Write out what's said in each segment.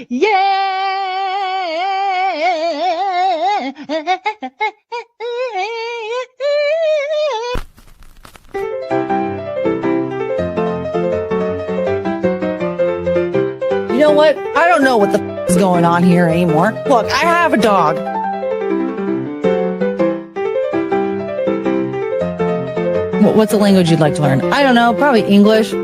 Yeah. You know what? I don't know what the is going on here anymore. Look, I have a dog. What's a language you'd like to learn? I don't know. Probably English.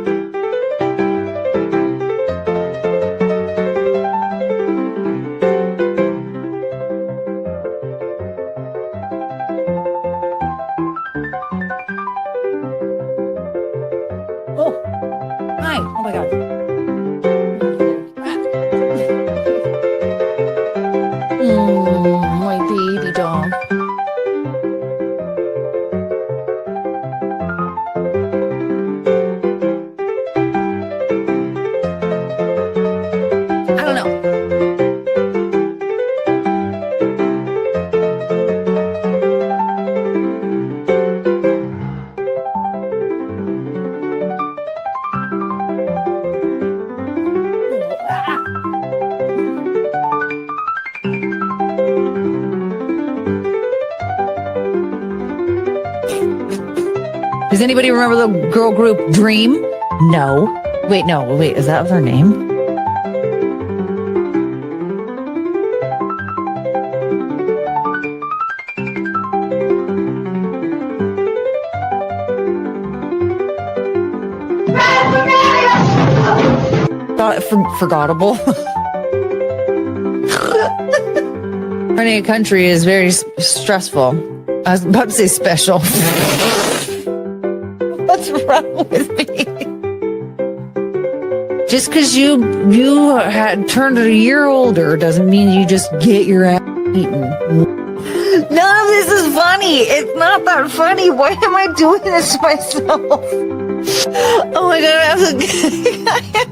Oh, hi. Oh my God. My baby dog. I don't know. Does anybody remember the girl group Dream? No. Wait, is that her name? Forgettable. Running a country is very stressful. I was about to say special. What's wrong with me? Just because you had turned a year older doesn't mean you just get your ass eaten. None of this is funny. It's not that funny. Why am I doing this to myself? Oh my God, I have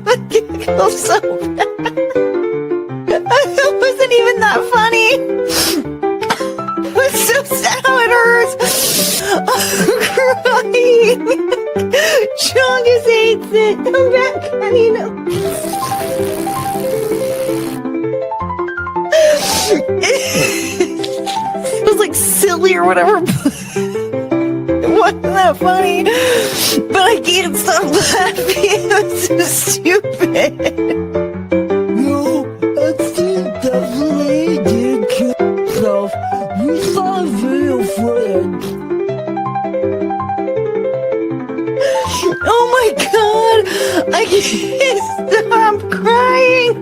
to giggle so bad. It wasn't even that funny. It's so sad how it hurts. I'm crying. Chongus hates it. I'm back, honey. No. It was like silly or whatever. It wasn't that funny. But I can't stop laughing. It's so stupid. No, I think definitely did kill himself. We saw a video footage. Oh my God. I can't stop crying.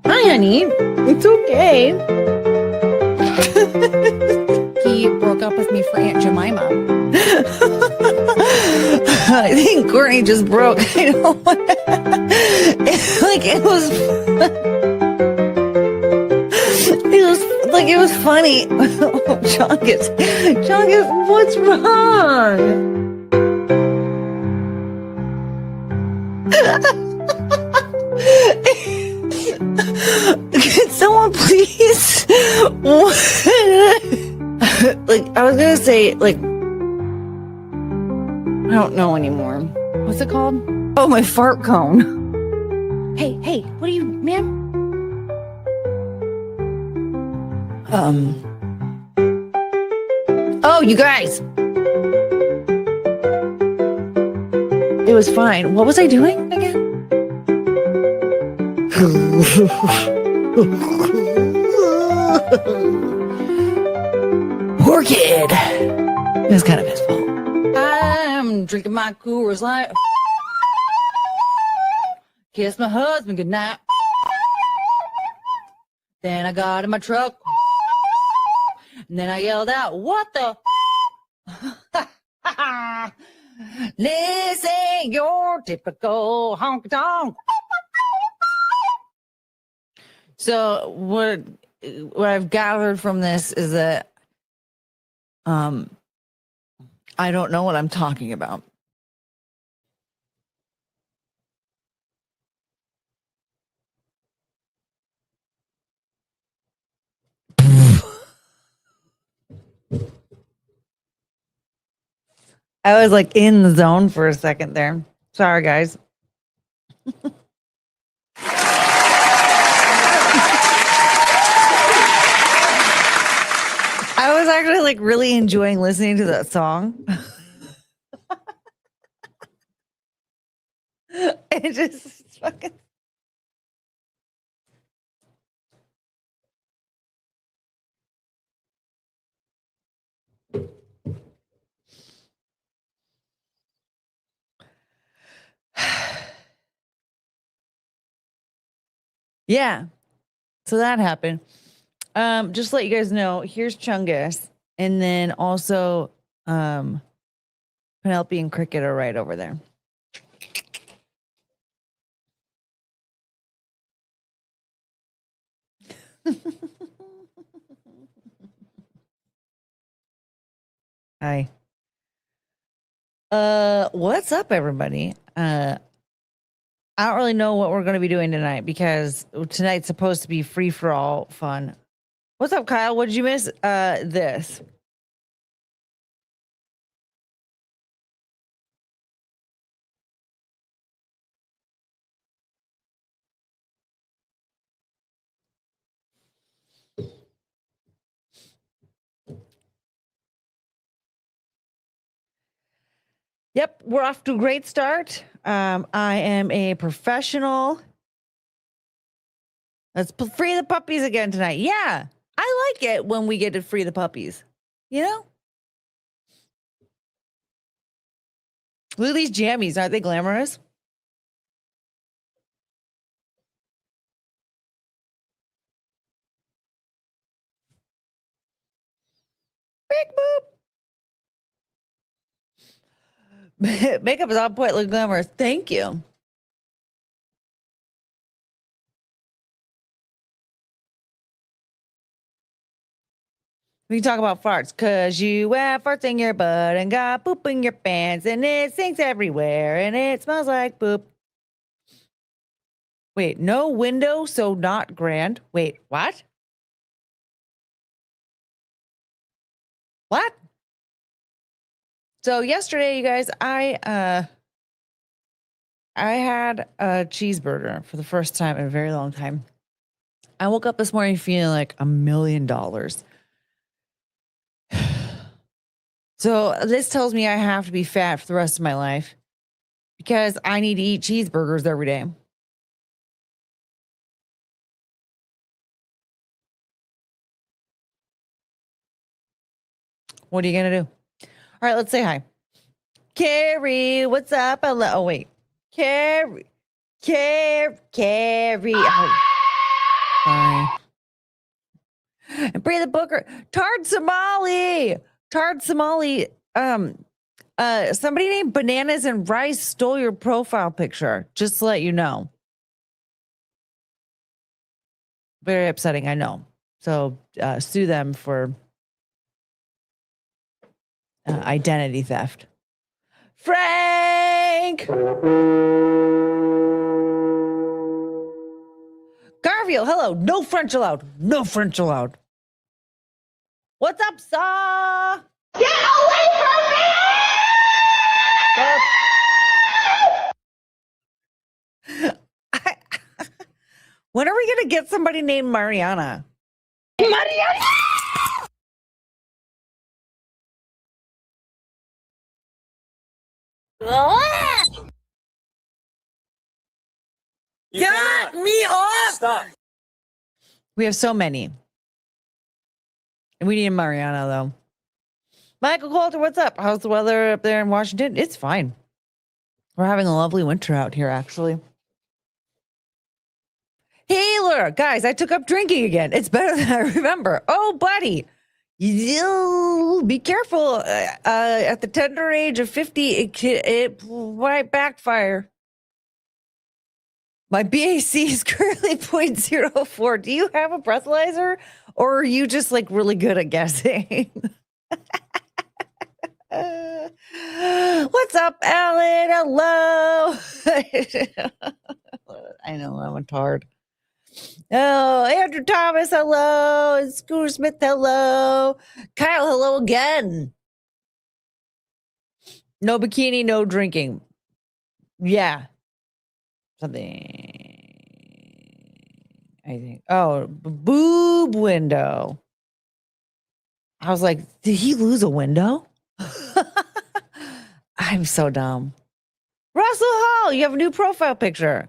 Hi, honey. It's okay. He broke up with me for Aunt Jemima. I think Courtney just broke. I know. It was funny. Oh, Chongus, what's wrong? Can someone please? I was gonna say, I don't know anymore. What's it called? Oh, my fart cone. Hey, what are you, ma'am? Oh, you guys. It was fine. What was I doing again? Poor kid. It was kind of his fault. I'm drinking my Coors Light. Kiss my husband goodnight. Then I got in my truck. And then I yelled out, "What the?" This ain't your typical honky tonk. So what I've gathered from this is that I don't know what I'm talking about. I was like in the zone for a second there. Sorry, guys. actually like really enjoying listening to that song. It just fucking. Yeah. So that happened. Just to let you guys know, here's Chungus, and then also Penelope and Cricket are right over there. Hi. What's up, everybody? I don't really know what we're going to be doing tonight because tonight's supposed to be free for all fun. What's up, Kyle? What did you miss? This. Yep, we're off to a great start. I am a professional. Let's free the puppies again tonight. Yeah, I like it when we get to free the puppies. You know? Look at these jammies. Aren't they glamorous? Big boop. Makeup is on point. Look glamorous. Thank you. We can talk about farts because you have farts in your butt and got poop in your pants and it stinks everywhere and it smells like poop. Wait, no window, so not grand. Wait, what? What? So yesterday, you guys, I had a cheeseburger for the first time in a very long time. I woke up this morning feeling like $1 million. So this tells me I have to be fat for the rest of my life because I need to eat cheeseburgers every day. What are you going to do? All right, let's say hi. Carrie, what's up? Oh, wait. Carrie. Oh, sorry. And Brie the Booker. Tard Somali. Somebody named Bananas and Rice stole your profile picture. Just to let you know. Very upsetting, I know. So sue them for identity theft. Frank! Garfield, hello. No French allowed. No French allowed. What's up, Saw? Get away from me! When are we going to get somebody named Mariana? Mariana! Get me off! Stop. We have so many. We need Mariana, though. Michael Coulter, what's up? How's the weather up there in Washington? It's fine. We're having a lovely winter out here, actually. Healer, guys, I took up drinking again. It's better than I remember. Oh, buddy. You be careful. At the tender age of 50, it might backfire. My BAC is currently 0.04. Do you have a breathalyzer or are you just like really good at guessing? What's up, Alan? Hello. I know I'm a tard. Oh, Andrew Thomas, hello. And Scooter Smith, hello. Kyle, hello again. No bikini, no drinking. Yeah. Something. I think. Oh, boob window. I was like, did he lose a window? I'm so dumb. Russell Hall, you have a new profile picture.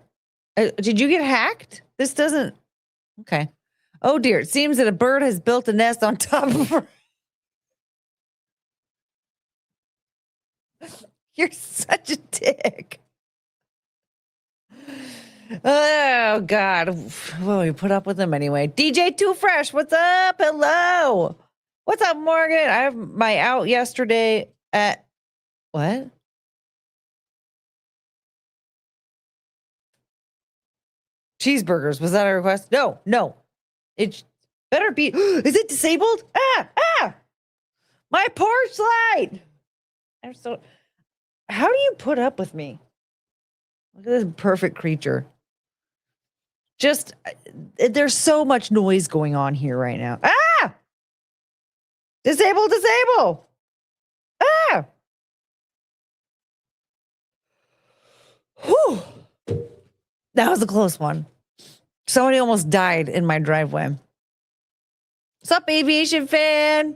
Did you get hacked? This doesn't. Okay. Oh dear. It seems that a bird has built a nest on top of her. You're such a dick. Oh God. Well, we put up with him anyway. DJ Too Fresh, what's up? Hello. What's up, Morgan? I have my out yesterday at what? Cheeseburgers. Was that a request? No. It better be. Is it disabled? My porch light. I'm so. How do you put up with me? Look at this perfect creature. Just, there's so much noise going on here right now. Disable. Whew. That was a close one. Somebody almost died in my driveway. What's up, aviation fan?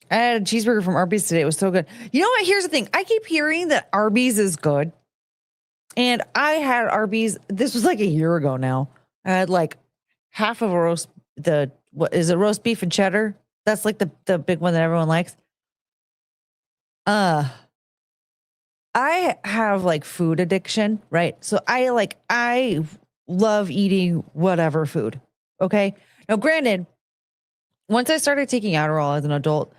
I had a cheeseburger from Arby's today. It was so good. You know what? Here's the thing. I keep hearing that Arby's is good. And I had Arby's. This was like a year ago now. I had like half of a roast. What is it? Roast beef and cheddar. That's like the big one that everyone likes. I have like food addiction, right? So I love eating whatever food. Okay. Now, granted, once I started taking Adderall as an adult,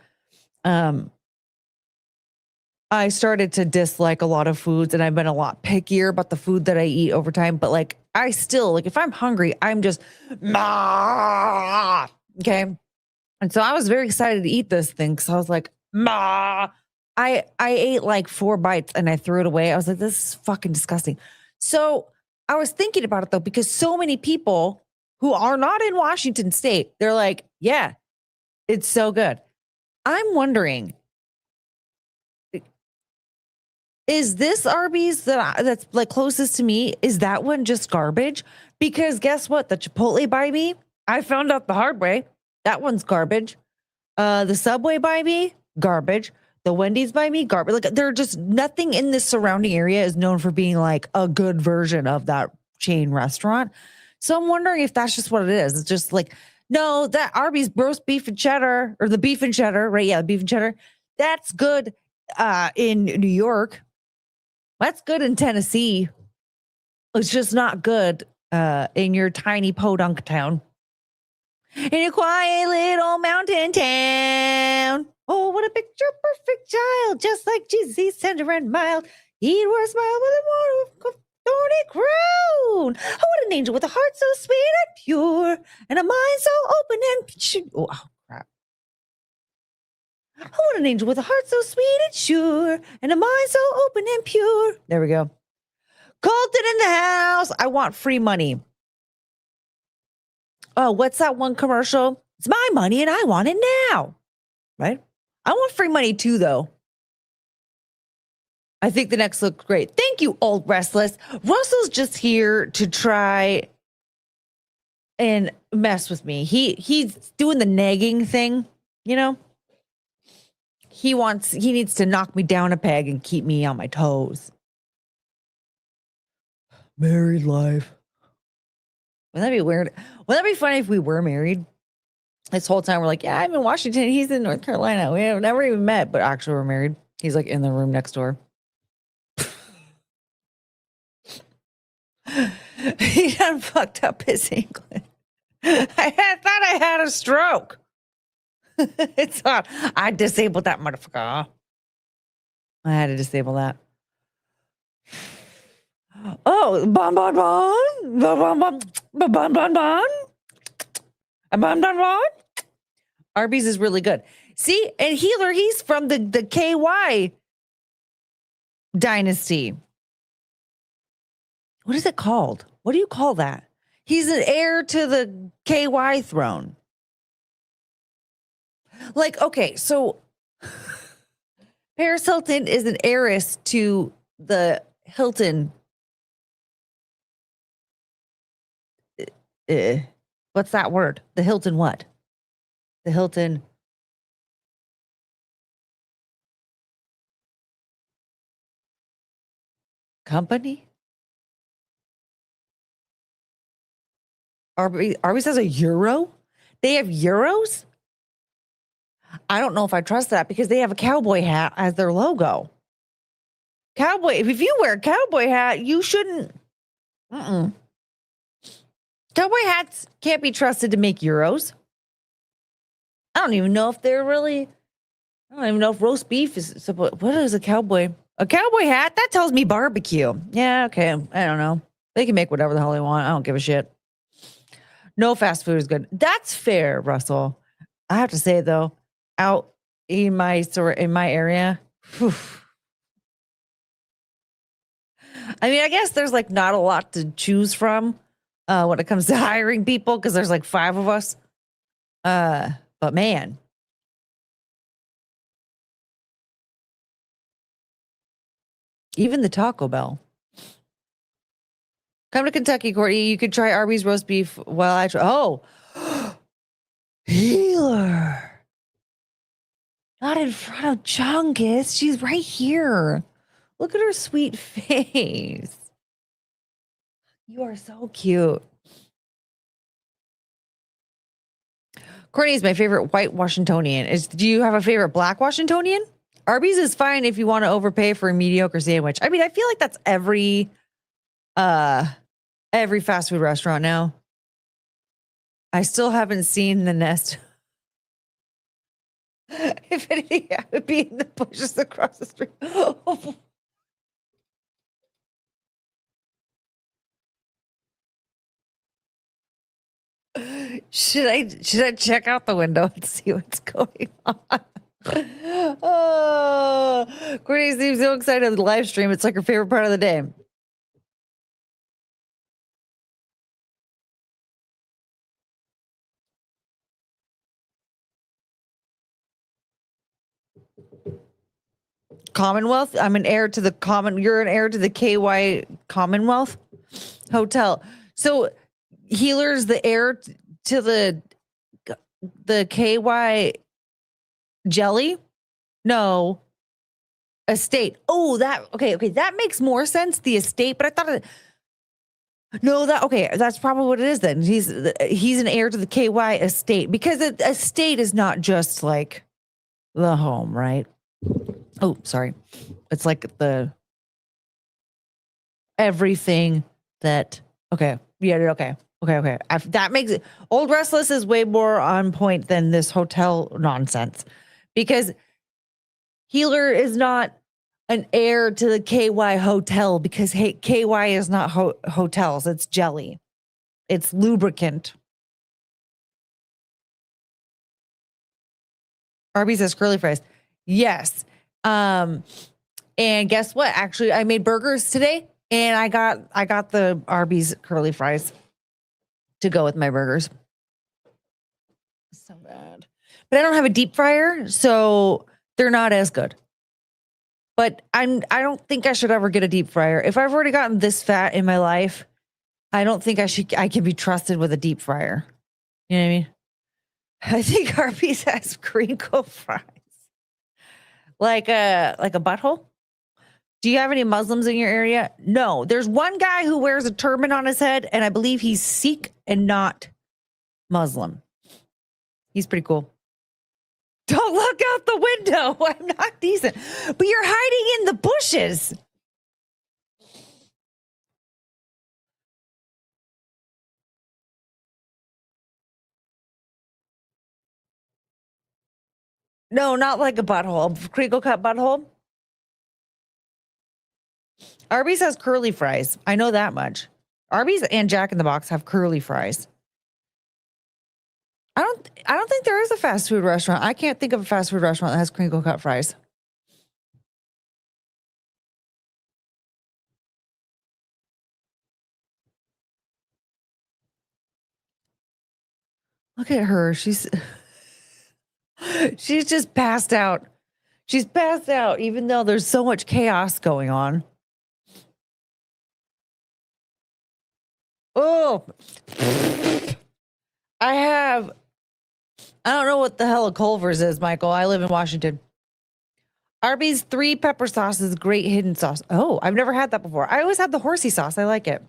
I started to dislike a lot of foods, and I've been a lot pickier about the food that I eat over time. But like, I still like, if I'm hungry, I'm just, okay. And so I was very excited to eat this thing because I was like, I ate like 4 bites and I threw it away. I was like, this is fucking disgusting. So I was thinking about it though, because so many people who are not in Washington State, they're like, yeah, it's so good. I'm wondering, is this Arby's that's like closest to me? Is that one just garbage? Because guess what? The Chipotle by me, I found out the hard way. That one's garbage. The Subway by me, garbage. The Wendy's by me, garbage. Like, they're just, nothing in this surrounding area is known for being like a good version of that chain restaurant. So I'm wondering if that's just what it is. It's just like, no, that Arby's roast beef and cheddar, or the beef and cheddar, right? Yeah, the beef and cheddar. That's good in New York. That's good in Tennessee. It's just not good in your tiny podunk town. In a quiet little mountain town. Oh, what a picture perfect child. Just like Jesus, he's tender and mild. He'd wear a smile with a more thorny crown. Oh, what an angel with a heart so sweet and pure, and a mind so open and oh, crap. Oh, what an angel with a heart so sweet and sure, and a mind so open and pure. There we go. Colton in the house. I want free money. Oh, what's that one commercial? It's my money and I want it now. Right? I want free money too, though. I think the next looks great. Thank you, Old Restless. Russell's just here to try and mess with me. He's doing the nagging thing, you know? He needs to knock me down a peg and keep me on my toes. Married life. Wouldn't that be weird? Wouldn't that be funny if we were married? This whole time we're like, yeah, I'm in Washington. He's in North Carolina. We have never even met, but actually we're married. He's like in the room next door. He done fucked up his English. I thought I had a stroke. It's not. I disabled that motherfucker. I had to disable that. Oh, bon. Arby's is really good. See, and Healer, he's from the KY dynasty. What is it called? What do you call that? He's an heir to the KY throne. Like, okay, so Paris Hilton is an heiress to the Hilton. What's that word? The Hilton what? The Hilton. Company? Arby's has a euro? They have euros? I don't know if I trust that because they have a cowboy hat as their logo. Cowboy, if you wear a cowboy hat, you shouldn't. Cowboy hats can't be trusted to make euros. I don't even know if they're really. I don't even know if roast beef is. What is a cowboy? A cowboy hat? That tells me barbecue. Yeah, okay. I don't know. They can make whatever the hell they want. I don't give a shit. No fast food is good. That's fair, Russell. I have to say though, out in my area, whew. I mean, I guess there's like not a lot to choose from when it comes to hiring people because there's like 5 of us. But man, even the Taco Bell. Come to Kentucky, Courtney. You could try Arby's roast beef while I try. Oh, Healer. Not in front of Chungus. She's right here. Look at her sweet face. You are so cute. Courtney is my favorite white Washingtonian. Do you have a favorite black Washingtonian? Arby's is fine if you want to overpay for a mediocre sandwich. I mean, I feel like that's every fast food restaurant now. I still haven't seen the nest. If anything, I would be in the bushes across the street. Should I check out the window and see what's going on? Oh, Courtney seems so excited at the live stream. It's like her favorite part of the day. Commonwealth. I'm an heir to the You're an heir to the KY Commonwealth Hotel. So Healer's the heir to the KY Jelly. No, estate. Oh, okay. That makes more sense. The estate, but I thought that's probably what it is then. He's an heir to the KY estate because the estate is not just like the home, right? Oh, sorry. It's like everything that, okay. Yeah, okay. That makes it, Old Restless is way more on point than this hotel nonsense because Healer is not an heir to the KY hotel because KY is not hotels. It's jelly. It's lubricant. Arby's has curly fries. Yes. And guess what? Actually, I made burgers today and I got the Arby's curly fries to go with my burgers. So bad. But I don't have a deep fryer, so they're not as good. But I don't think I should ever get a deep fryer. If I've already gotten this fat in my life, I don't think I can be trusted with a deep fryer. You know what I mean? I think Arby's has crinkle fries. Like a butthole? Do you have any Muslims in your area? No. There's one guy who wears a turban on his head, and I believe he's Sikh and not Muslim. He's pretty cool. Don't look out the window. I'm not decent. But you're hiding in the bushes. No, not like a butthole. A crinkle cut butthole. Arby's has curly fries. I know that much. Arby's and Jack in the Box have curly fries. I don't think there is a fast food restaurant. I can't think of a fast food restaurant that has crinkle cut fries. Look at her. She's just passed out. She's passed out even though there's so much chaos going on. Oh, I I don't know what the hell a Culver's is, Michael. I live in Washington. Arby's 3 pepper sauce is great hidden sauce. Oh, I've never had that before. I always had the horsey sauce. I like it.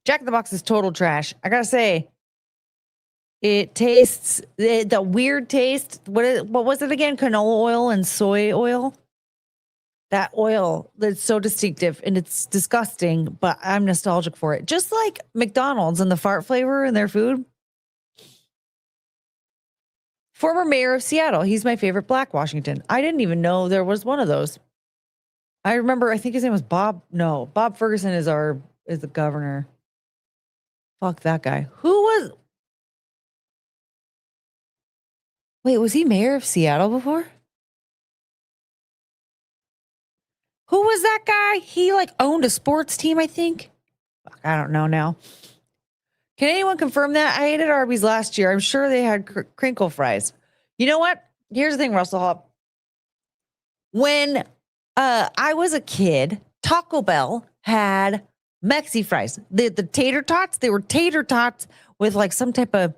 Jack in the Box is total trash. I gotta say, it tastes the weird taste. What was it again? Canola oil and soy oil. That oil that's so distinctive and it's disgusting, but I'm nostalgic for it. Just like McDonald's and the fart flavor in their food. Former mayor of Seattle. He's my favorite Black Washington. I didn't even know there was one of those. I remember, I think his name was Bob. No, Bob Ferguson is the governor. Fuck that guy. Wait, was he mayor of Seattle before? Who was that guy? He like owned a sports team, I think. Fuck, I don't know now. Can anyone confirm that? I ate at Arby's last year. I'm sure they had crinkle fries. You know what? Here's the thing, Russell Hop. When I was a kid, Taco Bell had Mexi fries. The tater tots, they were tater tots with like some type of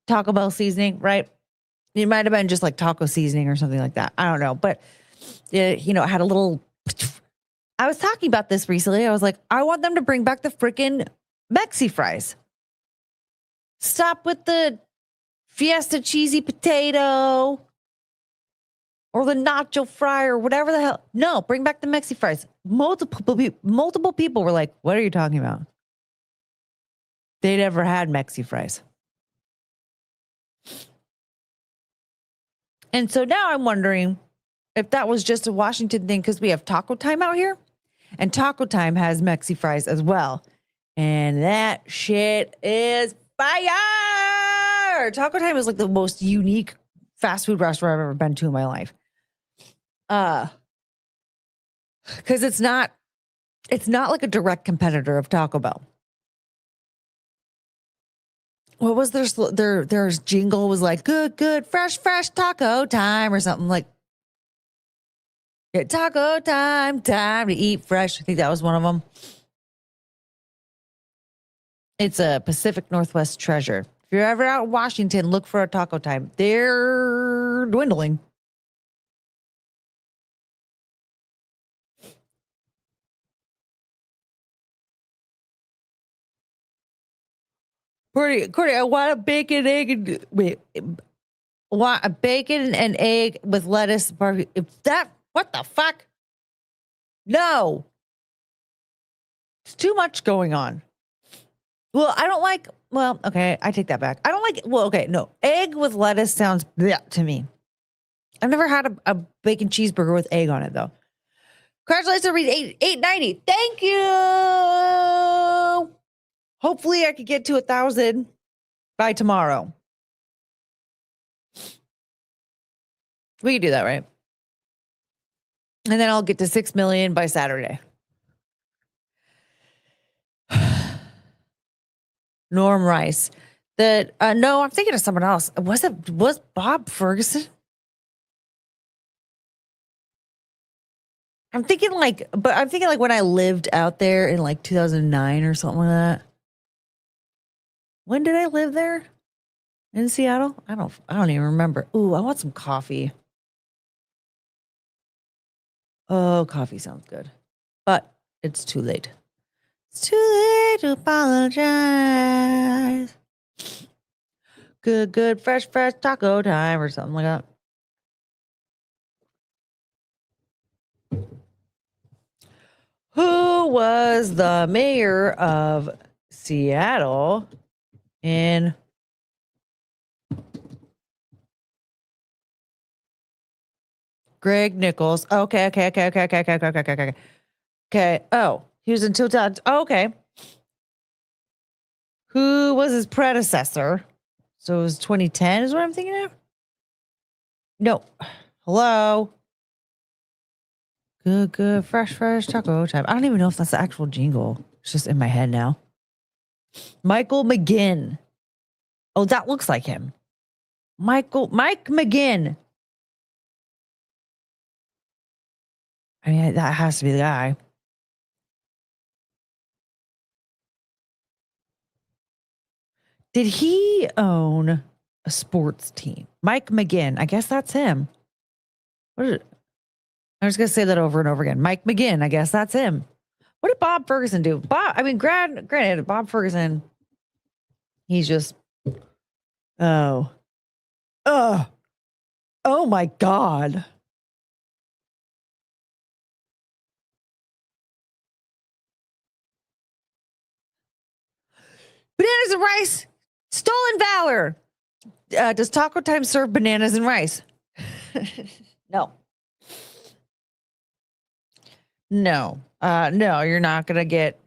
Taco Bell seasoning, right? It might have been just like taco seasoning or something like that. I don't know. But, it had a little. I was talking about this recently. I was like, I want them to bring back the freaking Mexi fries. Stop with the Fiesta cheesy potato or the nacho fry or whatever the hell. No, bring back the Mexi fries. Multiple people were like, what are you talking about? They never had Mexi fries. And so now I'm wondering if that was just a Washington thing because we have Taco Time out here. And Taco Time has Mexi fries as well. And that shit is fire. Taco Time is like the most unique fast food restaurant I've ever been to in my life. Because it's not like a direct competitor of Taco Bell. What was their jingle was like, good, fresh taco time or something like, taco time to eat fresh. I think that was one of them. It's a Pacific Northwest treasure. If you're ever out in Washington, look for a Taco Time. They're dwindling. Courtney, I want a bacon, egg, and wait. Want a bacon and egg with lettuce. What the fuck? No. It's too much going on. Well, I don't like, okay, I take that back. I don't like, okay, no. Egg with lettuce sounds bleh to me. I've never had a bacon cheeseburger with egg on it, though. Congratulations, read 890. Thank you. Hopefully I could get to 1,000 by tomorrow. We can do that, right? And then I'll get to 6 million by Saturday. Norm Rice. No, I'm thinking of someone else. Was Bob Ferguson? I'm thinking like when I lived out there in like 2009 or something like that. When did I live there? In Seattle? I don't even remember. Ooh, I want some coffee. Oh, coffee sounds good. But it's too late. It's too late to apologize. Good, fresh taco time or something like that. Who was the mayor of Seattle in Greg Nichols? Okay. Okay. Oh, he was in 2000. Oh, okay. Who was his predecessor? So it was 2010 is what I'm thinking of? No. Hello? Good, fresh taco time. I don't even know if that's the actual jingle. It's just in my head now. Michael McGinn. Oh, that looks like him. Mike McGinn. I mean, that has to be the guy. Did he own a sports team? Mike McGinn. I guess that's him. What is it? I'm just going to say that over and over again. Mike McGinn. I guess that's him. What did Bob Ferguson do? Granted, Bob Ferguson, he's just, oh my God. Bananas and rice, stolen valor. Does Taco Time serve bananas and rice? No. No. No, you're not gonna get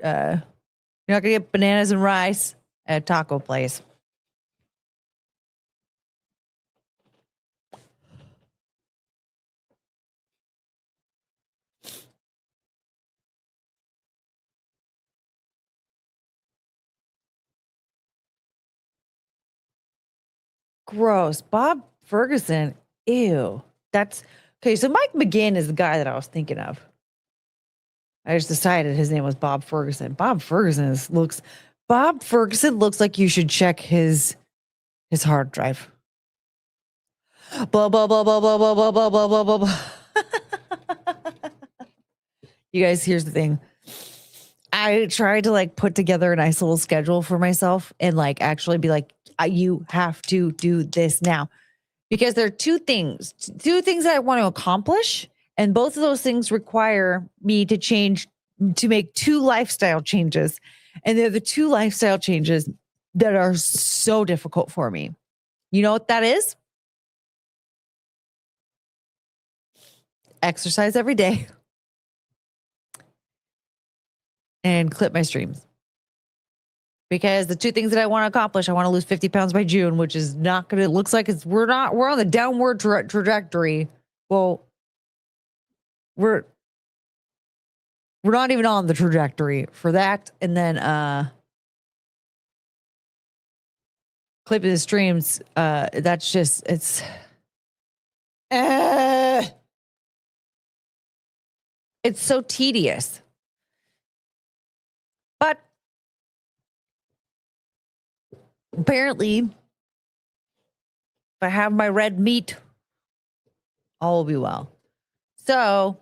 bananas and rice at a taco place. Gross. Bob Ferguson. Ew. That's okay. So Mike McGinn is the guy that I was thinking of. I just decided his name was Bob Ferguson. Bob Ferguson looks like you should check his hard drive. Blah blah blah blah blah blah blah blah blah blah blah blah. You guys, here's the thing. I tried to like put together a nice little schedule for myself and like actually be like, you have to do this now. Because there are two things that I want to accomplish. And both of those things require me to make two lifestyle changes. And they're the two lifestyle changes that are so difficult for me. You know what that is? Exercise every day and clip my streams. Because the two things that I want to accomplish, I want to lose 50 pounds by June, which is not going to, it looks like we're on the downward trajectory. Well, we're not even on the trajectory for that. And then, clipping the streams, that's just, it's so tedious. But apparently, if I have my red meat, all will be well. So,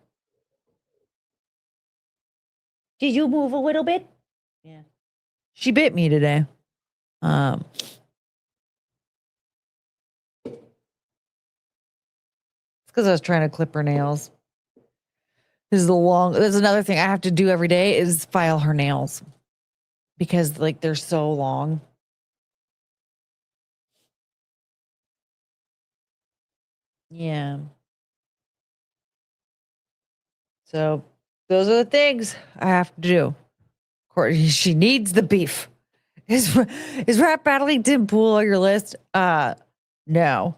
did you move a little bit? Yeah. She bit me today. It's because I was trying to clip her nails. There's another thing I have to do every day is file her nails. Because like they're so long. Yeah. So those are the things I have to do. Courtney, she needs the beef. Is rap battling Tim Pool on your list? No.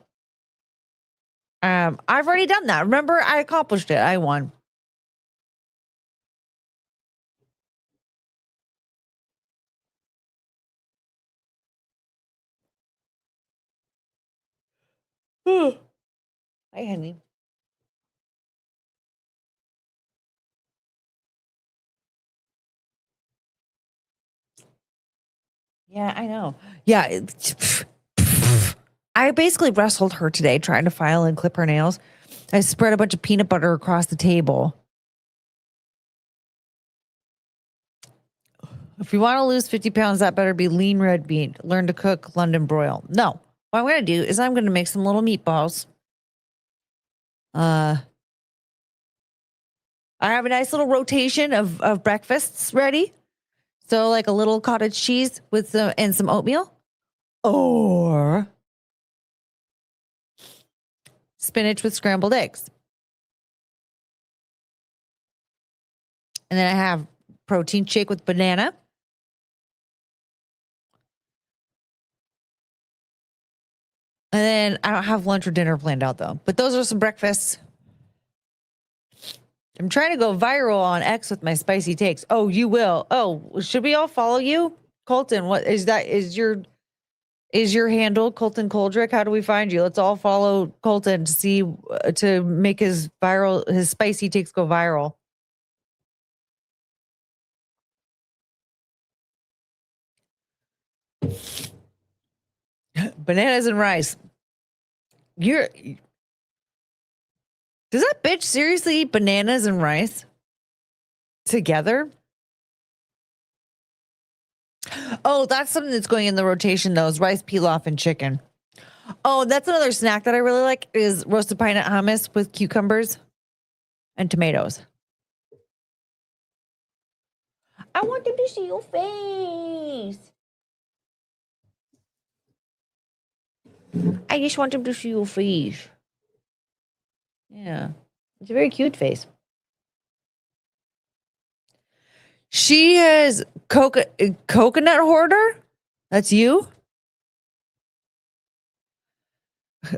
I've already done that. Remember, I accomplished it. I won. Hi, honey. Yeah, I know. Yeah. I basically wrestled her today trying to file and clip her nails. I spread a bunch of peanut butter across the table. If you want to lose 50 pounds, that better be lean red meat. Learn to cook London broil. No. What I'm going to do is I'm going to make some little meatballs. I have a nice little rotation of breakfasts ready. So like a little cottage cheese with some oatmeal. Or spinach with scrambled eggs. And then I have protein shake with banana. And then I don't have lunch or dinner planned out though. But those are some breakfasts. I'm trying to go viral on X with my spicy takes. Oh, you will. Oh, should we all follow you? Colton, what is that? Is your handle Colton Coldrick? How do we find you? Let's all follow Colton to make his spicy takes go viral. Bananas and rice. Does that bitch seriously eat bananas and rice together? Oh, that's something that's going in the rotation though, is rice, pilaf, and chicken. Oh, that's another snack that I really like is roasted pine nut hummus with cucumbers and tomatoes. I want them to see your face. I just want them to see your face. Yeah. It's a very cute face. She has coconut hoarder? That's you?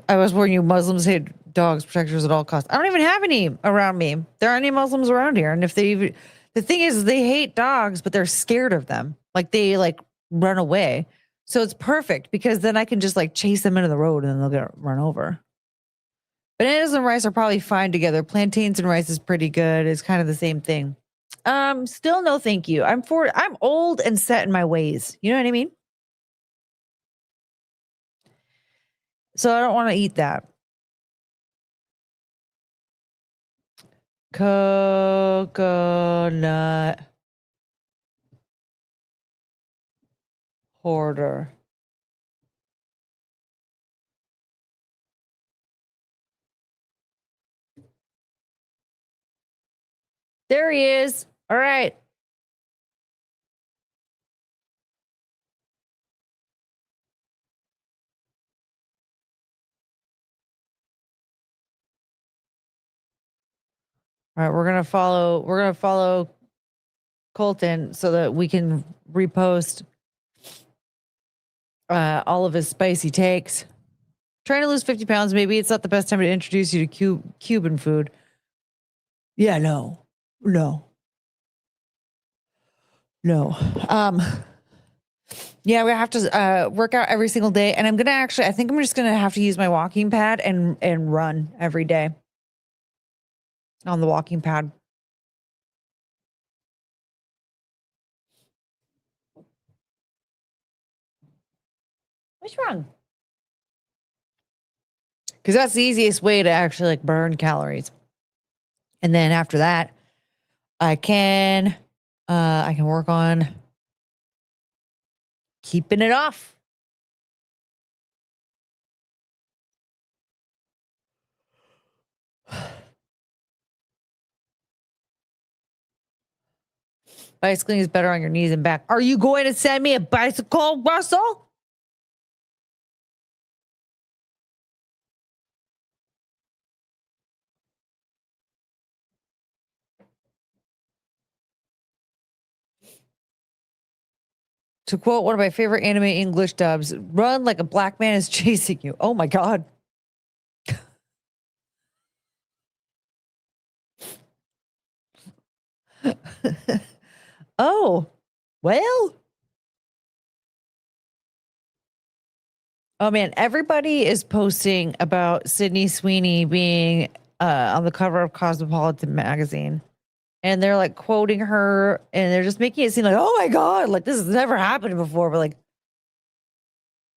I was warning you, Muslims hate dogs, protectors at all costs. I don't even have any around me. There aren't any Muslims around here. And if they even, the thing is, they hate dogs, but they're scared of them. Like they like run away. So it's perfect because then I can just like chase them into the road and then they'll get run over. Bananas and rice are probably fine together. Plantains and rice is pretty good. It's kind of the same thing. Still no thank you. I'm old and set in my ways. You know what I mean? So I don't want to eat that. Coconut hoarder. There he is. All right. All right, we're gonna follow Colton so that we can repost all of his spicy takes. Trying to lose 50 pounds, maybe it's not the best time to introduce you to Cuban food. Yeah, no. Yeah, we have to work out every single day. And I think I'm just gonna have to use my walking pad and run every day on the walking pad. What's wrong? Because that's the easiest way to actually like burn calories. And then after that, I can work on keeping it off. Bicycling is better on your knees and back. Are you going to send me a bicycle, Russell? To quote one of my favorite anime English dubs, run like a black man is chasing you. Oh my God. Oh, well. Oh man, everybody is posting about Sydney Sweeney being on the cover of Cosmopolitan magazine. And they're like quoting her and they're just making it seem like, oh my God, like this has never happened before. But like,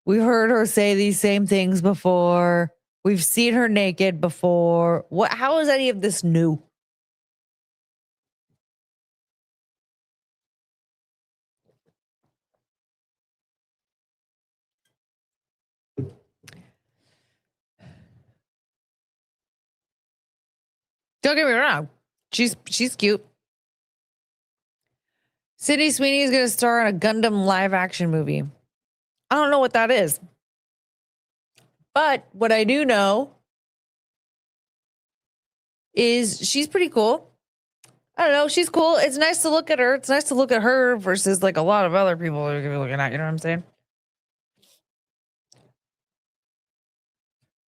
we've heard her say these same things before. We've seen her naked before. How is any of this new? Don't get me wrong. She's cute. Sydney Sweeney is going to star in a Gundam live action movie. I don't know what that is. But what I do know is she's pretty cool. I don't know. She's cool. It's nice to look at her. It's nice to look at her versus like a lot of other people are going to be looking at. You know what I'm saying?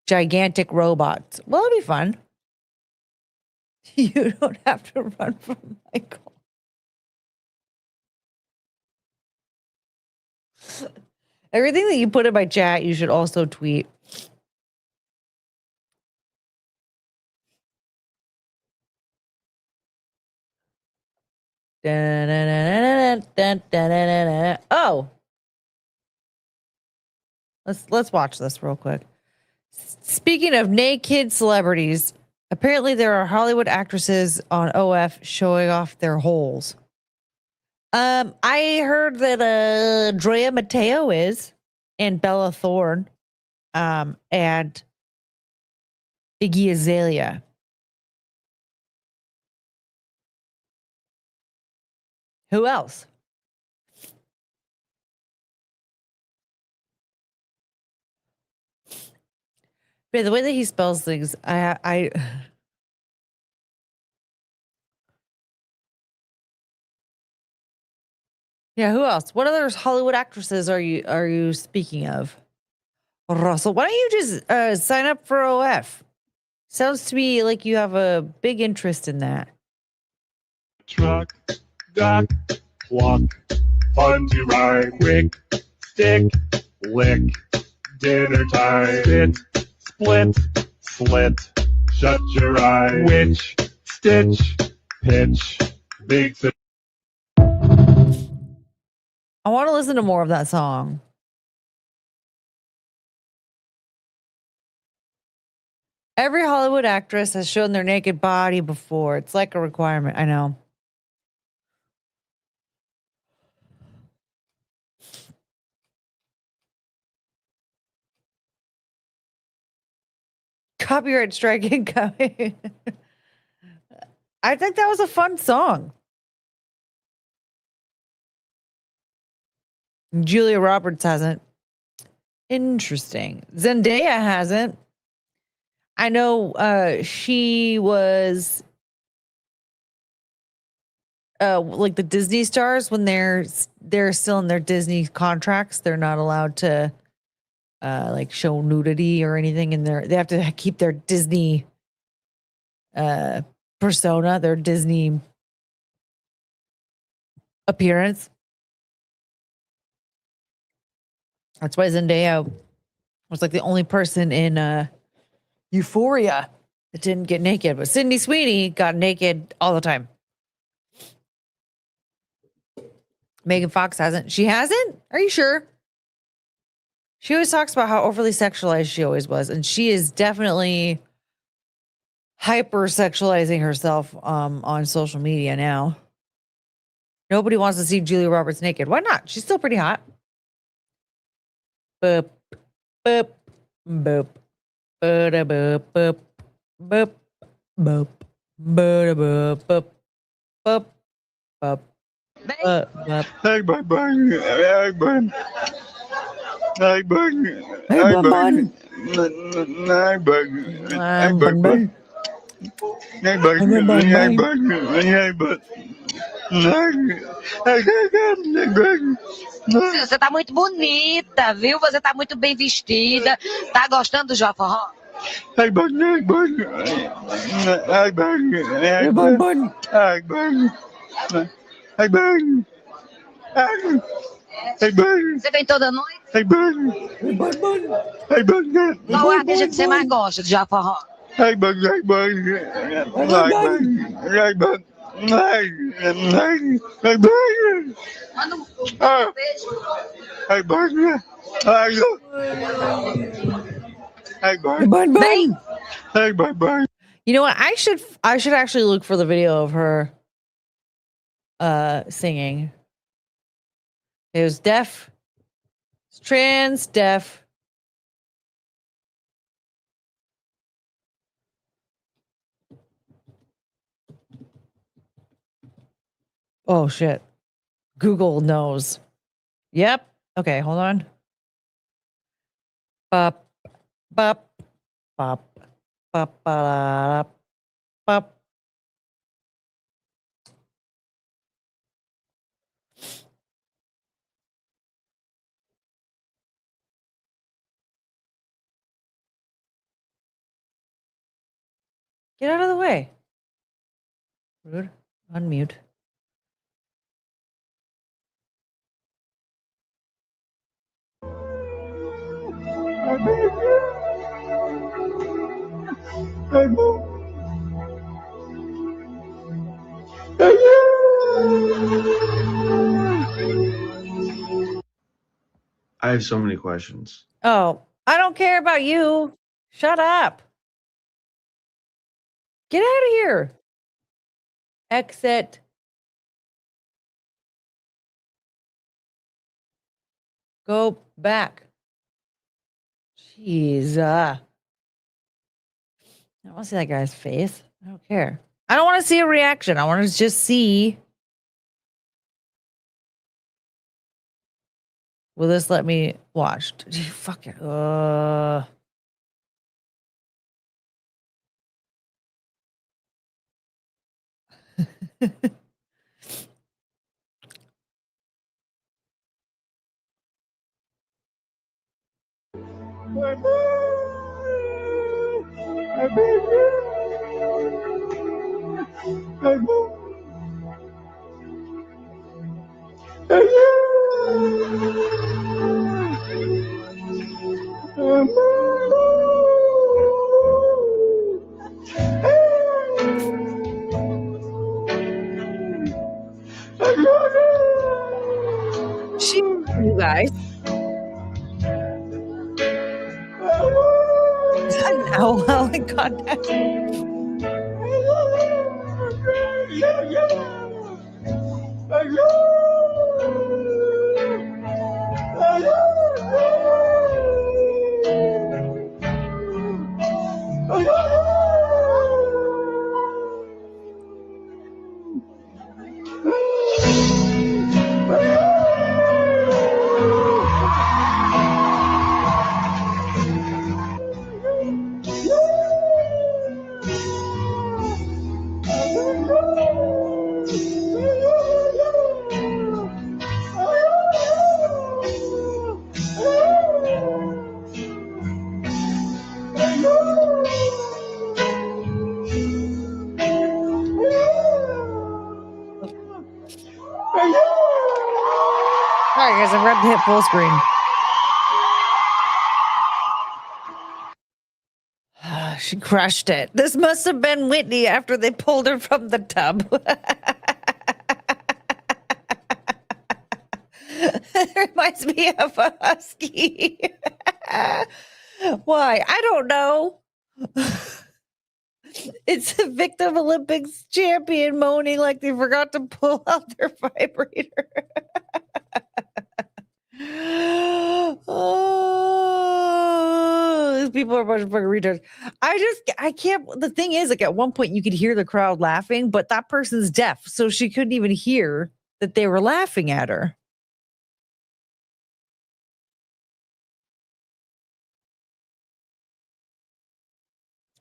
Gigantic robots. Well, it'll be fun. You don't have to run from Michael. Everything that you put in my chat, you should also tweet. Oh. Let's watch this real quick. Speaking of naked celebrities, apparently there are Hollywood actresses on OF showing off their holes. I heard that Drea Mateo is, and Bella Thorne, and Iggy Azalea. Who else? But the way that he spells things, I yeah. Who else? What other Hollywood actresses are you speaking of? Russell, why don't you just sign up for OF? Sounds to me like you have a big interest in that. Truck, duck, walk, fun to ride, quick, stick, lick, dinner time, sit, split, slit, shut your eye, witch, stitch, pitch, big. I want to listen to more of that song. Every Hollywood actress has shown their naked body before. It's like a requirement. I know. Copyright strike incoming. I think that was a fun song. Julia Roberts hasn't. Interesting. Zendaya hasn't. I know she was like the Disney stars when they're still in their Disney contracts. They're not allowed to like show nudity or anything in there. They have to keep their Disney persona, their Disney appearance. That's why Zendaya was like the only person in Euphoria that didn't get naked, but Sydney Sweeney got naked all the time. Megan Fox hasn't. She hasn't? Are you sure? She always talks about how overly sexualized she always was, and she is definitely hyper sexualizing herself on social media now. Nobody wants to see Julia Roberts naked. Why not? She's still pretty hot. Boop, boop, boop. Boop, boop, boop, boop, boop, boop, boop, boop, boop. Hey, bud, bud. Hey, bud. Hey, bud. Hey, bud. Hey, bud. Hey, bud, bud. Hey, bud. Hey, bud. Hey, bud. Você tá muito bonita, viu? Você tá muito bem vestida. Tá gostando do Joforró? Hey, bud. Hey, bud. Hey, bud. Hey, bud. Hey, bud. Hey, bud. Hey, bud. Você vem toda noite? Hey, bud. Hey, bud. Qual artista que você mais gosta de Joforró? Hey, bud. Hey, bud. Hey, bud. Hey, bud. Hey, bud. Manda um beijo. Hey, bud. Hey, bud. Bem, Hey, bud. You know what? I should actually look for the video of her singing. It was deaf. It's trans, deaf. Oh shit. Google knows. Yep. Okay, hold on. Bop, bop, bop, bop, bop, bop. Get out of the way. Rude. Unmute. I have so many questions. Oh, I don't care about you. Shut up. Get out of here. Exit. Go back. Jeez. I don't want to see that guy's face. I don't care. I don't want to see a reaction. I want to just see. Will this let me watch? Fuck it. She, you guys. Oh, well, in context. Sorry, guys, I read to hit full screen. She crushed it. This must have been Whitney after they pulled her from the tub. It reminds me of a husky. Why? I don't know. It's a Victim Olympics champion moaning like they forgot to pull out their vibrator. Oh, these people are a bunch of fucking retards. I can't. The thing is, like, at one point you could hear the crowd laughing, but that person's deaf, so she couldn't even hear that they were laughing at her.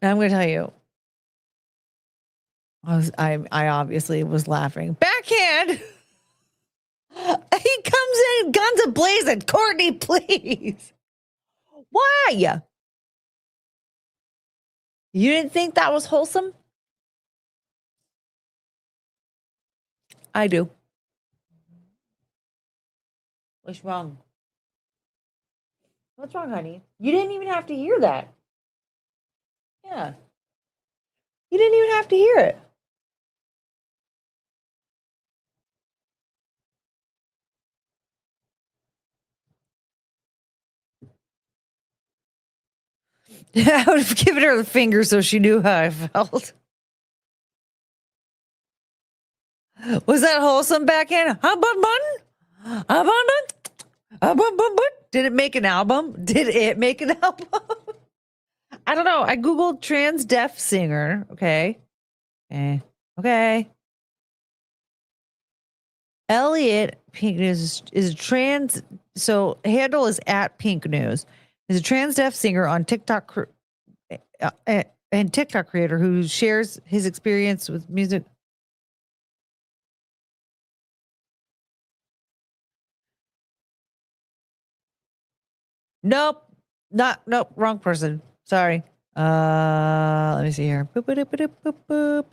And I'm going to tell you, I obviously was laughing. Backhand. He comes in, guns a-blazing. Courtney, please. Why? You didn't think that was wholesome? I do. What's wrong? What's wrong, honey? You didn't even have to hear that. Yeah. You didn't even have to hear it. I would have given her the finger so she knew how I felt. Was that wholesome backhand? Did it make an album? Did it make an album? I don't know. I Googled trans deaf singer. Okay. Okay. Elliot Pink News is a trans. So handle is at Pink News. Is a trans deaf singer on TikTok and TikTok creator who shares his experience with music. Nope. Nope. Wrong person. Sorry. Let me see here. Boop, boop, boop, boop, boop.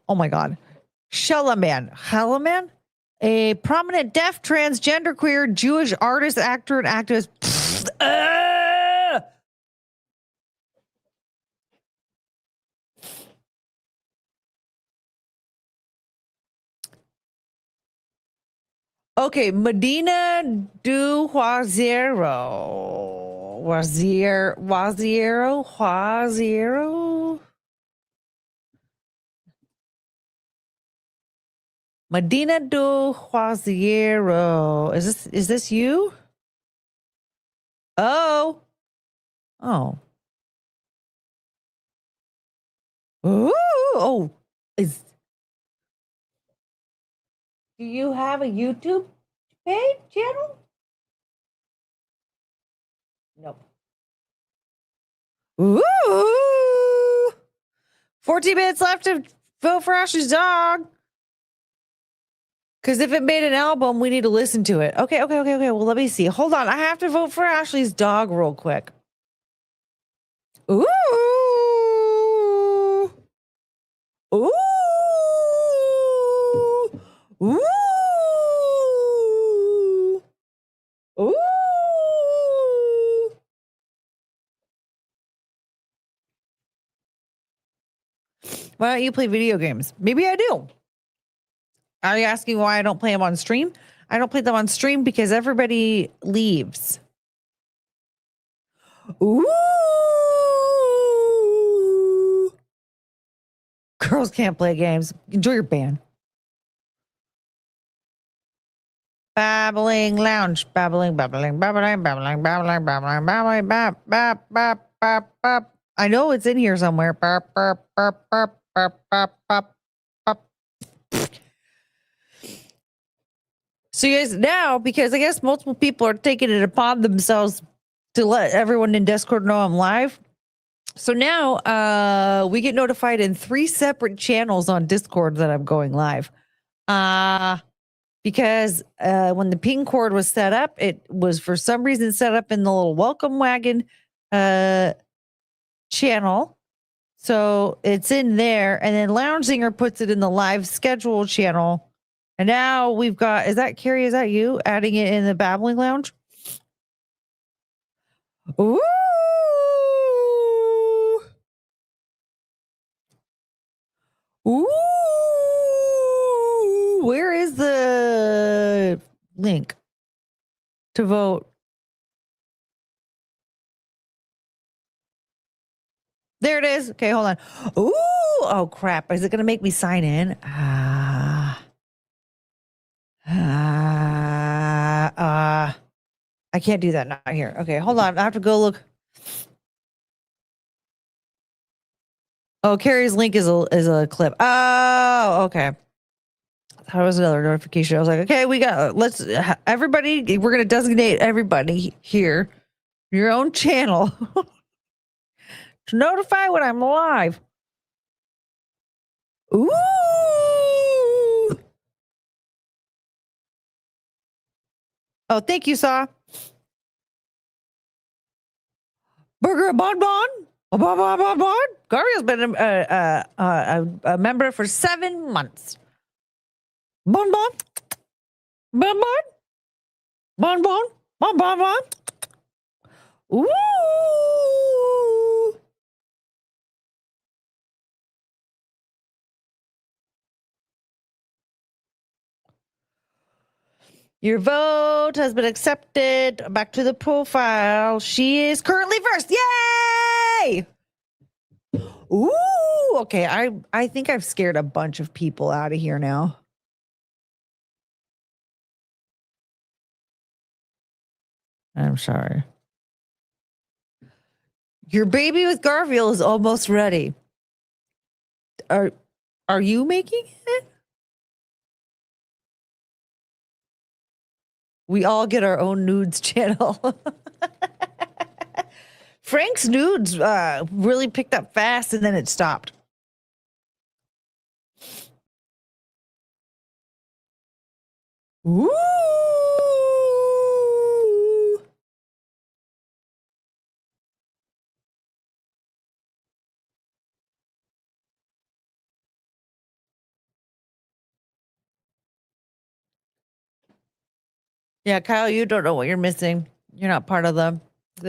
Oh my God. Shalaman, a prominent deaf, transgender, queer, Jewish artist, actor, and activist. Okay, Medina do Huazero. Huazero. Medina do Huazero. Is this you? Oh. Oh. Ooh. Oh. Do you have a YouTube page channel? Nope. Ooh. 14 minutes left to vote for Ashley's dog. Because if it made an album, we need to listen to it. Okay. Well, let me see. Hold on. I have to vote for Ashley's dog real quick. Ooh. Ooh. Ooh. Ooh. Why don't you play video games? Maybe I do. Are you asking why I don't play them on stream? I don't play them on stream because everybody leaves. Ooh. Girls can't play games. Enjoy your band. Babbling lounge. Babbling. Bab. I know it's in here somewhere. So you guys now, because I guess multiple people are taking it upon themselves to let everyone in Discord know I'm live. So now we get notified in 3 separate channels on Discord that I'm going live. Because when the ping cord was set up, it was for some reason set up in the little welcome wagon channel. So it's in there. And then Lounge Singer puts it in the live schedule channel. And now we've got, is that Carrie? Is that you adding it in the Babbling Lounge? Ooh. Ooh. Where is the link to vote? There it is. Okay, hold on. Ooh. Oh, crap. Is it going to make me sign in? I can't do that. Not here. Okay, hold on. I have to go look. Oh, Carrie's link is a clip. Oh, okay. That was another notification. I was like, okay, everybody, we're going to designate everybody here, your own channel, to notify when I'm live. Ooh. Oh, thank you, Saw. Burger Bon Bon. Bon. Garvey's been a member for 7 months. Bon Bon. Bon Bon. Bon Bon. Bon Bon Bon. Ooh. Your vote has been accepted. Back to the profile. She is currently first. Yay! Ooh, okay. I think I've scared a bunch of people out of here now. I'm sorry. Your baby with Garfield is almost ready. Are you making it? We all get our own nudes channel. Frank's nudes really picked up fast and then it stopped. Ooh. Yeah, Kyle, you don't know what you're missing. You're not part of the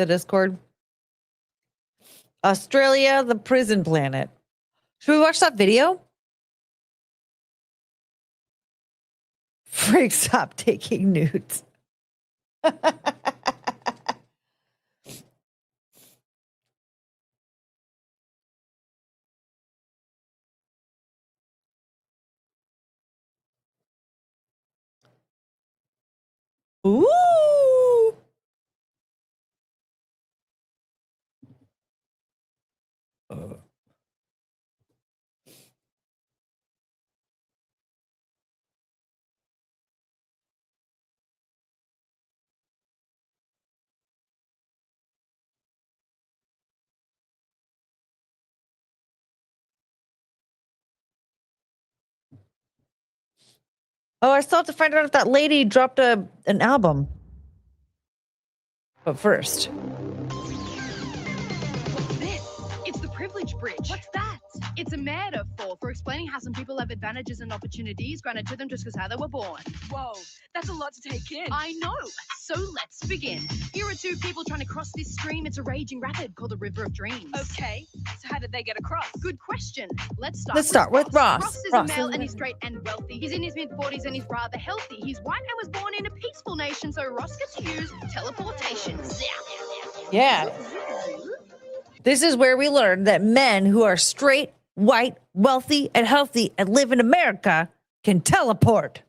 Discord. Australia, the prison planet. Should we watch that video? Frank, stop taking nudes. Ooh. Oh, I still have to find out if that lady dropped an album. But first. What's this? It's the privilege bridge. What's that? It's a metaphor for explaining how some people have advantages and opportunities granted to them just because how they were born. Whoa, that's a lot to take in. I know. So let's begin. Here are two people trying to cross this stream. It's a raging rapid called the River of Dreams. Okay, so how did they get across? Good question. Let's start with Ross. Ross is a male and he's straight and wealthy. He's in his mid-40s and he's rather healthy. He's white and was born in a peaceful nation, so Ross gets to use teleportation. Yeah. This is where we learn that men who are straight, white, wealthy, and healthy and live in America can teleport.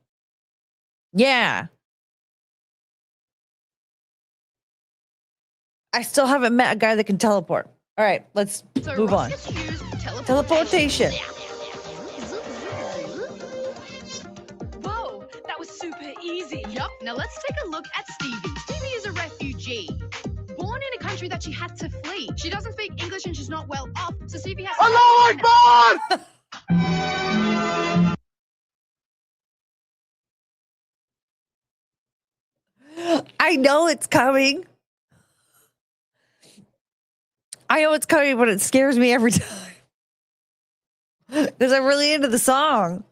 Yeah. I still haven't met a guy that can teleport. All right, let's move on. Teleportation. Whoa, that was super easy. Yup. Now let's take a look at Stevie. Stevie is a refugee. Born in a country that she had to flee. She doesn't speak English and she's not well off, so Stevie has Allah Akbar! I know it's coming. I know it's coming, but it scares me every time. Because I'm really into the song.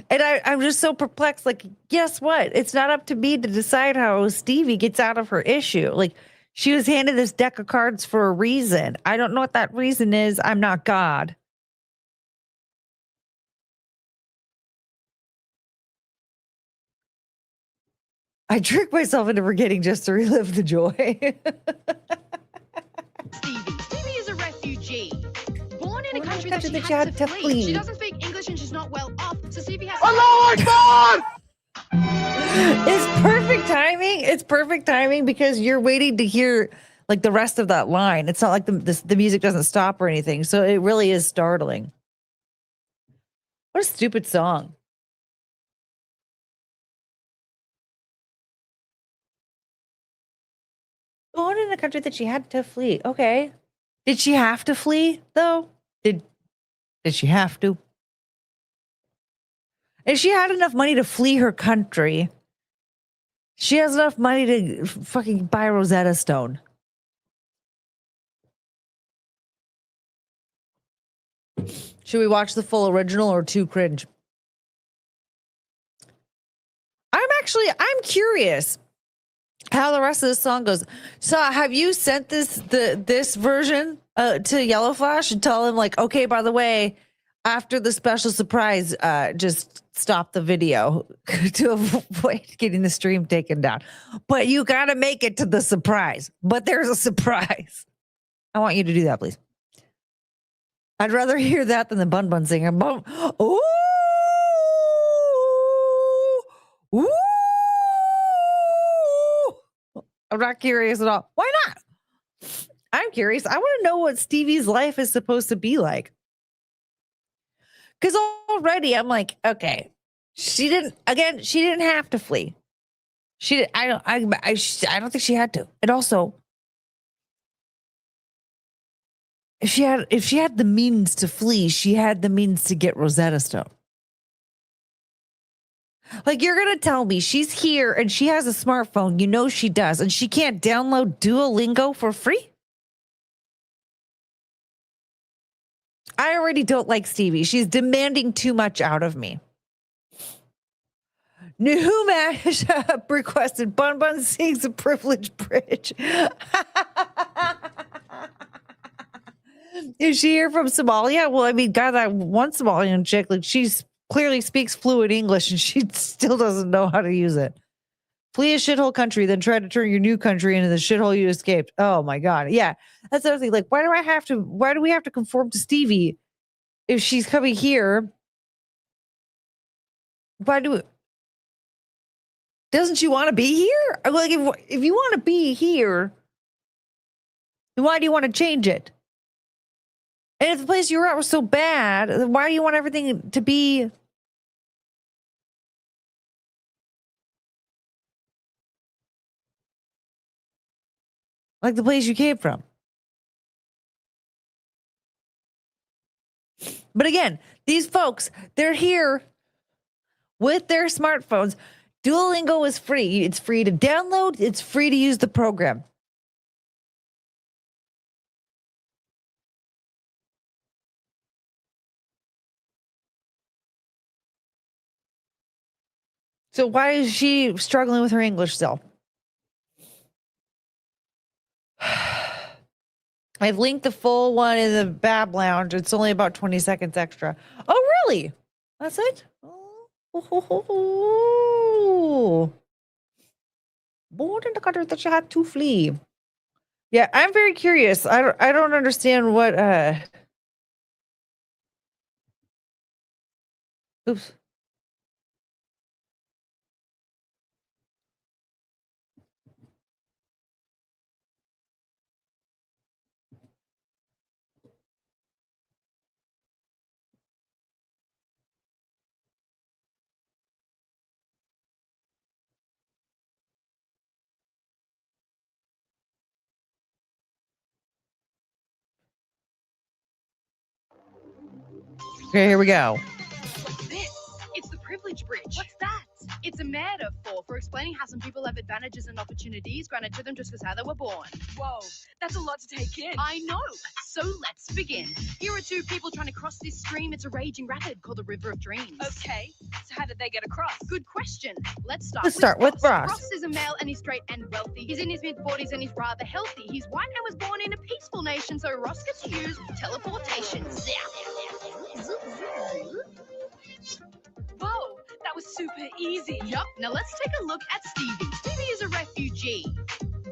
And I'm just so perplexed. Like, guess what? It's not up to me to decide how Stevie gets out of her issue. Like, she was handed this deck of cards for a reason. I don't know what that reason is. I'm not God. I trick myself into forgetting just to relive the joy. Stevie is a refugee. Born in a country that she had to flee. She doesn't speak English and she's not well off, so Stevie has Allah Akbar! It's perfect timing. It's perfect timing because you're waiting to hear like the rest of that line. It's not like the music doesn't stop or anything. So it really is startling. What a stupid song. Born in a country that she had to flee. Okay. Did she have to flee though? Did she have to? If she had enough money to flee her country, she has enough money to fucking buy Rosetta Stone. Should we watch the full original or too cringe? I'm curious how the rest of the song goes. So have you sent this version to Yellow Flash and tell him like, okay, by the way, after the special surprise, just stop the video to avoid getting the stream taken down. But you got to make it to the surprise. But there's a surprise. I want you to do that, please. I'd rather hear that than the Bun Bun singer. Ooh, ooh. I'm not curious at all. Why not? I'm curious. I want to know what Stevie's life is supposed to be like. Because already I'm like, okay, she didn't have to flee. I don't think she had to. And also, if she had the means to flee, she had the means to get Rosetta Stone. Like, you're going to tell me she's here and she has a smartphone. You know she does. And she can't download Duolingo for free? I already don't like Stevie. She's demanding too much out of me. New mashup requested. Bun Bun sings a privilege bridge. Is she here from Somalia? Well, I mean, God, that one Somalian chick, like she's clearly speaks fluent English and she still doesn't know how to use it. Flee a shithole country, then try to turn your new country into the shithole you escaped. Oh my God. Yeah. That's the other thing. Like, why do we have to conform to Stevie if she's coming here? Doesn't she want to be here? Like, if you want to be here, then why do you want to change it? And if the place you were at was so bad, then why do you want everything to be like the place you came from? But again, these folks, they're here with their smartphones. Duolingo is free. It's free to download. It's free to use the program. So why is she struggling with her English still? I've linked the full one in the Bab Lounge. It's only about 20 seconds extra. Oh, really? That's it? Oh. Born in the country that you had to flee. Yeah, I'm very curious. I don't understand what oops. Okay, here we go. What's this? It's the privilege bridge. What's that? It's a metaphor for explaining how some people have advantages and opportunities granted to them just because how they were born. Whoa, that's a lot to take in. I know. So let's begin. Here are two people trying to cross this stream. It's a raging rapid called the River of Dreams. Okay, so how did they get across? Good question. Let's start with Ross. Ross is a male and he's straight and wealthy. He's in his mid-40s and he's rather healthy. He's white and was born in a peaceful nation, so Ross gets to use teleportation. Whoa, that was super easy. Yup, now let's take a look at Stevie. Stevie is a refugee.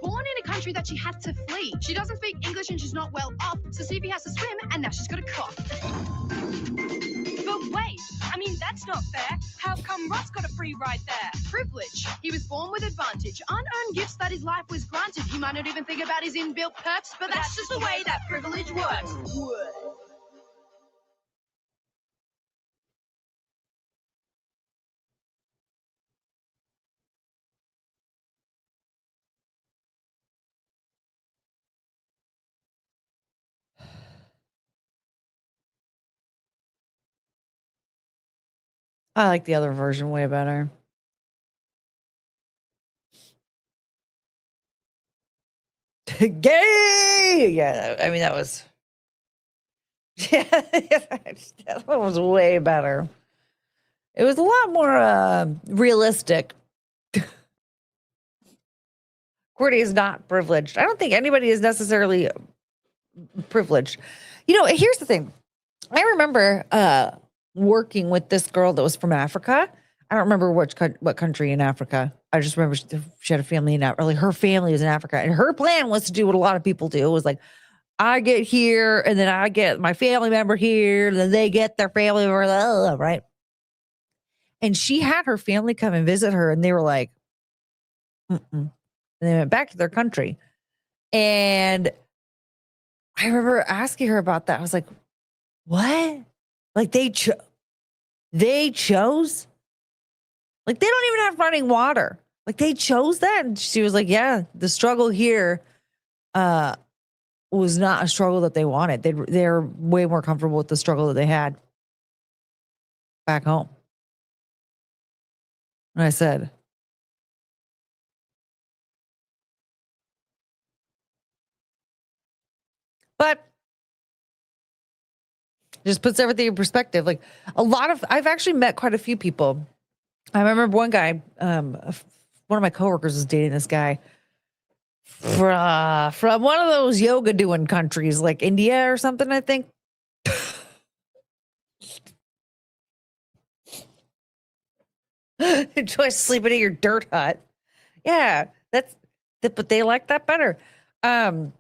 Born in a country that she had to flee. She doesn't speak English and she's not well off, so Stevie has to swim and now she's got a cough. But wait, I mean, that's not fair. How come Ross got a free ride there? Privilege. He was born with advantage, unearned gifts that his life was granted. He might not even think about his inbuilt perks, but that's just the way that privilege works. I like the other version way better. Gay! Yeah, I mean, that was... Yeah, that one was way better. It was a lot more realistic. Courtney is not privileged. I don't think anybody is necessarily privileged. You know, here's the thing. I remember working with this girl that was from Africa. I don't remember what country in Africa. I just remember she had a family in Africa. Like her family was in Africa. And her plan was to do what a lot of people do. It was like, I get here and then I get my family member here. And then they get their family member, right? And she had her family come and visit her. And they were like, mm-mm. And they went back to their country. And I remember asking her about that. I was like, what? Like they chose? Like they don't even have running water. Like they chose that? And she was like, yeah, the struggle here was not a struggle that they wanted. They're way more comfortable with the struggle that they had back home. And I said, but just puts everything in perspective. Like I've actually met quite a few people. I remember one guy, one of my coworkers was dating this guy from one of those yoga doing countries like India or something, I think. Enjoy sleeping in your dirt hut. Yeah, but they like that better. And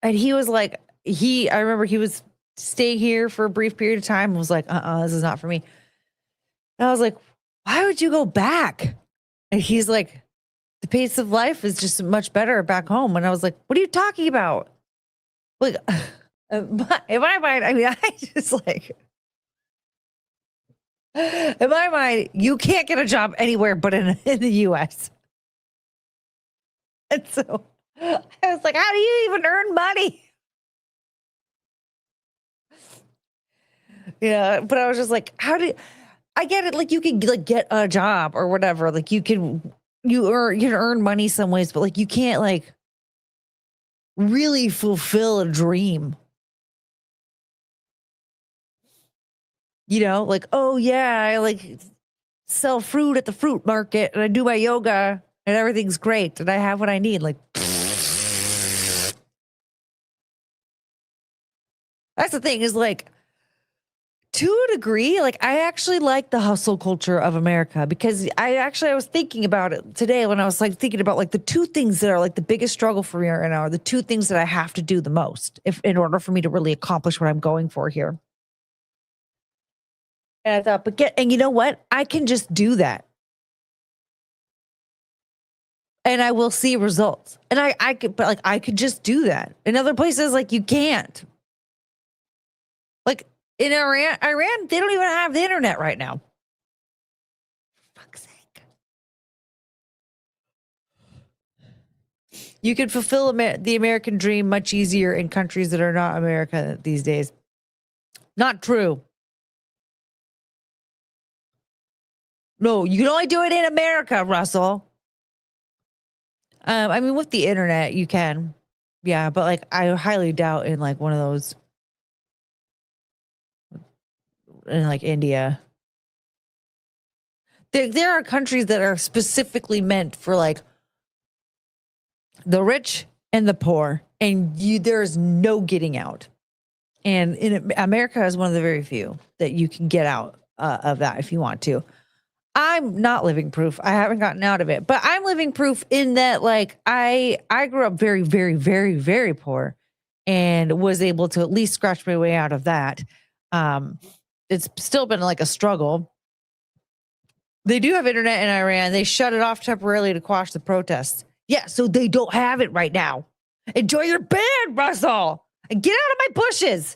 he was like, I remember he was staying here for a brief period of time and was like, this is not for me. And I was like, why would you go back? And he's like, the pace of life is just much better back home. And I was like, what are you talking about? Like, in my mind, I mean, I just like, in my mind, you can't get a job anywhere but in the US. And so I was like, how do you even earn money? Yeah, but I was just like, I get it? Like you can like get a job or whatever. Like you can earn money some ways, but like you can't like really fulfill a dream. You know, like, oh yeah, I like sell fruit at the fruit market and I do my yoga and everything's great and I have what I need. Like, that's the thing is like, to a degree, like I actually like the hustle culture of America because I was thinking about it today when I was like thinking about like the two things that are like the biggest struggle for me right now are the two things that I have to do the most in order for me to really accomplish what I'm going for here. And I thought, and you know what? I can just do that. And I will see results. And I could just do that. In other places, like you can't. Like in Iran, they don't even have the internet right now. For fuck's sake. You can fulfill the American dream much easier in countries that are not America these days. Not true. No, you can only do it in America, Russell. I mean, with the internet, you can. Yeah, but like, I highly doubt in like one of those in like India. There are countries that are specifically meant for like the rich and the poor, and there's no getting out. And in America is one of the very few that you can get out of that if you want to. I'm not living proof. I haven't gotten out of it, but I'm living proof in that like I grew up very, very, very, very poor and was able to at least scratch my way out of that. It's still been like a struggle. They do have internet in Iran. They shut it off temporarily to quash the protests. Yeah, so they don't have it right now. Enjoy your bed, Russell, and get out of my bushes.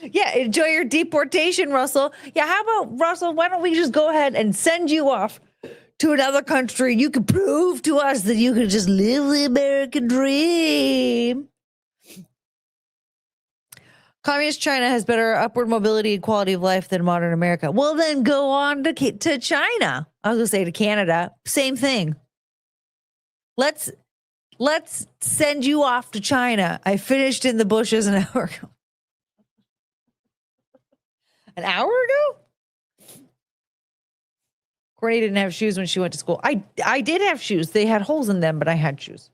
Yeah, enjoy your deportation, Russell. Yeah, how about, Russell, why don't we just go ahead and send you off to another country? You can prove to us that you can just live the American dream. Communist China has better upward mobility and quality of life than modern America. Well, then go on to China. I was going to say to Canada. Same thing. Let's send you off to China. I finished in the bushes an hour ago. An hour ago? Courtney didn't have shoes when she went to school. I did have shoes. They had holes in them, but I had shoes.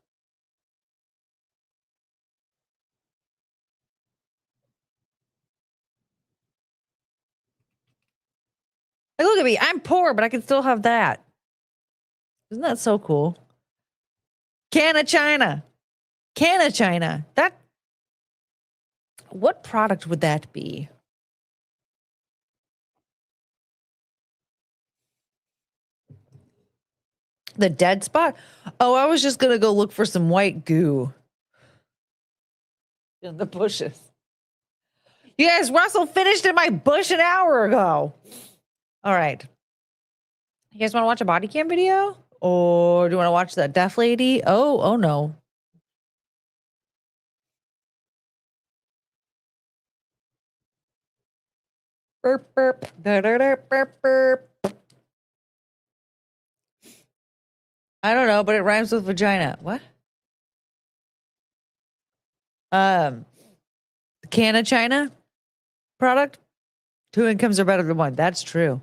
Like, look at me. I'm poor, but I can still have that. Isn't that so cool? Canna China. Canna China. What product would that be? The dead spot? Oh, I was just going to go look for some white goo in the bushes. You guys, Russell finished in my bush an hour ago. All right. You guys want to watch a body cam video? Or do you want to watch that deaf lady? Oh no. Burp, burp. Burp, burp. I don't know, but it rhymes with vagina. What? Canna China product? 2 incomes are better than 1. That's true.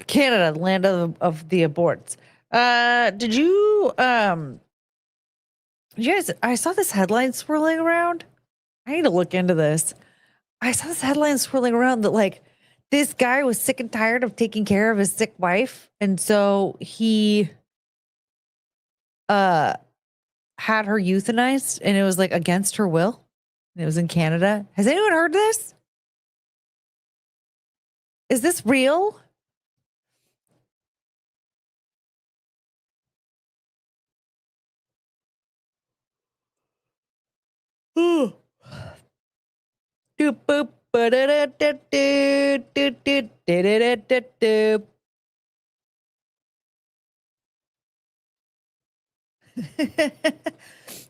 Canada, land of the aborts. Did you guys, I saw this headline swirling around. I need to look into this. I saw this headline swirling around that like this guy was sick and tired of taking care of his sick wife. And so he had her euthanized and it was like against her will. And it was in Canada. Has anyone heard this? Is this real? Doop boop ba-da-da-da-do-do-do-do-do-do-do.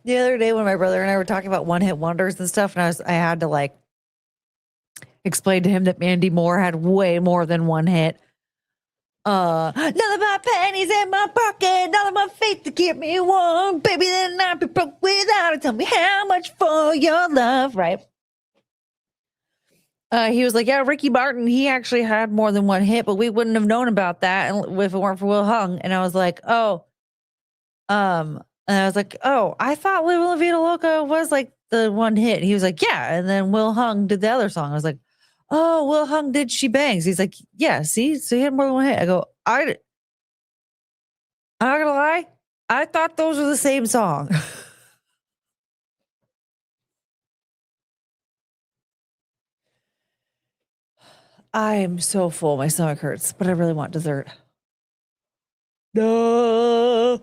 The other day when my brother and I were talking about one-hit wonders and stuff, and I had to like explain to him that Mandy Moore had way more than one hit. None of my pennies in my pocket, none of my faith to keep me warm. Baby, then I'd be broke without it. Tell me how much for your love, right? He was like, yeah, Ricky Martin, he actually had more than one hit, but we wouldn't have known about that if it weren't for Will Hung. And I was like, and I was like, oh, I thought Live La Vida Loca was like the one hit. He was like, yeah. And then Will Hung did the other song. I was like, oh, Will Hung did She Bangs. He's like, yeah, see? So he had more than one hit. I go, I'm not gonna lie. I thought those were the same song. I'm so full. My stomach hurts, but I really want dessert. No.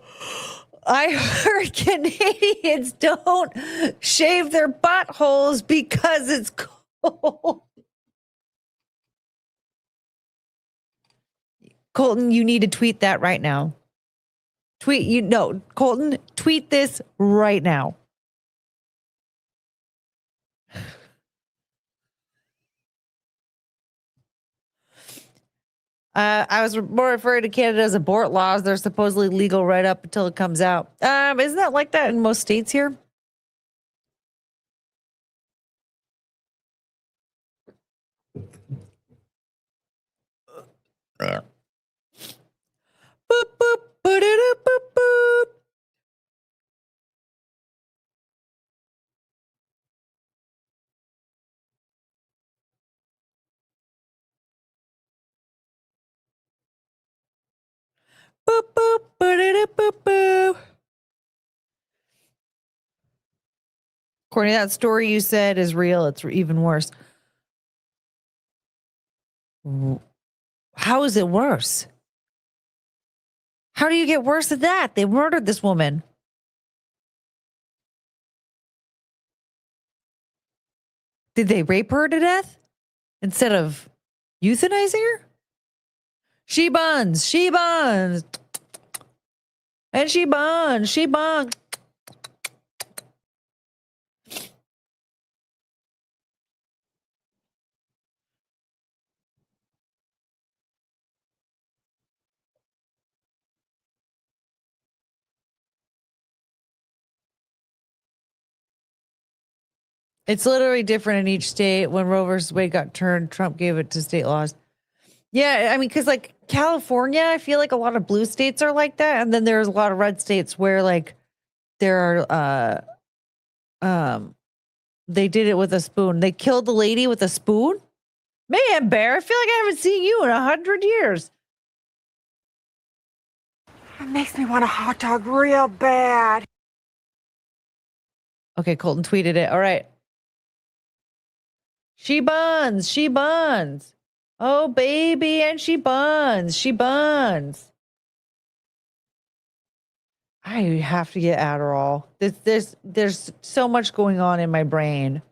I heard Canadians don't shave their buttholes because it's cold. Colton, you need to tweet that right now. Colton, tweet this right now. I was more referring to Canada's abort laws. They're supposedly legal right up until it comes out. Isn't that like that in most states here? Boop, boop, ba-da-da, boop, boop. Boop, boop, ba-da-da, boop, boop. Courtney, that story you said is real. It's even worse. How is it worse? How do you get worse at that? They murdered this woman. Did they rape her to death instead of euthanizing her? She buns, and she buns. It's literally different in each state. When Roe versus Wade got turned, Trump gave it to state laws. Yeah, I mean, because like California, I feel like a lot of blue states are like that, and then there's a lot of red states where like there are they did it with a spoon. They killed the lady with a spoon. Man, Bear, I feel like I haven't seen you in 100 years. It makes me want a hot dog real bad. Okay, Colton tweeted it. All right. She buns. Oh, baby, and she buns. I have to get Adderall. There's so much going on in my brain.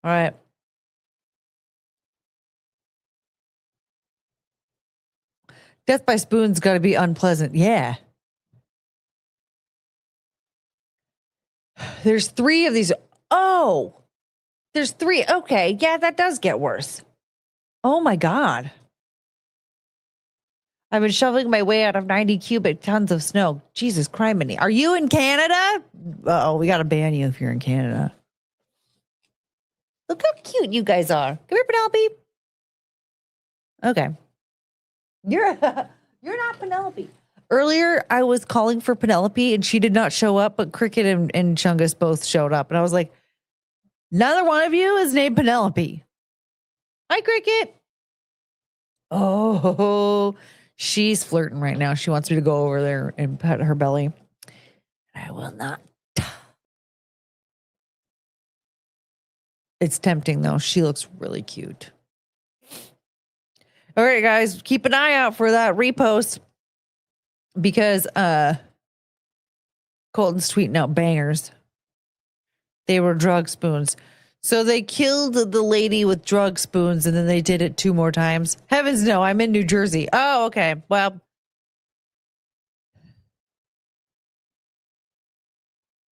All right. Death by spoon's got to be unpleasant. Yeah. There's 3 of these. Oh, there's 3. Okay. Yeah, that does get worse. Oh my God. I've been shoveling my way out of 90 cubic tons of snow. Jesus criminy. Are you in Canada? Oh, we got to ban you if you're in Canada. Look how cute you guys are. Come here, Penelope. Okay. You're not Penelope. Earlier, I was calling for Penelope and she did not show up, but Cricket and Chungus both showed up. And I was like, neither one of you is named Penelope. Hi, Cricket. Oh, she's flirting right now. She wants me to go over there and pet her belly. I will not. It's tempting, though. She looks really cute. All right, guys, keep an eye out for that repost because Colton's tweeting out bangers. They were drug spoons. So they killed the lady with drug spoons and then they did it 2 more times. Heavens no, I'm in New Jersey. Oh, okay. Well,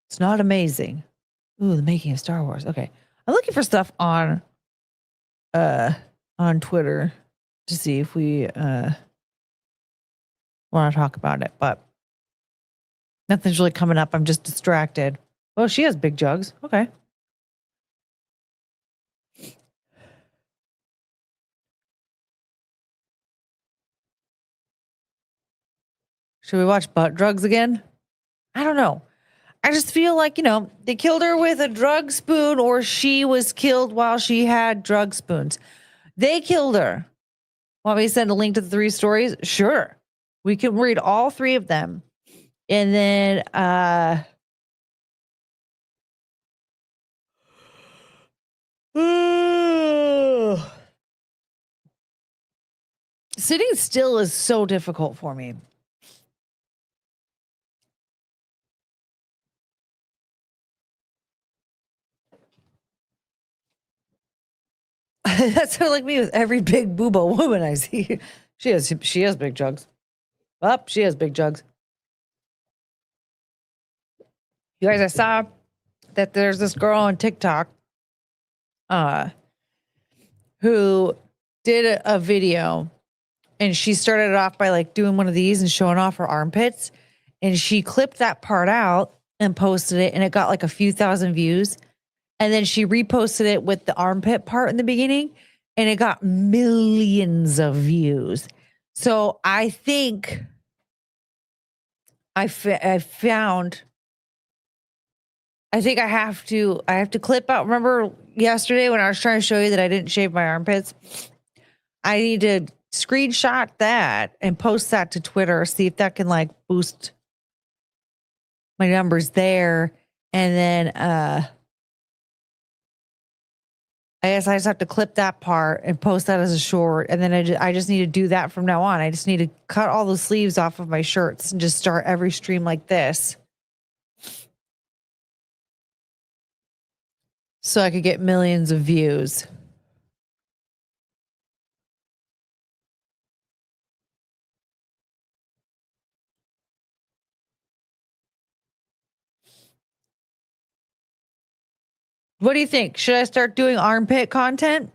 it's not amazing. Ooh, the making of Star Wars. Okay. I'm looking for stuff on Twitter to see if we want to talk about it, but nothing's really coming up. I'm just distracted. Oh, she has big jugs. Okay. Should we watch Butt Drugs again? I don't know. I just feel like, they killed her with a drug spoon or she was killed while she had drug spoons. They killed her. Want me to send a link to the 3 stories? Sure. We can read all 3 of them. And then sitting still is so difficult for me. That's sort of like me with every big boobo woman I see. She has big jugs. She has big jugs. You guys, I saw that there's this girl on TikTok who did a video and she started it off by like doing one of these and showing off her armpits. And she clipped that part out and posted it and it got like a few thousand views. And then she reposted it with the armpit part in the beginning and it got millions of views. So I think I have to clip out. Remember yesterday when I was trying to show you that I didn't shave my armpits? I need to screenshot that and post that to Twitter, see if that can like boost my numbers there. And then I guess I just have to clip that part and post that as a short. And then I just need to do that from now on. I just need to cut all the sleeves off of my shirts and just start every stream like this. So I could get millions of views. What do you think? Should I start doing armpit content?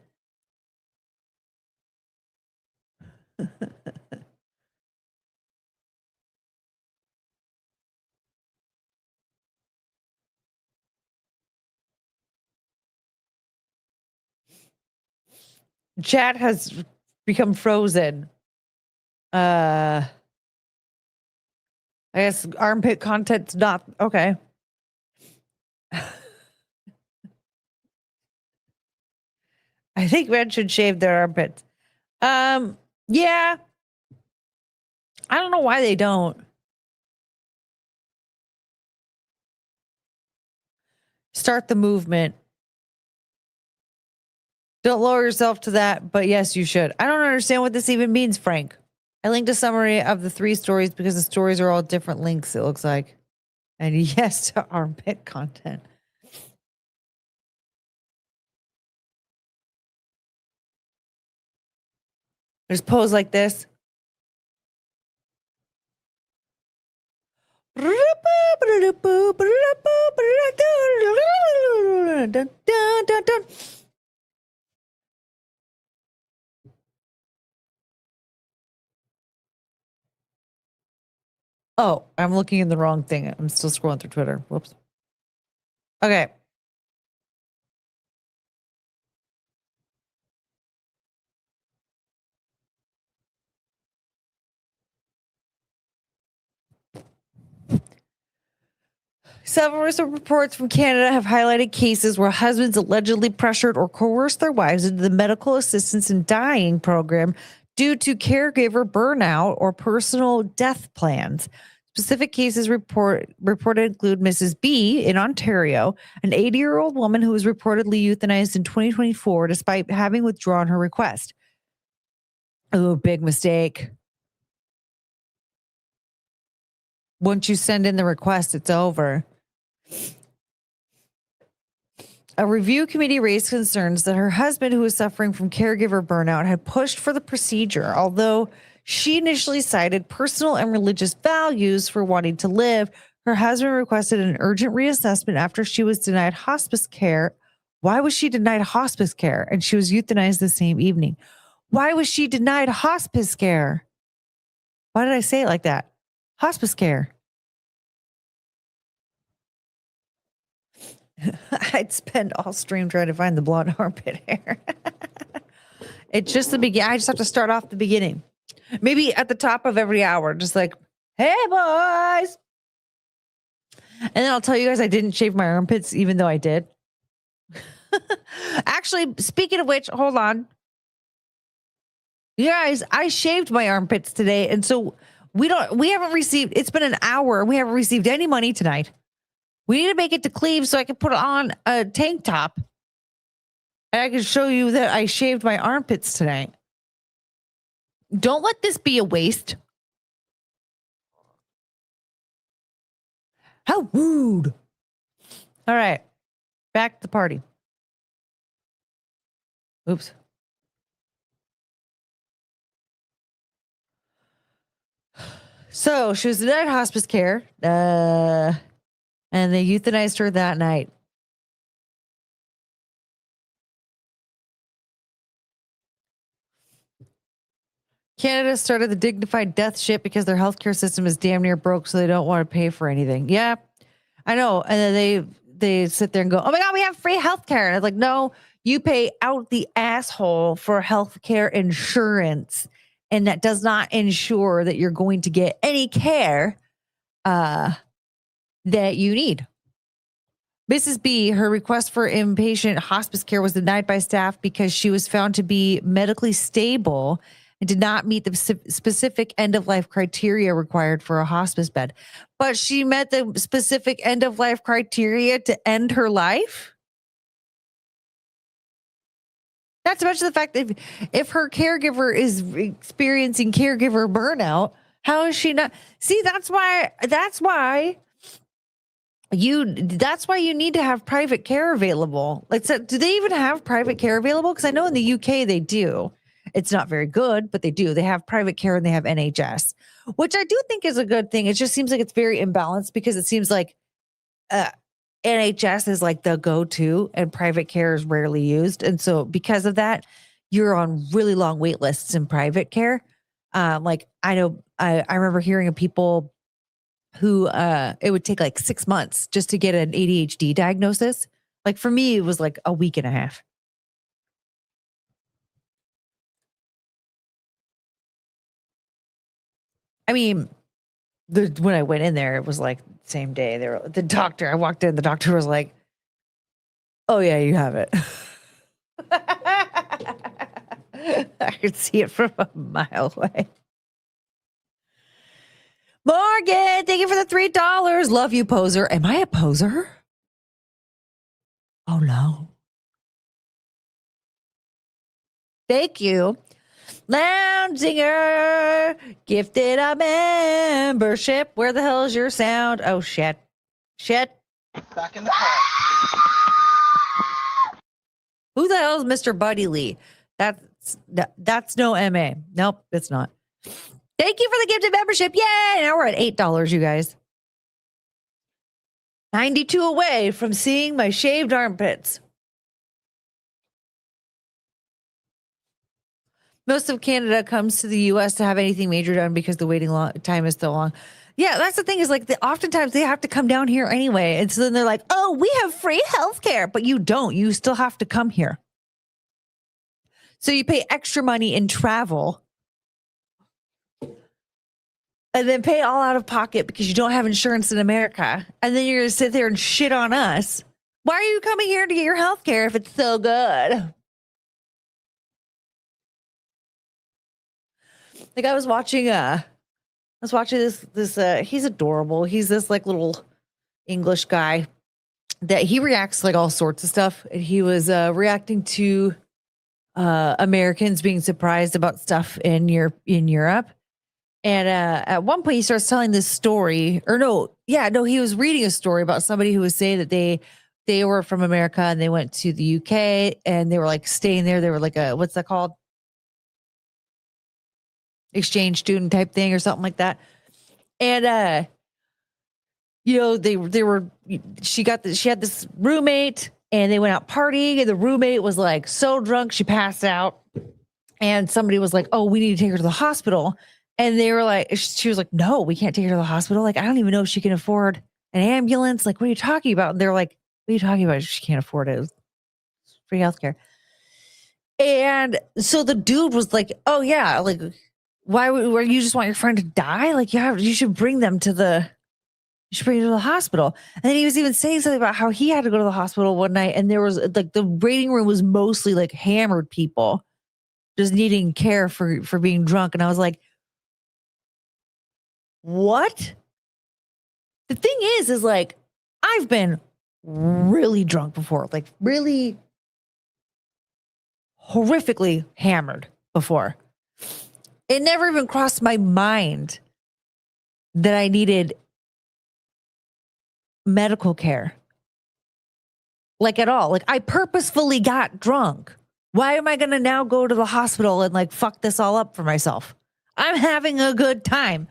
Chat has become frozen. I guess armpit content's not okay. I think men should shave their armpits. Yeah. I don't know why they don't. Start the movement. Don't lower yourself to that, but yes, you should. I don't understand what this even means, Frank. I linked a summary of the 3 stories because the stories are all different links, it looks like. And yes to armpit content. Just pose like this. Oh, I'm looking in the wrong thing. I'm still scrolling through Twitter. Whoops. Okay. Several recent reports from Canada have highlighted cases where husbands allegedly pressured or coerced their wives into the medical assistance in dying program due to caregiver burnout or personal death plans. Specific cases reported include Mrs. B in Ontario, an 80-year-old woman who was reportedly euthanized in 2024 despite having withdrawn her request. Oh, big mistake. Once you send in the request, it's over. A review committee raised concerns that her husband, who was suffering from caregiver burnout, had pushed for the procedure, although she initially cited personal and religious values for wanting to live. Her husband requested an urgent reassessment after she was denied hospice care. Why was she denied hospice care? And she was euthanized the same evening. Why was she denied hospice care? Why did I say it like that? Hospice care. I'd spend all stream trying to find the blonde armpit hair. It's just the beginning. I just have to start off the beginning. Maybe at the top of every hour, just like, hey, boys. And then I'll tell you guys I didn't shave my armpits, even though I did. Actually, speaking of which, hold on. You guys, I shaved my armpits today. And so we haven't received, it's been an hour. We haven't received any money tonight. We need to make it to Cleve so I can put on a tank top. And I can show you that I shaved my armpits tonight. Don't let this be a waste. How rude. All right. Back to the party. Oops. So she was denied hospice care. And they euthanized her that night. Canada started the dignified death shit because their healthcare system is damn near broke, so they don't want to pay for anything. Yeah, I know. And then they sit there and go, "Oh my God, we have free healthcare." And it's like, no, you pay out the asshole for healthcare insurance, and that does not ensure that you're going to get any care that you need. Mrs. B, her request for inpatient hospice care was denied by staff because she was found to be medically stable and did not meet the specific end-of-life criteria required for a hospice bed. But she met the specific end-of-life criteria to end her life? Not to mention the fact that if her caregiver is experiencing caregiver burnout, how is she not? See, that's why you need to have private care available. Like, so do they even have private care available? Because I know in the UK they do. It's not very good, but they do. They have private care and they have NHS, which I do think is a good thing. It just seems like it's very imbalanced because it seems like NHS is like the go-to and private care is rarely used. And so because of that, you're on really long wait lists in private care. Like I know, I remember hearing of people who it would take like 6 months just to get an ADHD diagnosis. Like for me, it was like a week and a half. I mean, when I went in there, it was like same day. I walked in, the doctor was like, "Oh yeah, you have it." I could see it from a mile away. Morgan, thank you for the $3. Love you, poser. Am I a poser? Oh no. Thank you. Lounginger, gifted a membership. Where the hell is your sound? Oh shit. Back in the car. Who the hell is Mr. Buddy Lee? That's no MA. Nope, it's not. Thank you for the gifted membership. Yay! Now we're at $8, you guys. 92 away from seeing my shaved armpits. Most of Canada comes to the U.S. to have anything major done because the waiting time is so long. Yeah, that's the thing is like oftentimes they have to come down here anyway. And so then they're like, "Oh, we have free healthcare," but you don't. You still have to come here. So you pay extra money in travel and then pay all out of pocket because you don't have insurance in America. And then you're going to sit there and shit on us. Why are you coming here to get your health care if it's so good? Like I was watching this he's adorable. He's this like little English guy that he reacts to, like all sorts of stuff. And he was reacting to Americans being surprised about stuff in Europe. And at one point he starts telling this story, he was reading a story about somebody who was saying that they were from America and they went to the UK and they were like staying there. They were like what's that called? Exchange student type thing or something like that. And she had this roommate and they went out partying and the roommate was like so drunk she passed out. And somebody was like, "Oh, we need to take her to the hospital." And they were like, she was like, "No, we can't take her to the hospital. Like, I don't even know if she can afford an ambulance. Like, what are you talking about?" And they're like, "What are you talking about? She can't afford it. It's free healthcare." And so the dude was like, "Oh yeah, like why you just want your friend to die? Like, you should bring them to the hospital." And then he was even saying something about how he had to go to the hospital one night and there was like the waiting room was mostly like hammered people just needing care for being drunk. And I was like, what? The thing is like, I've been really drunk before, like really horrifically hammered before. It never even crossed my mind that I needed medical care. Like at all. Like I purposefully got drunk. Why am I going to now go to the hospital and like fuck this all up for myself? I'm having a good time.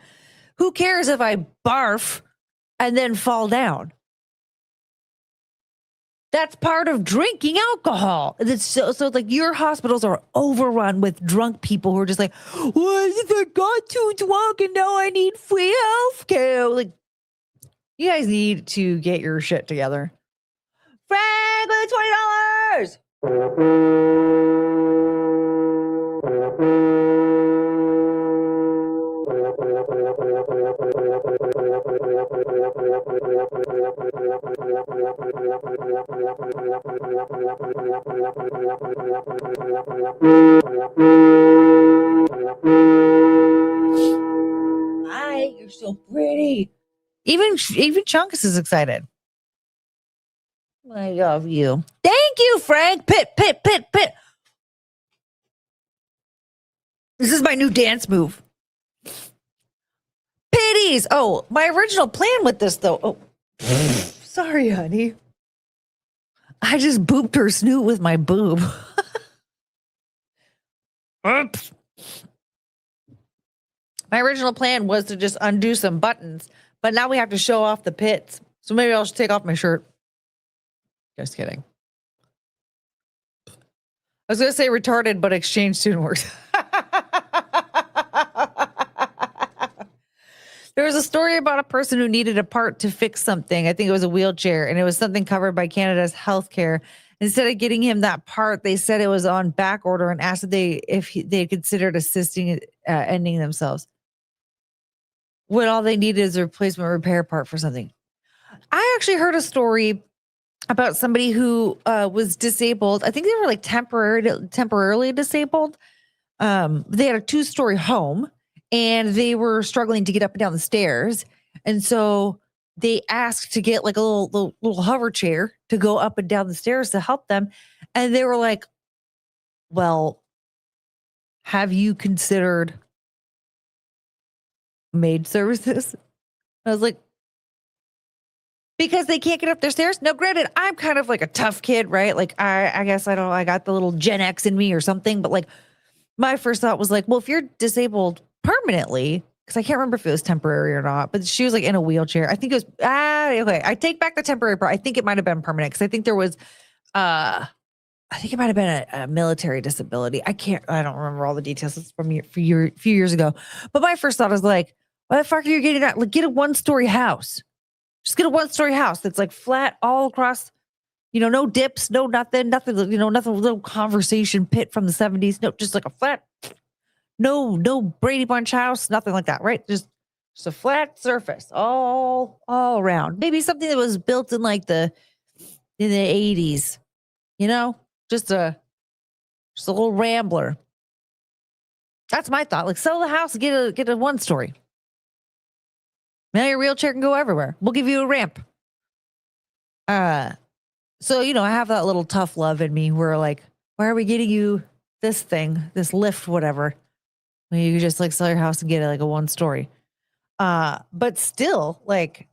Who cares if I barf and then fall down? That's part of drinking alcohol. It's so like your hospitals are overrun with drunk people who are just like, "Well, I got too drunk and now I need free health care." Like, you guys need to get your shit together. Frank with $20. Hi, you're so pretty. Even Chunkus is excited. I love you. Thank you, Frank. Pit. This is my new dance move. Pitties. Oh, my original plan with this, though. Oh, sorry, honey. I just booped her snoot with my boob. Oops. My original plan was to just undo some buttons, but now we have to show off the pits. So maybe I'll just take off my shirt. Just kidding. I was going to say retarded, but exchange student works. There was a story about a person who needed a part to fix something. I think it was a wheelchair, and it was something covered by Canada's healthcare. Instead of getting him that part, they said it was on back order and asked if they considered assisting ending themselves. When all they needed is a replacement repair part for something. I actually heard a story about somebody who was disabled. I think they were like temporarily disabled. They had a 2-story home and they were struggling to get up and down the stairs. And so they asked to get like a little hover chair to go up and down the stairs to help them. And they were like, "Well, have you considered maid services?" I was like, because they can't get up their stairs. Now, granted, I'm kind of like a tough kid, right? Like I guess I got the little Gen X in me or something. But like my first thought was like, well, if you're disabled permanently, because I can't remember if it was temporary or not, but she was like in a wheelchair. I think it was, okay. I take back the temporary part. I think it might've been permanent. Cause I think there was, I think it might've been a military disability. I don't remember all the details. It's from a few years ago. But my first thought was like, why the fuck are you getting that? Like, get a 1-story house. Just get a 1-story house that's like flat all across, no dips, no nothing, nothing, little conversation pit from the 70s. No, just like a flat, no Brady Bunch house, nothing like that, right? Just Just a flat surface all around. Maybe something that was built in like in the 80s, you know? Just a little rambler. That's my thought. Like, sell the house and get a one story. Now your wheelchair can go everywhere. We'll give you a ramp. So, I have that little tough love in me where like, why are we getting you this thing, this lift, whatever? When you just like sell your house and get it like a one story. But still, like,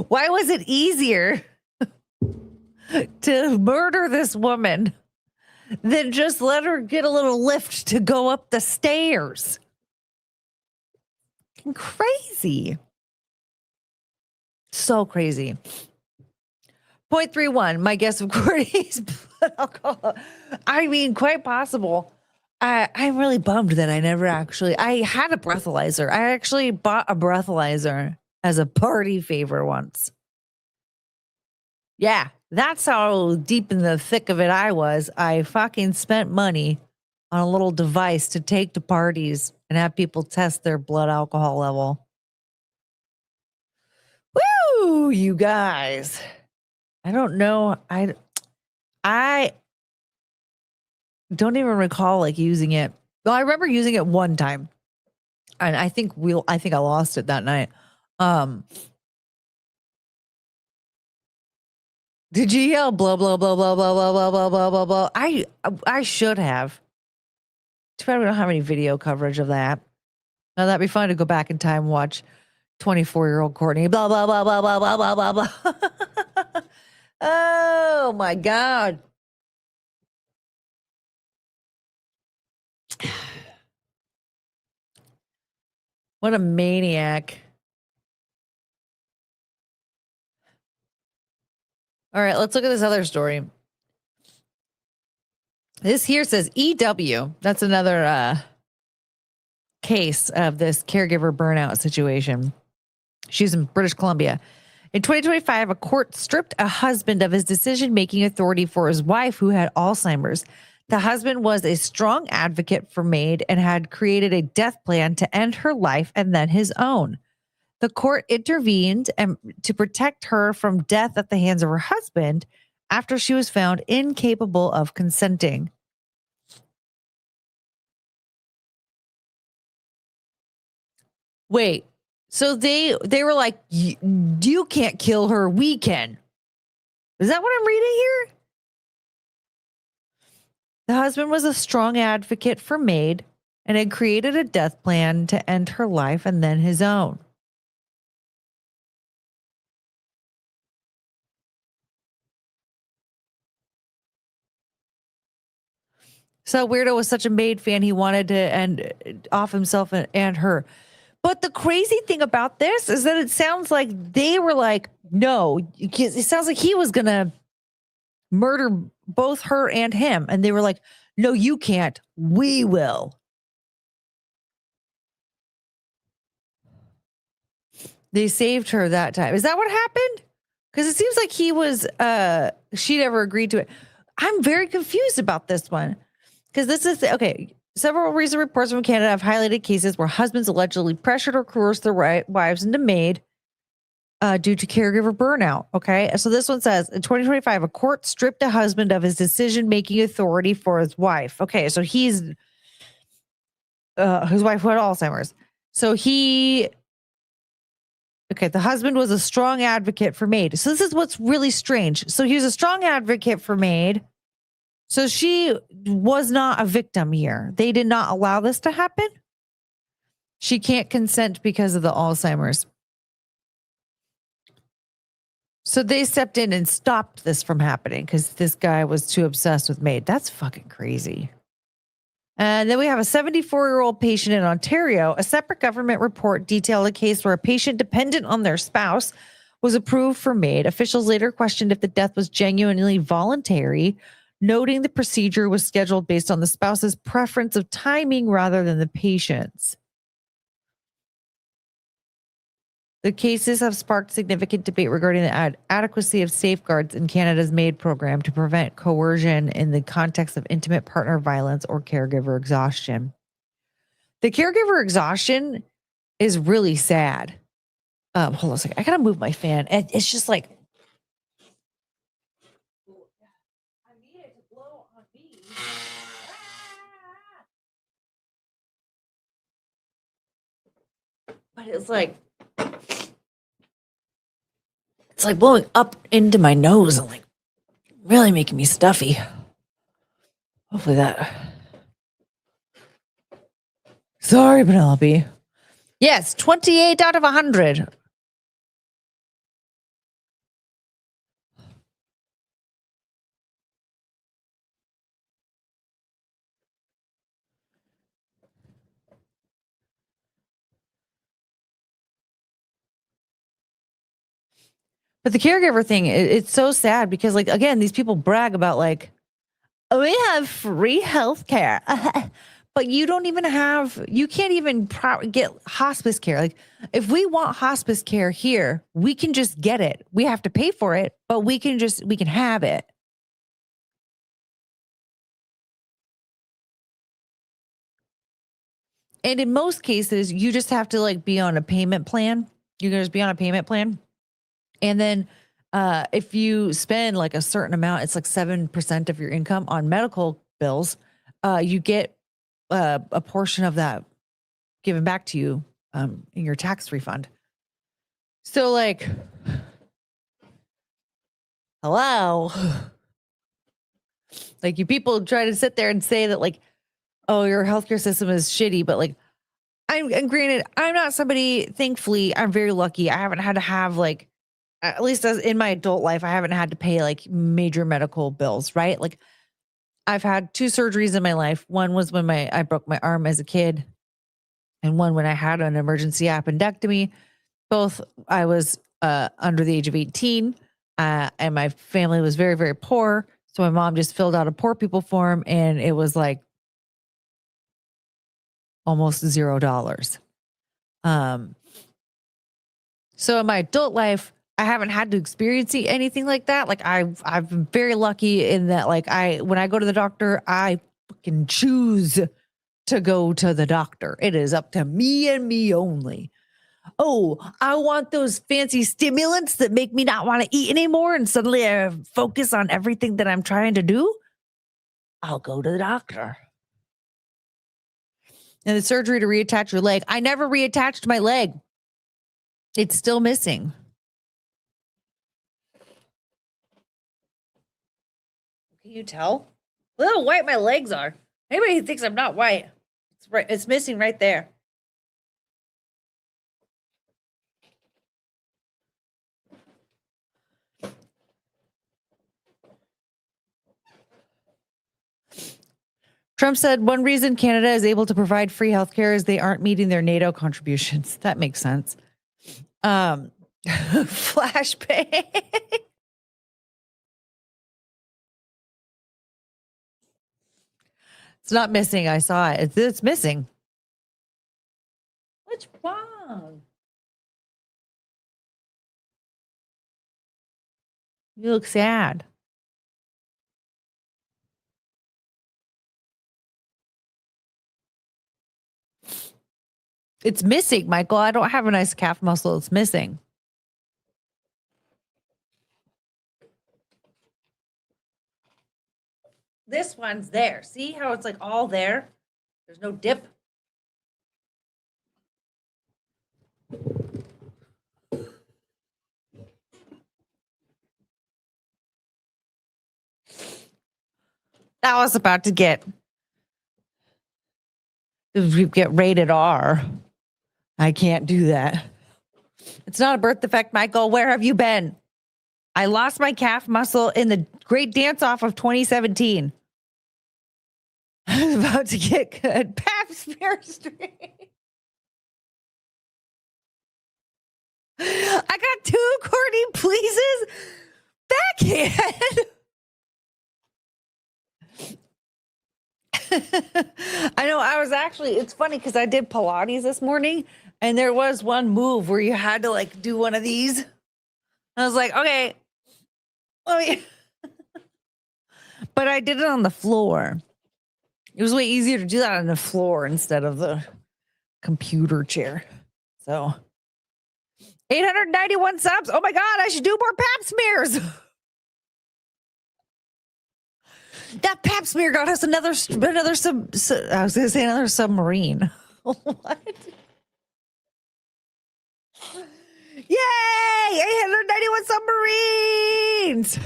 why was it easier to murder this woman than just let her get a little lift to go up the stairs? Crazy. So crazy. 0.31, my guess of Courtney's blood alcohol. I mean, quite possible. I'm really bummed that I had a breathalyzer. I actually bought a breathalyzer as a party favor once. Yeah, that's how deep in the thick of it I was. I fucking spent money on a little device to take to parties and have people test their blood alcohol level. Woo, you guys. I don't know. I don't even recall like using it. Well, I remember using it one time. And I think I lost it that night. Did you yell blah blah blah blah blah blah blah blah blah blah blah? I should have. Too bad we don't have any video coverage of that. Now that'd be fun to go back in time and watch 24-year-old Courtney blah blah blah blah blah blah blah blah blah. Oh my God. What a maniac. All right, let's look at this other story. This here says EW. That's another case of this caregiver burnout situation. She's in British Columbia. In 2025, a court stripped a husband of his decision-making authority for his wife who had Alzheimer's. The husband was a strong advocate for Maid and had created a death plan to end her life and then his own. The court intervened to protect her from death at the hands of her husband after she was found incapable of consenting. Wait, so they were like, you can't kill her, we can. Is that what I'm reading here? The husband was a strong advocate for Maid and had created a death plan to end her life and then his own. So Weirdo was such a Maid fan, he wanted to end off himself and her. But the crazy thing about this is that it sounds like they were like, no, it sounds like he was going to murder both her and him. And they were like, no, you can't. We will. They saved her that time. Is that what happened? Because it seems like she never agreed to it. I'm very confused about this one. Because this is, okay, several recent reports from Canada have highlighted cases where husbands allegedly pressured or coerced their wives into Maid due to caregiver burnout. Okay, so this one says in 2025, a court stripped a husband of his decision-making authority for his wife. Okay, so he's his wife who had Alzheimer's. So the husband was a strong advocate for Maid. So this is what's really strange. So he was a strong advocate for Maid. So she was not a victim here. They did not allow this to happen. She can't consent because of the Alzheimer's. So they stepped in and stopped this from happening because this guy was too obsessed with Maid. That's fucking crazy. And then we have a 74-year-old patient in Ontario. A separate government report detailed a case where a patient dependent on their spouse was approved for Maid. Officials later questioned if the death was genuinely voluntary, noting the procedure was scheduled based on the spouse's preference of timing rather than the patient's. The cases have sparked significant debate regarding the adequacy of safeguards in Canada's Maid program to prevent coercion in the context of intimate partner violence or caregiver exhaustion. The caregiver exhaustion is really sad. Hold on a second. I gotta move my fan. It's just like I need it to blow on me. But it's like blowing up into my nose and like really making me stuffy. Hopefully that. Sorry, Penelope. Yes, 28 out of 100. But the caregiver thing, it's so sad because, like, again, these people brag about like, oh, we have free health care. But you don't even have, you can't even get hospice care. Like, if we want hospice care here, we can just get it. We have to pay for it, but we can have it. And in most cases, you just have to like be on a payment plan. You can just be on a payment plan. And then if you spend like a certain amount, it's like 7% of your income on medical bills, you get a portion of that given back to you in your tax refund. So like, hello. Like, you people try to sit there and say that like, oh, your healthcare system is shitty, but like, and granted, I'm not somebody, thankfully, I'm very lucky. I haven't had to have like, at least as in my adult life, I haven't had to pay like major medical bills, right? Like, I've had 2 surgeries in my life. One was when I broke my arm as a kid, and one when I had an emergency appendectomy. Both I was under the age of 18, and my family was very, very poor. So my mom just filled out a poor people form, and it was like almost $0. So in my adult life, I haven't had to experience anything like that. Like, I've been very lucky in that, like, when I go to the doctor, I fucking choose to go to the doctor. It is up to me and me only. Oh, I want those fancy stimulants that make me not want to eat anymore, and suddenly I focus on everything that I'm trying to do. I'll go to the doctor. And the surgery to reattach your leg. I never reattached my leg. It's still missing. Can you tell? Look how white my legs are. Anybody who thinks I'm not white, it's right. It's missing right there. Trump said one reason Canada is able to provide free healthcare is they aren't meeting their NATO contributions. That makes sense. Flashbang. It's not missing. I saw it. It's missing. What's wrong? You look sad. It's missing, Michael. I don't have a nice calf muscle. It's missing. This one's there. See how it's like all there? There's no dip. That was about to get rated R. I can't do that. It's not a birth defect, Michael. Where have you been? I lost my calf muscle in the Great Dance Off of 2017. I was about to get good. Pap smear streak. I got 2 Courtney pleases. Backhand. I know. I was actually, it's funny because I did Pilates this morning, and there was one move where you had to like do one of these. I was like, okay, let me. But I did it on the floor. It was way easier to do that on the floor instead of the computer chair. So 891 subs. Oh my God, I should do more pap smears. That pap smear got us another I was going to say another submarine. What? Yay! 891 submarines.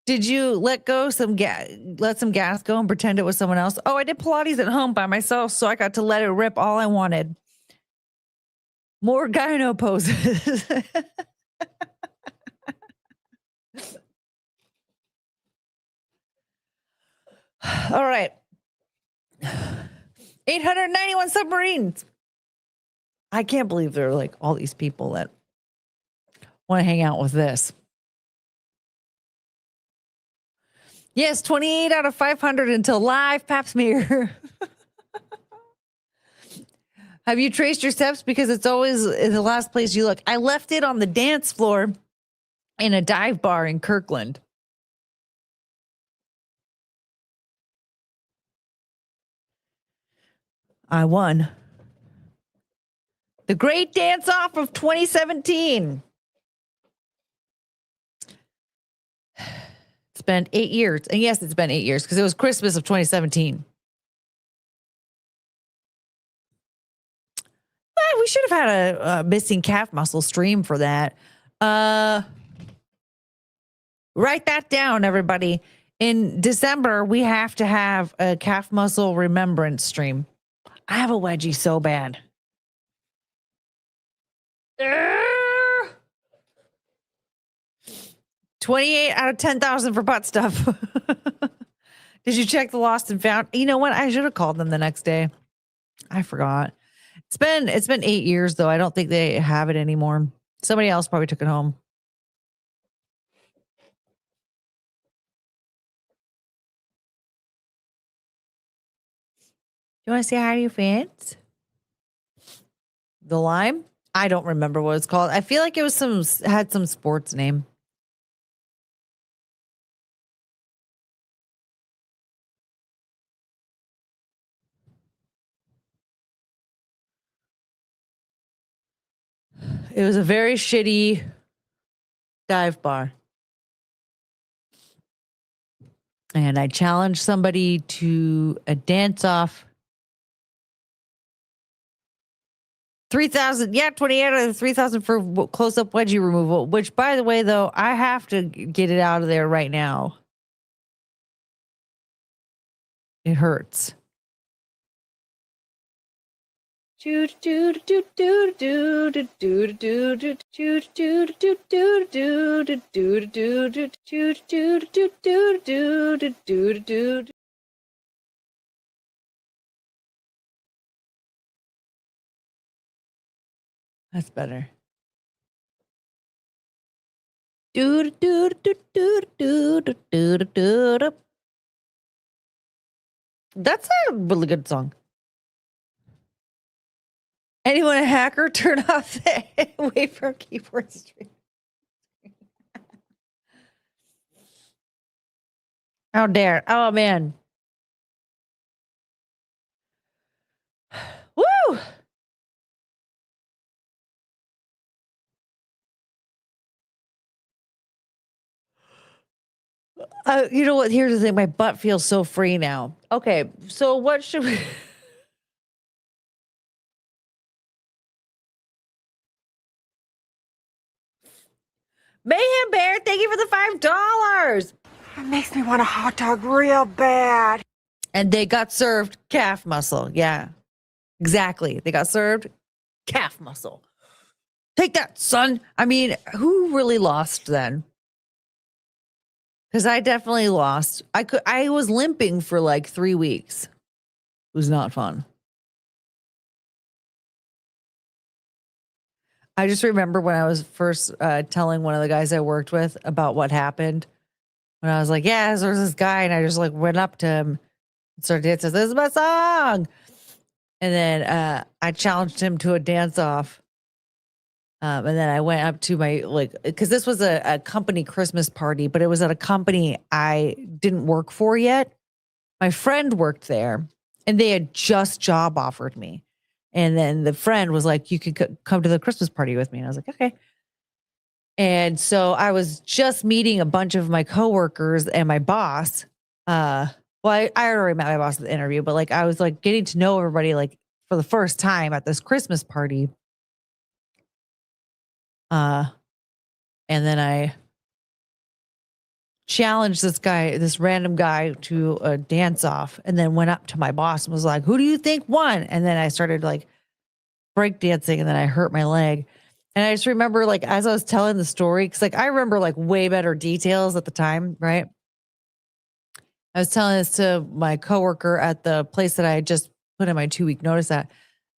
Did you let some gas go and pretend it was someone else? Oh, I did Pilates at home by myself, so I got to let it rip all I wanted. More gyno poses. All right. 891 submarines. I can't believe there are like all these people that want to hang out with this. Yes, 28 out of 500 until live pap smear. Have you traced your steps? Because it's always in the last place you look. I left it on the dance floor in a dive bar in Kirkland. I won. The great dance off of 2017. It's been 8 years. And yes, it's been 8 years because it was Christmas of 2017. Well, we should have had a missing calf muscle stream for that. Write that down, everybody. In December, we have to have a calf muscle remembrance stream. I have a wedgie so bad. 28 out of 10,000 for butt stuff. Did you check the lost and found? You know what? I should have called them the next day. I forgot. It's been 8 years though. I don't think they have it anymore. Somebody else probably took it home. You want to say hi to your fans? The Lime? I don't remember what it's called. I feel like it was had some sports name. It was a very shitty dive bar. And I challenged somebody to a dance off. 3,000. Yeah, 28 out of 3,000 for close-up wedgie removal, which, by the way, though, I have to get it out of there right now. It hurts. That's better. That's a really good song. Anyone a hacker? Turn off the away from keyboard stream. How dare. Oh, man. Woo! You know what? Here's the thing. My butt feels so free now. Okay, so what should we... Mayhem Bear, thank you for the $5. It makes me want a hot dog real bad. And they got served calf muscle. Yeah, exactly. They got served calf muscle. Take that, son. I mean, who really lost then? Because I definitely lost. I was limping for like 3 weeks. It was not fun. I just remember when I was first telling one of the guys I worked with about what happened. When I was like, yeah, there's this guy. And I just like went up to him and started dancing. This is my song. And then I challenged him to a dance off. And then I went up to my, because this was a company Christmas party, but it was at a company I didn't work for yet. My friend worked there and they had just job offered me. And then the friend was like, you could come to the Christmas party with me. And I was like, okay. And so I was just meeting a bunch of my coworkers and my boss. I already met my boss at the interview, but like I was like getting to know everybody like for the first time at this Christmas party. And then I challenged this random guy to a dance off, and then went up to my boss and was like, who do you think won? And then I started like break dancing, and then I hurt my leg. And I just remember like, as I was telling the story, cause like I remember like way better details at the time, right? I was telling this to my coworker at the place that I had just put in my 2-week notice at.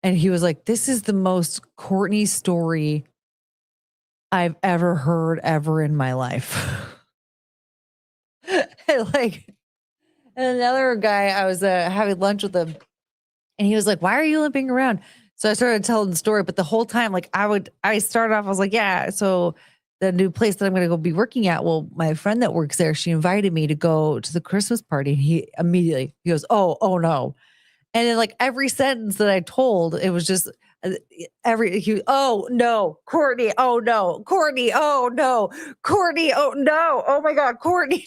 And he was like, this is the most Courtney story I've ever heard ever in my life. And like, and another guy, I was having lunch with him, and he was like, why are you limping around? So I started telling the story, but the whole time, like I started off, I was like, yeah, so the new place that I'm going to go be working at. Well, my friend that works there, she invited me to go to the Christmas party. And he goes, oh no. And then like every sentence that I told, it was just oh no, Courtney, oh no, Courtney, oh no, Courtney, oh no, oh my God, Courtney.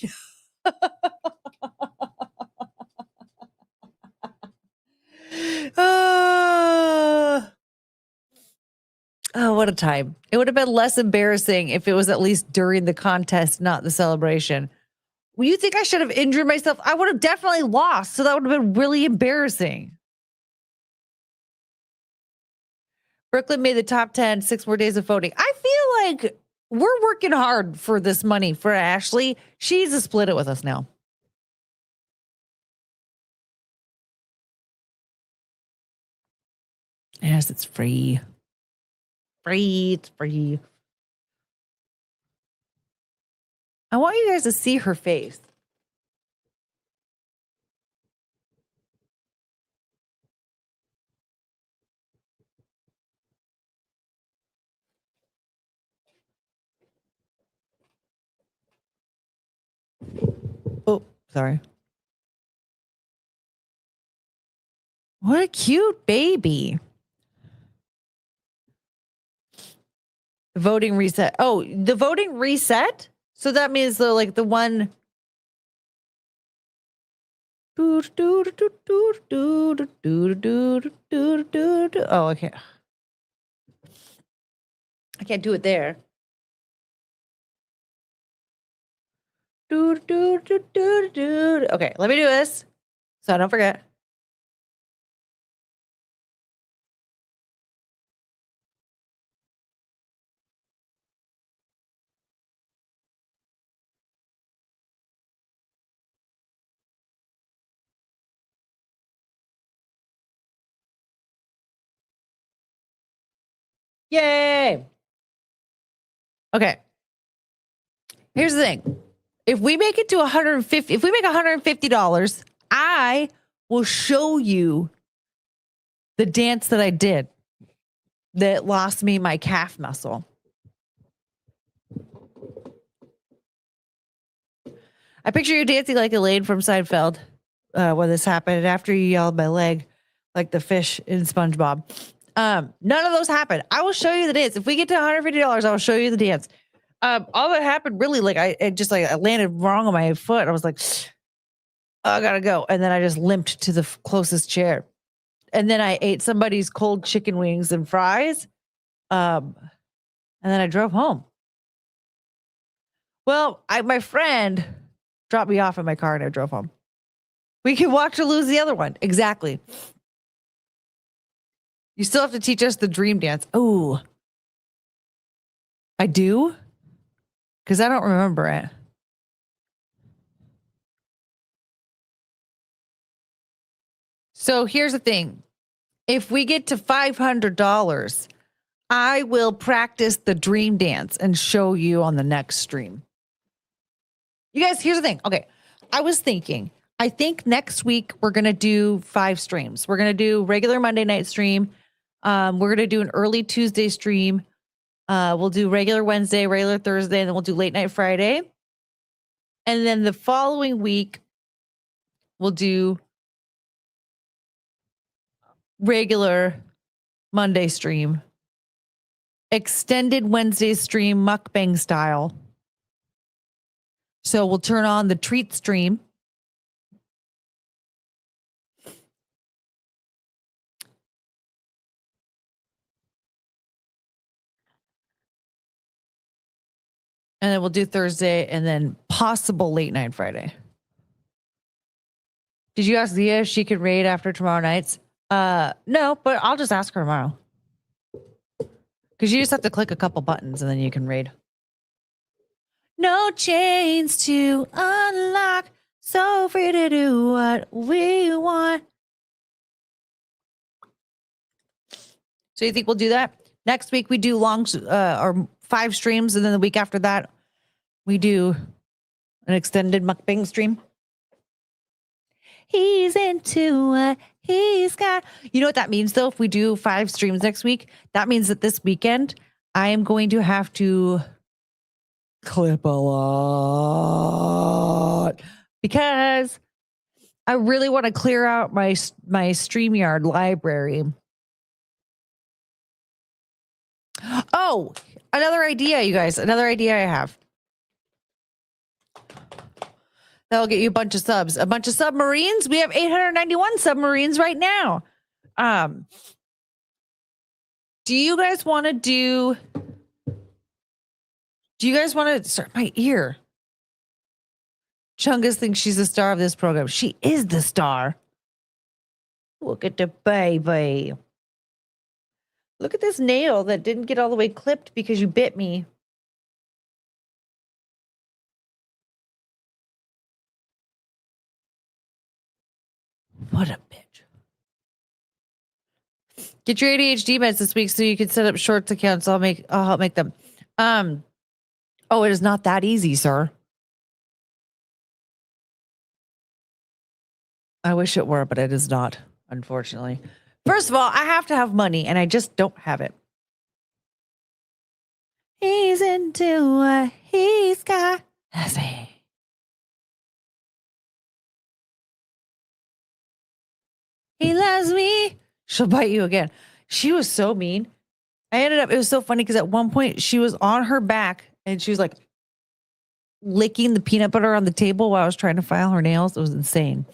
Oh, what a time. It would have been less embarrassing if it was at least during the contest, not the celebration. Well, you think I should have injured myself? I would have definitely lost. So that would have been really embarrassing. Brooklyn made the top 10, 6 more days of voting. I feel like we're working hard for this money for Ashley. She needs to split it with us now. Yes, it's free. It's free. I want you guys to see her face. Oh, sorry. What a cute baby. The voting reset. Oh, the voting reset? So that means the one. Oh, okay. I can't do it there. Okay, let me do this so I don't forget. Yay! Okay. Here's the thing. If we make it to if we make $150, I will show you the dance that I did that lost me my calf muscle. I picture you dancing like Elaine from Seinfeld when this happened, after you yelled my leg like the fish in SpongeBob. None of those happened. I will show you the dance. If we get to $150, I will show you the dance. All that happened really, like I landed wrong on my foot. I was like, oh, I gotta go. And then I just limped to the closest chair. And then I ate somebody's cold chicken wings and fries. And then I drove home. Well, my friend dropped me off in my car and I drove home. We can watch or lose the other one. Exactly. You still have to teach us the dream dance. Oh, I do? Because I don't remember it. So here's the thing. If we get to $500, I will practice the dream dance and show you on the next stream. You guys, here's the thing. Okay. I was thinking, I think next week we're going to do 5 streams. We're going to do regular Monday night stream. We're going to do an early Tuesday stream. We'll do regular Wednesday, regular Thursday, and then we'll do late night Friday. And then the following week, we'll do regular Monday stream. Extended Wednesday stream, mukbang style. So we'll turn on the treat stream. And then we'll do Thursday and then possible late night Friday. Did you ask Leah if she could raid after tomorrow nights? No, but I'll just ask her tomorrow. Because you just have to click a couple buttons and then you can raid. No chains to unlock. So free to do what we want. So you think we'll do that? Next week we do long or 5 streams, and then the week after that we do an extended mukbang stream. He's into what he's got. You know what that means, though? If we do 5 streams next week, that means that this weekend I am going to have to clip a lot because I really want to clear out my StreamYard library. Oh, another idea, you guys. Another idea I have. That'll get you a bunch of subs. A bunch of submarines. We have 891 submarines right now. Do you guys want to do you guys want to start my ear? Chungus thinks she's the star of this program. She is the star. Look at the baby. Look at this nail that didn't get all the way clipped because you bit me. What a bitch. Get your ADHD meds this week so you can set up shorts accounts. I'll help make them. Oh, it is not that easy, sir. I wish it were, but it is not, unfortunately. First of all, I have to have money, and I just don't have it. He's into what he's got. That's me. He loves me. She'll bite you again. She was so mean. It was so funny because at one point she was on her back and she was like licking the peanut butter on the table while I was trying to file her nails. It was insane.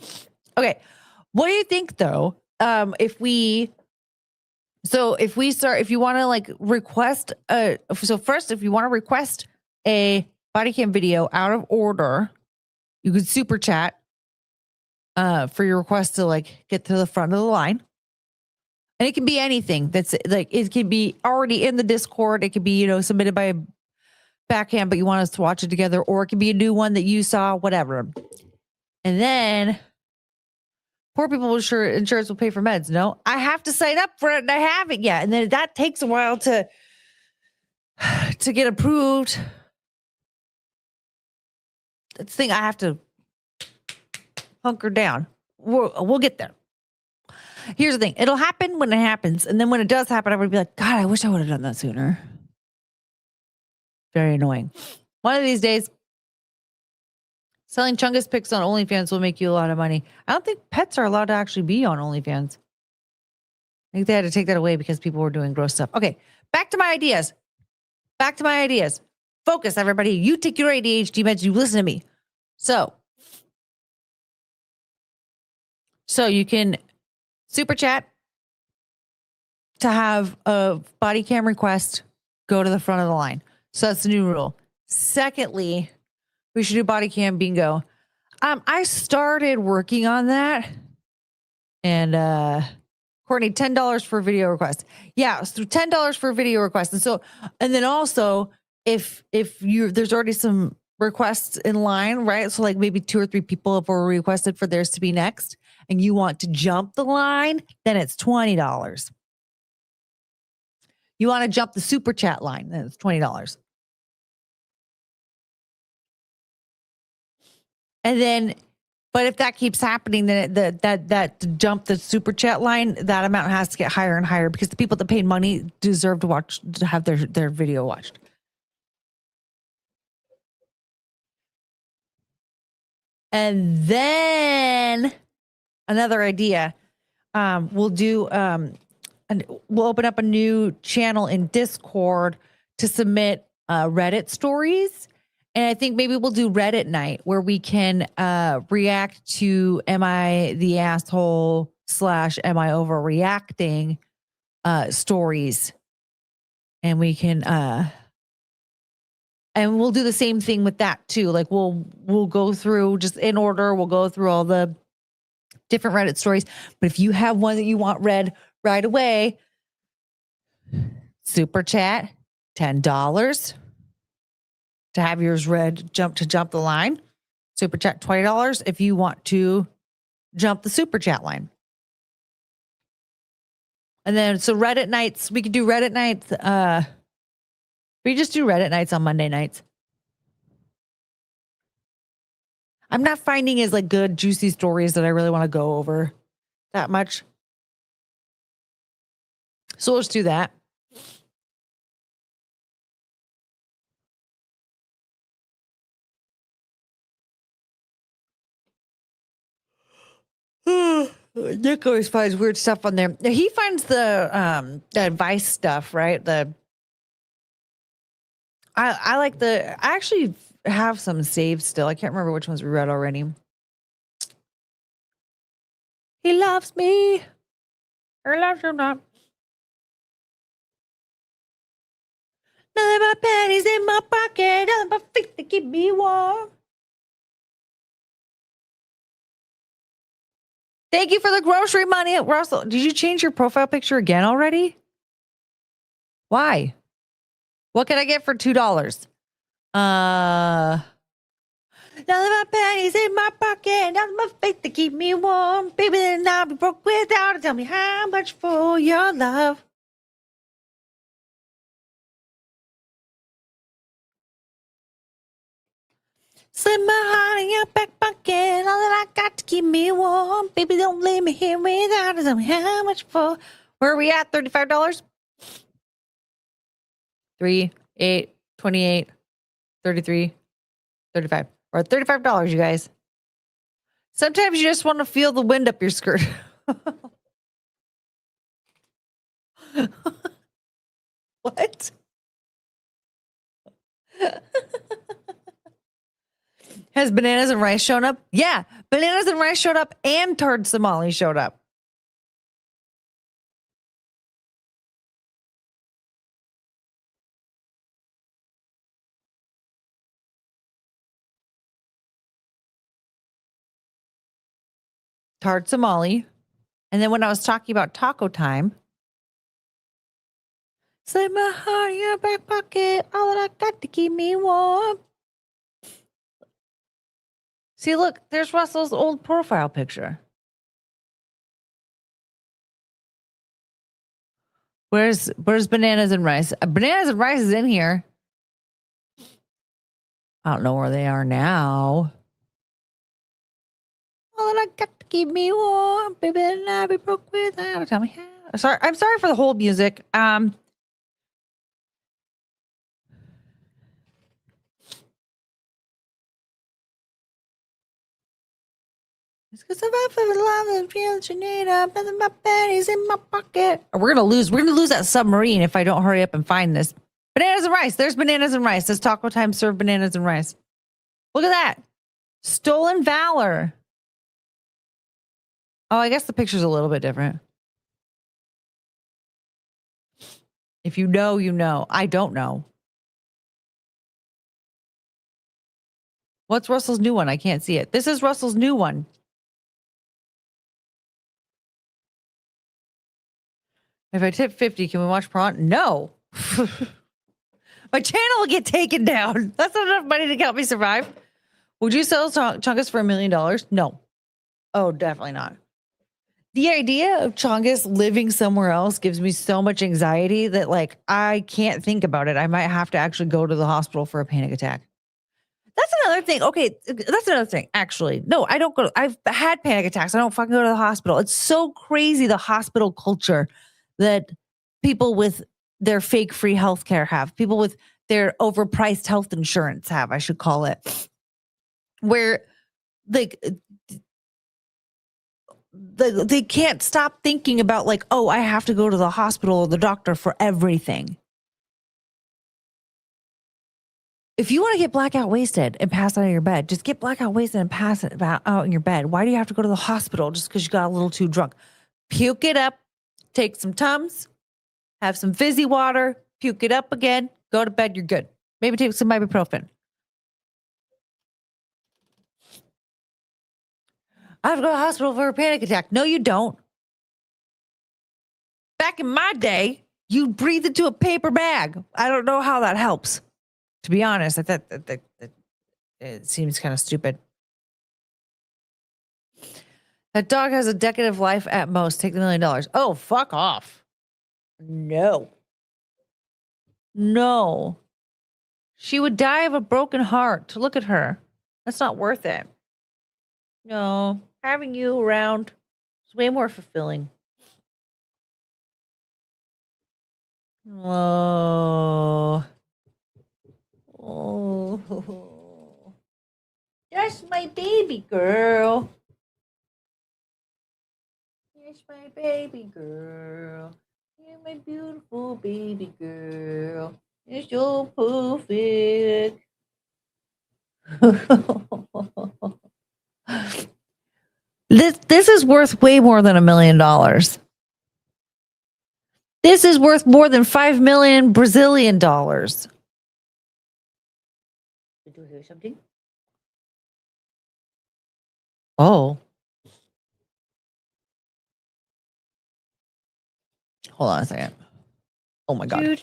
Okay. What do you think though? If you want to like request if you want to request a body cam video out of order, you could super chat for your request to like get to the front of the line. And it can be anything that's like, it can be already in the Discord. It could be, submitted by a backhand, but you want us to watch it together, or it could be a new one that you saw, whatever. And then poor people will insurance will pay for meds. No, I have to sign up for it and I haven't yet. And then that takes a while to get approved. That's the thing. I have to hunker down. We'll get there. Here's the thing. It'll happen when it happens. And then when it does happen, I'm going to be like, God, I wish I would have done that sooner. Very annoying. One of these days, selling Chungus pics on OnlyFans will make you a lot of money. I don't think pets are allowed to actually be on OnlyFans. I think they had to take that away because people were doing gross stuff. Okay, back to my ideas. Focus, everybody. You take your ADHD meds. You listen to me. So you can super chat to have a body cam request go to the front of the line. So that's the new rule. Secondly, we should do body cam bingo. I started working on that. And Courtney, $10 for a video request. Yeah, so $10 for a video request. And then also if there's already some requests in line, right? So like maybe 2 or 3 people have already requested for theirs to be next, and you want to jump the line, then it's $20. You want to jump the super chat line, then it's $20. And then, but if that keeps happening, then that jump the super chat line, that amount has to get higher and higher because the people that paid money deserve to have their video watched. And then another idea, we'll do we'll open up a new channel in Discord to submit Reddit stories. And I think maybe we'll do Reddit night where we can react to am I the asshole / am I overreacting stories. And we can and we'll do the same thing with that too. Like we'll go through just in order, we'll go through all the different Reddit stories. But if you have one that you want read right away, super chat $10 to have yours read, jump the line. Super chat $20 if you want to jump the super chat line. And then so Reddit nights, we could do Reddit nights. We just do Reddit nights on Monday nights. I'm not finding as like good juicy stories that I really want to go over that much. So let's do that. Nick always finds weird stuff on there. He finds the advice stuff, right? I like I actually have some saved still. I can't remember which ones we read already. He loves me. Or loves him not. None of my panties in my pocket. None of my feet to keep me warm. Thank you for the grocery money, Russell. Did you change your profile picture again already? Why? What can I get for $2? None of my panties in my pocket. None of my faith to keep me warm. Baby, then I'll be broke without it. Tell me how much for your love. Slip my heart in your back pocket. All that I got to keep me warm. Baby, don't leave me here without it. Tell me how much for. Where are we at? $35? 3, 8, 28, 33, 35. We're at $35, you guys. Sometimes you just want to feel the wind up your skirt. What? Has bananas and rice shown up? Yeah, bananas and rice showed up and tart Somali showed up. Tart Somali. And then when I was talking about taco time, slip my heart in your back pocket. All that I got to keep me warm. See, look, there's Russell's old profile picture. Where's bananas and rice? Bananas and rice is in here. I don't know where they are now. All that I got to keep me warm, baby, and I'll be broke without. Tell me how. Sorry, I'm sorry for the whole music. It's because I feel love and feel that you need up. Nothing but pennies in my pocket. We're gonna lose that submarine if I don't hurry up and find this. Bananas and rice. There's bananas and rice. Does Taco Time serve bananas and rice? Look at that. Stolen valor. Oh, I guess the picture's a little bit different. If you know, you know. I don't know. What's Russell's new one? I can't see it. This is Russell's new one. If I tip 50, can we watch prawn? No. My channel will get taken down. That's not enough money to help me survive. Would you sell Chungus for $1 million? No. Oh, definitely not. The idea of Chungus living somewhere else gives me so much anxiety that like I can't think about it. I might have to actually go to the hospital for a panic attack. That's another thing. Okay, that's another thing. Actually, no, I don't go. I've had panic attacks. I don't fucking go to the hospital. It's so crazy the hospital culture that people with their fake free healthcare have. People with their overpriced health insurance have. I should call it. Where like they can't stop thinking about like, oh, I have to go to the hospital or the doctor for everything. If you want to get blackout wasted and pass out of your bed, just get blackout wasted and pass it out in your bed. Why do you have to go to the hospital just because you got a little too drunk? Puke it up, take some Tums, have some fizzy water, puke it up again, go to bed, you're good. Maybe take some ibuprofen. I have to go to the hospital for a panic attack. No, you don't. Back in my day, you breathe into a paper bag. I don't know how that helps. To be honest, I thought that it seems kind of stupid. That dog has a decade of life at most. Take the $1 million. Oh, fuck off. No. No. She would die of a broken heart. Look at her. That's not worth it. No. Having you around is way more fulfilling. Oh. Oh. That's my baby girl. That's my baby girl. You're my beautiful baby girl. You're so perfect. This is worth way more than $1 million. This is worth more than 5 million Brazilian dollars. Did you hear something? Oh. Hold on a second. Oh my God. Hey,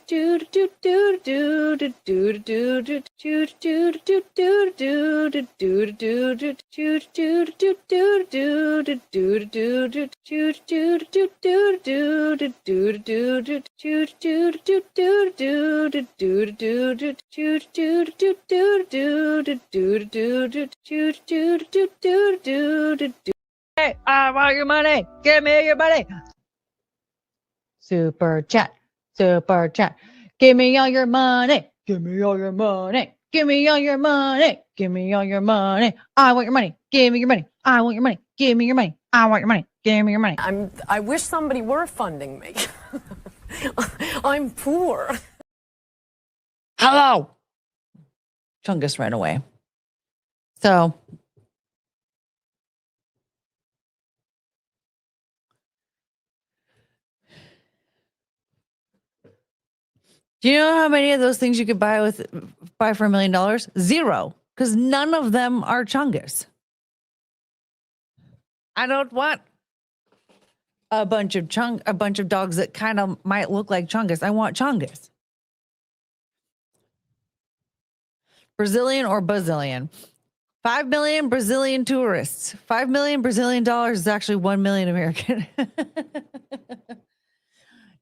I want your money. Give me your money. Super chat. Super chat. Give me all your money. Give me all your money. Give me all your money. Give me all your money. I want your money. Give me your money. I want your money. Give me your money. I want your money. Give me your money. I wish somebody were funding me. I'm poor. Hello. Chungus ran away. So do you know how many of those things you could buy for $1 million? Zero, because none of them are Chungus. I don't want a bunch of dogs that kind of might look like Chungus. I want Chungus. Brazilian or Bazillion. 5 million Brazilian tourists. 5 million Brazilian dollars is actually 1 million American.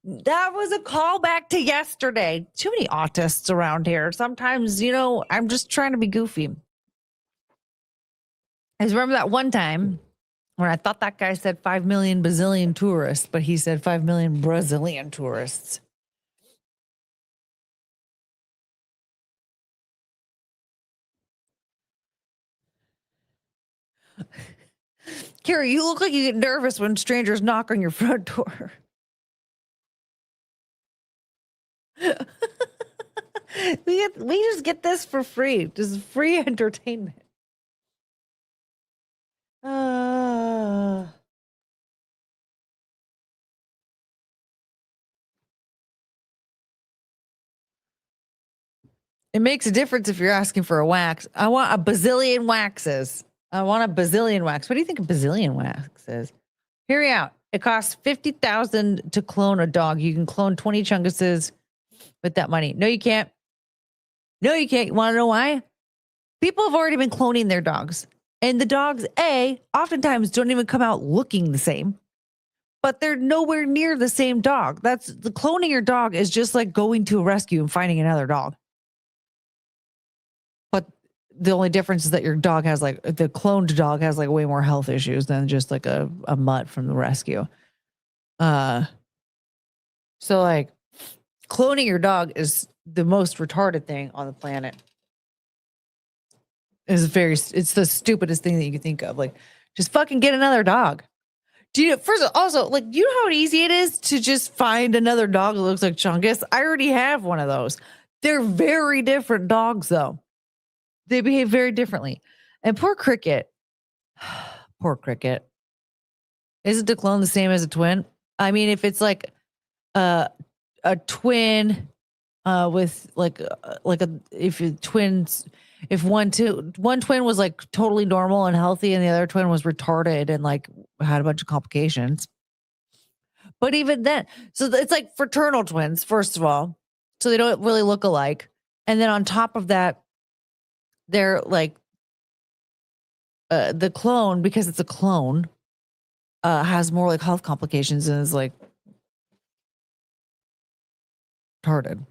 That was a callback to yesterday. Too many autists around here. Sometimes, I'm just trying to be goofy. I just remember that one time when I thought that guy said 5 million Brazilian tourists, but he said 5 million Brazilian tourists. Carrie, you look like you get nervous when strangers knock on your front door. We just get this for free. Just free entertainment. It makes a difference if you're asking for a wax. I want a bazillion waxes. I want a bazillion wax. What do you think a bazillion wax is? Hear me out. It costs $50,000 to clone a dog. You can clone 20 chunguses with that money. No, you can't. No, you can't. You want to know why? People have already been cloning their dogs. And the dogs, oftentimes don't even come out looking the same. But they're nowhere near the same dog. The cloning your dog is just like going to a rescue and finding another dog. But the only difference is that your dog has the cloned dog has way more health issues than just like a mutt from the rescue. So cloning your dog is the most retarded thing on the planet. It's the stupidest thing that you can think of. Just fucking get another dog. Do you first also like you know how easy it is to just find another dog that looks like Chungus? I already have one of those. They're very different dogs though. They behave very differently. And poor Cricket. Poor Cricket. Isn't the clone the same as a twin? I mean, if it's like a twin with like a if twins if one twin was like totally normal and healthy and the other twin was retarded and like had a bunch of complications. But even then, so it's like fraternal twins, first of all. So they don't really look alike. And then on top of that, they're like the clone, because it's a clone, has more like health complications and is like retarded.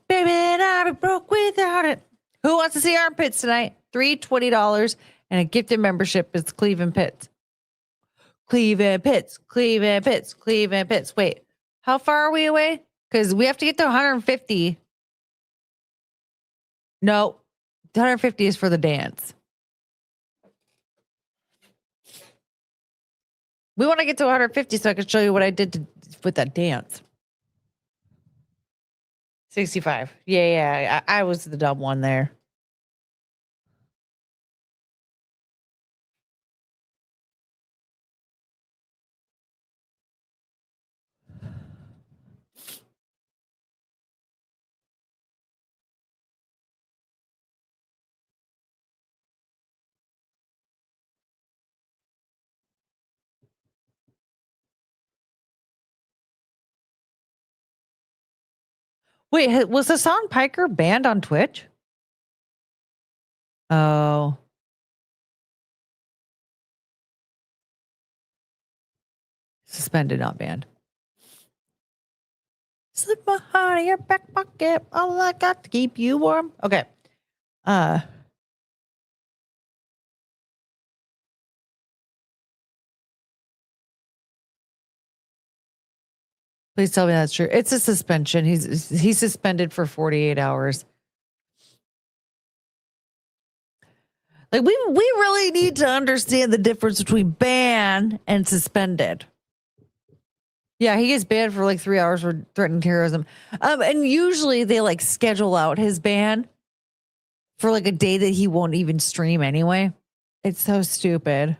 Baby, I'll be broke without it. Who wants to see armpits tonight? $320 and a gifted membership is Cleveland Pits. Cleveland Pits, Cleveland Pits, Cleveland Pits. Wait, how far are we away? Because we have to get to 150. No, 150 is for the dance. We want to get to 150 so I can show you what I did with that dance. 65. Yeah. I was the dumb one there. Wait, was Hassan Piker banned on Twitch? Oh. Suspended, not banned. Slip my heart in your back pocket. All I got to keep you warm. Okay. Please tell me that's true. It's a suspension. He's suspended for 48 hours. Like we really need to understand the difference between ban and suspended. Yeah, he gets banned for like 3 hours for threatening terrorism. And usually they like schedule out his ban for like a day that he won't even stream anyway. It's so stupid.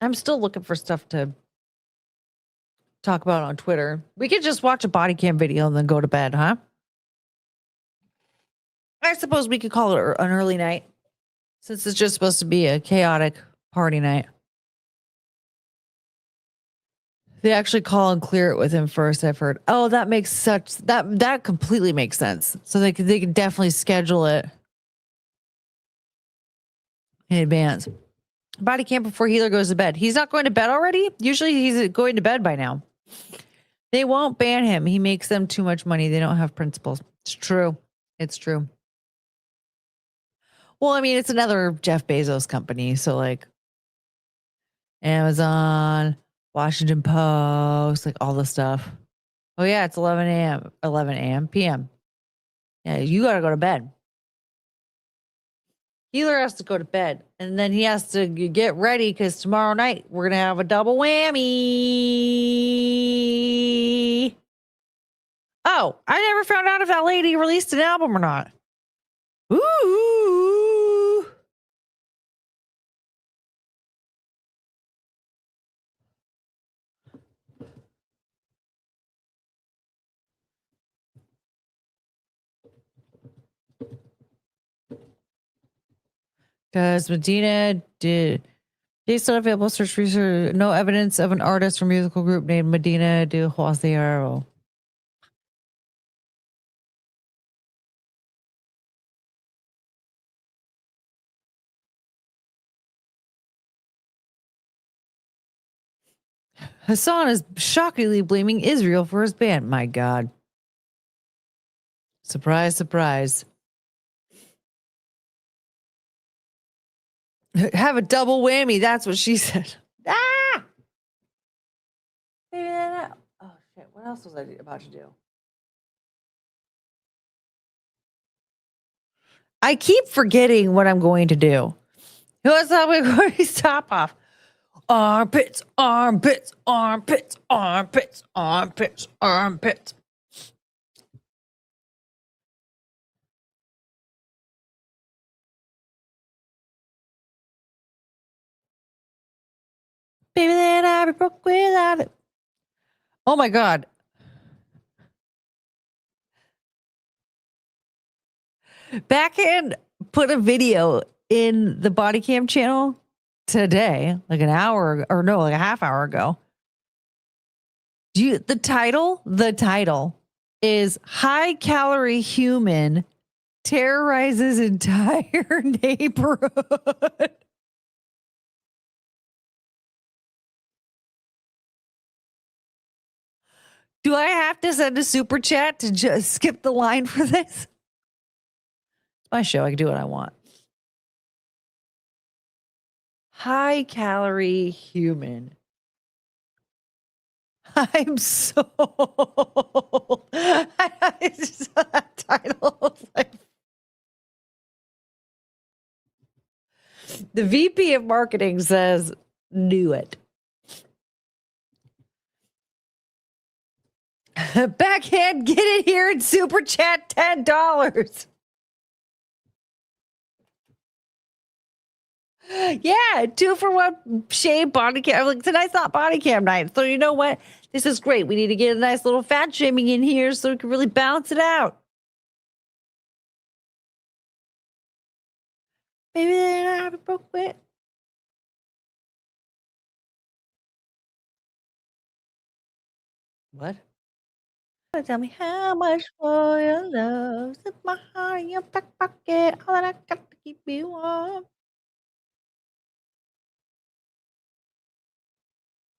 I'm still looking for stuff to talk about on Twitter. We could just watch a body cam video and then go to bed, huh? I suppose we could call it an early night since it's just supposed to be a chaotic party night. They actually call and clear it with him first, I've heard. Oh, that makes that completely makes sense. So they could definitely schedule it in advance. Body cam before healer goes to bed. He's not going to bed already? Usually he's going to bed by now. They won't ban him. He makes them too much money. They don't have principles. It's true. It's true. Well, I mean, it's another Jeff Bezos company. So like Amazon, Washington Post, like all the stuff. Oh yeah, it's 11 a.m. p.m. Yeah, you got to go to bed. Healer has to go to bed and then he has to get ready because tomorrow night we're going to have a double whammy. Oh, I never found out if that lady released an album or not. Ooh. Does Medina based on available search research, no evidence of an artist or musical group named Medina de Juarez. Hassan is shockingly blaming Israel for his ban. My God. Surprise, surprise. Have a double whammy. That's what she said. Ah! Oh, shit. What else was I about to do? I keep forgetting what I'm going to do. What's up with Courtney's top off? Armpits, armpits, armpits, armpits, armpits, armpits. Baby, then I be broke without it. Oh my God. Backhand put a video in the body cam channel today, like an hour or no, like a half hour ago. The title is High Calorie Human Terrorizes Entire Neighborhood. Do I have to send a super chat to just skip the line for this? It's my show. I can do what I want. High calorie human. I'm so I just saw that title. I was like, the VP of marketing says, "Do it." Backhand, get it here and super chat $10. Yeah, 2 for 1 shave body cam. Like, tonight's not body cam night. So you know what? This is great. We need to get a nice little fat shaming in here so we can really balance it out. Maybe then I broke it. What? Tell me how much for your love. Slip my heart in your back pocket. All that I got to keep you warm.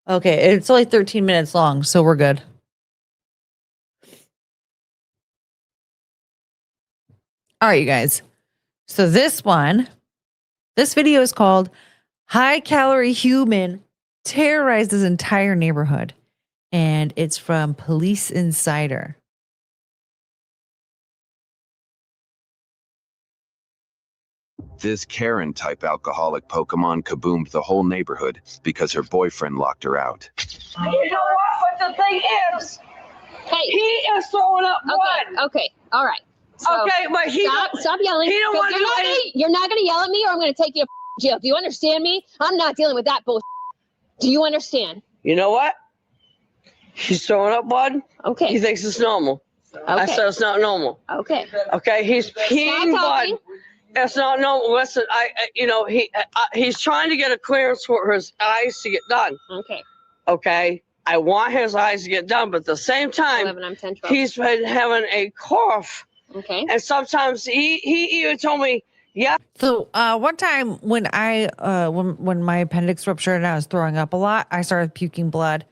Okay, it's only 13 minutes long, so we're good. All right, you guys. So this video is called High Calorie Human Terrorizes Entire Neighborhood. And it's from Police Insider. This Karen-type alcoholic Pokemon kaboomed the whole neighborhood because her boyfriend locked her out. You know what? But the thing is, he is throwing up blood. Okay, all right. So okay, but stop yelling. He don't want to do anything. You're not going to yell at me, or I'm going to take you to jail. Do you understand me? I'm not dealing with that bullshit. Do you understand? You know what? He's throwing up blood. Okay. He thinks it's normal. Okay. I said it's not normal. Okay. Okay. He's peeing blood. It's not normal. Listen, he's trying to get a clearance for his eyes to get done. Okay. Okay. I want his eyes to get done, but at the same time, 11, I'm 10, 12. he's been having a cough. Okay. And sometimes he even told me, yeah. So one time when when my appendix ruptured and I was throwing up a lot, I started puking blood.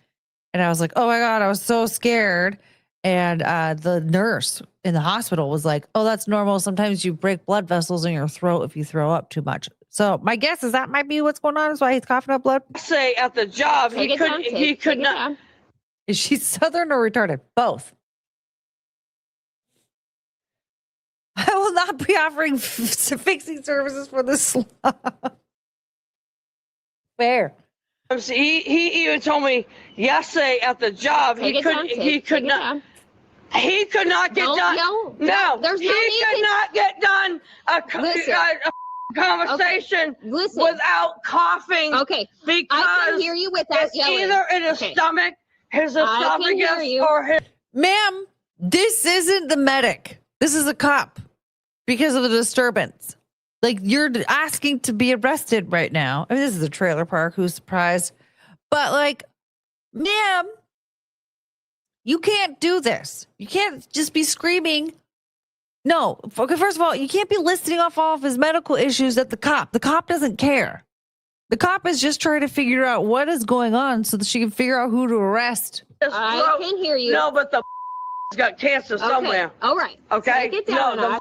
And I was like, oh my God, I was so scared. And the nurse in the hospital was like, oh, that's normal. Sometimes you break blood vessels in your throat if you throw up too much. So my guess is that might be what's going on. That's why he's coughing up blood. Say at the job, he could not. Is she Southern or retarded? Both. I will not be offering fixing services for this slum. Fair. He even told me yesterday at the job he could not get done. No, there's he could not get done a conversation without coughing. Okay, because I can hear you without yelling. Either in his stomach, his esophagus, or his. Ma'am, this isn't the medic. This is a cop because of the disturbance. Like, you're asking to be arrested right now. I mean, this is a trailer park. Who's surprised? But, like, ma'am, you can't do this. You can't just be screaming. No. Okay, first of all, you can't be listing off all of his medical issues at the cop. The cop doesn't care. The cop is just trying to figure out what is going on so that she can figure out who to arrest. I can hear you. No, but the got cancer somewhere. All right. Okay? Take it down. No,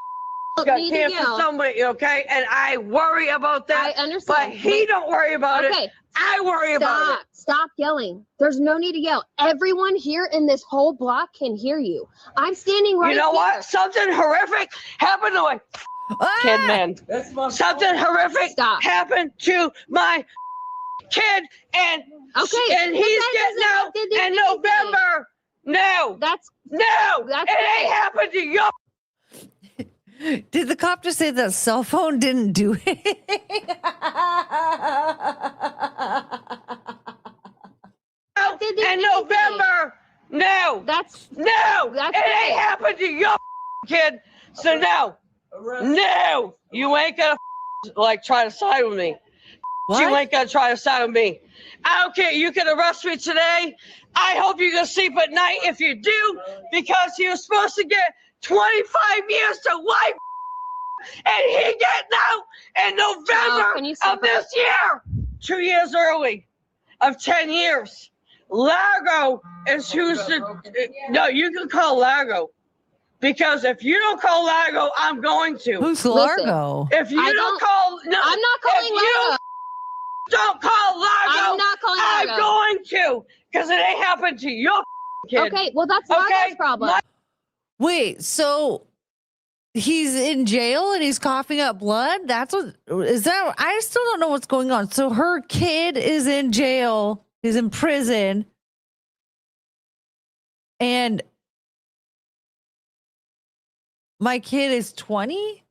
the got cancer somewhere, okay? And I worry about that. I understand. But he don't worry about it. I worry about it. Stop yelling. There's no need to yell. Everyone here in this whole block can hear you. I'm standing right here. You know what? Something horrific happened to my kid, man. Something horrific happened to my kid, and he's getting out in November. No. It ain't happened to you. Did the cop just say that cell phone didn't do it? In November. No. It ain't happened to you, kid. So no, you ain't gonna try to side with me. What? You ain't gonna try to side with me. I don't care. You can arrest me today. I hope you can sleep at night if you do, because he was supposed to get 25 years to life, and he getting out in November of this year. 2 years early of 10 years. Largo is who's the... No, you can call Largo. Because if you don't call Largo, I'm going to. Who's Largo? If you don't call... No, I'm not calling Largo. Don't call Largo. I'm not calling Largo. I'm going to. Because it ain't happened to your kid. Okay, well, that's Largo's problem. Wait, so he's in jail and he's coughing up blood? That's what is that? I still don't know what's going on. So her kid is in jail, is in prison, and my kid is 20.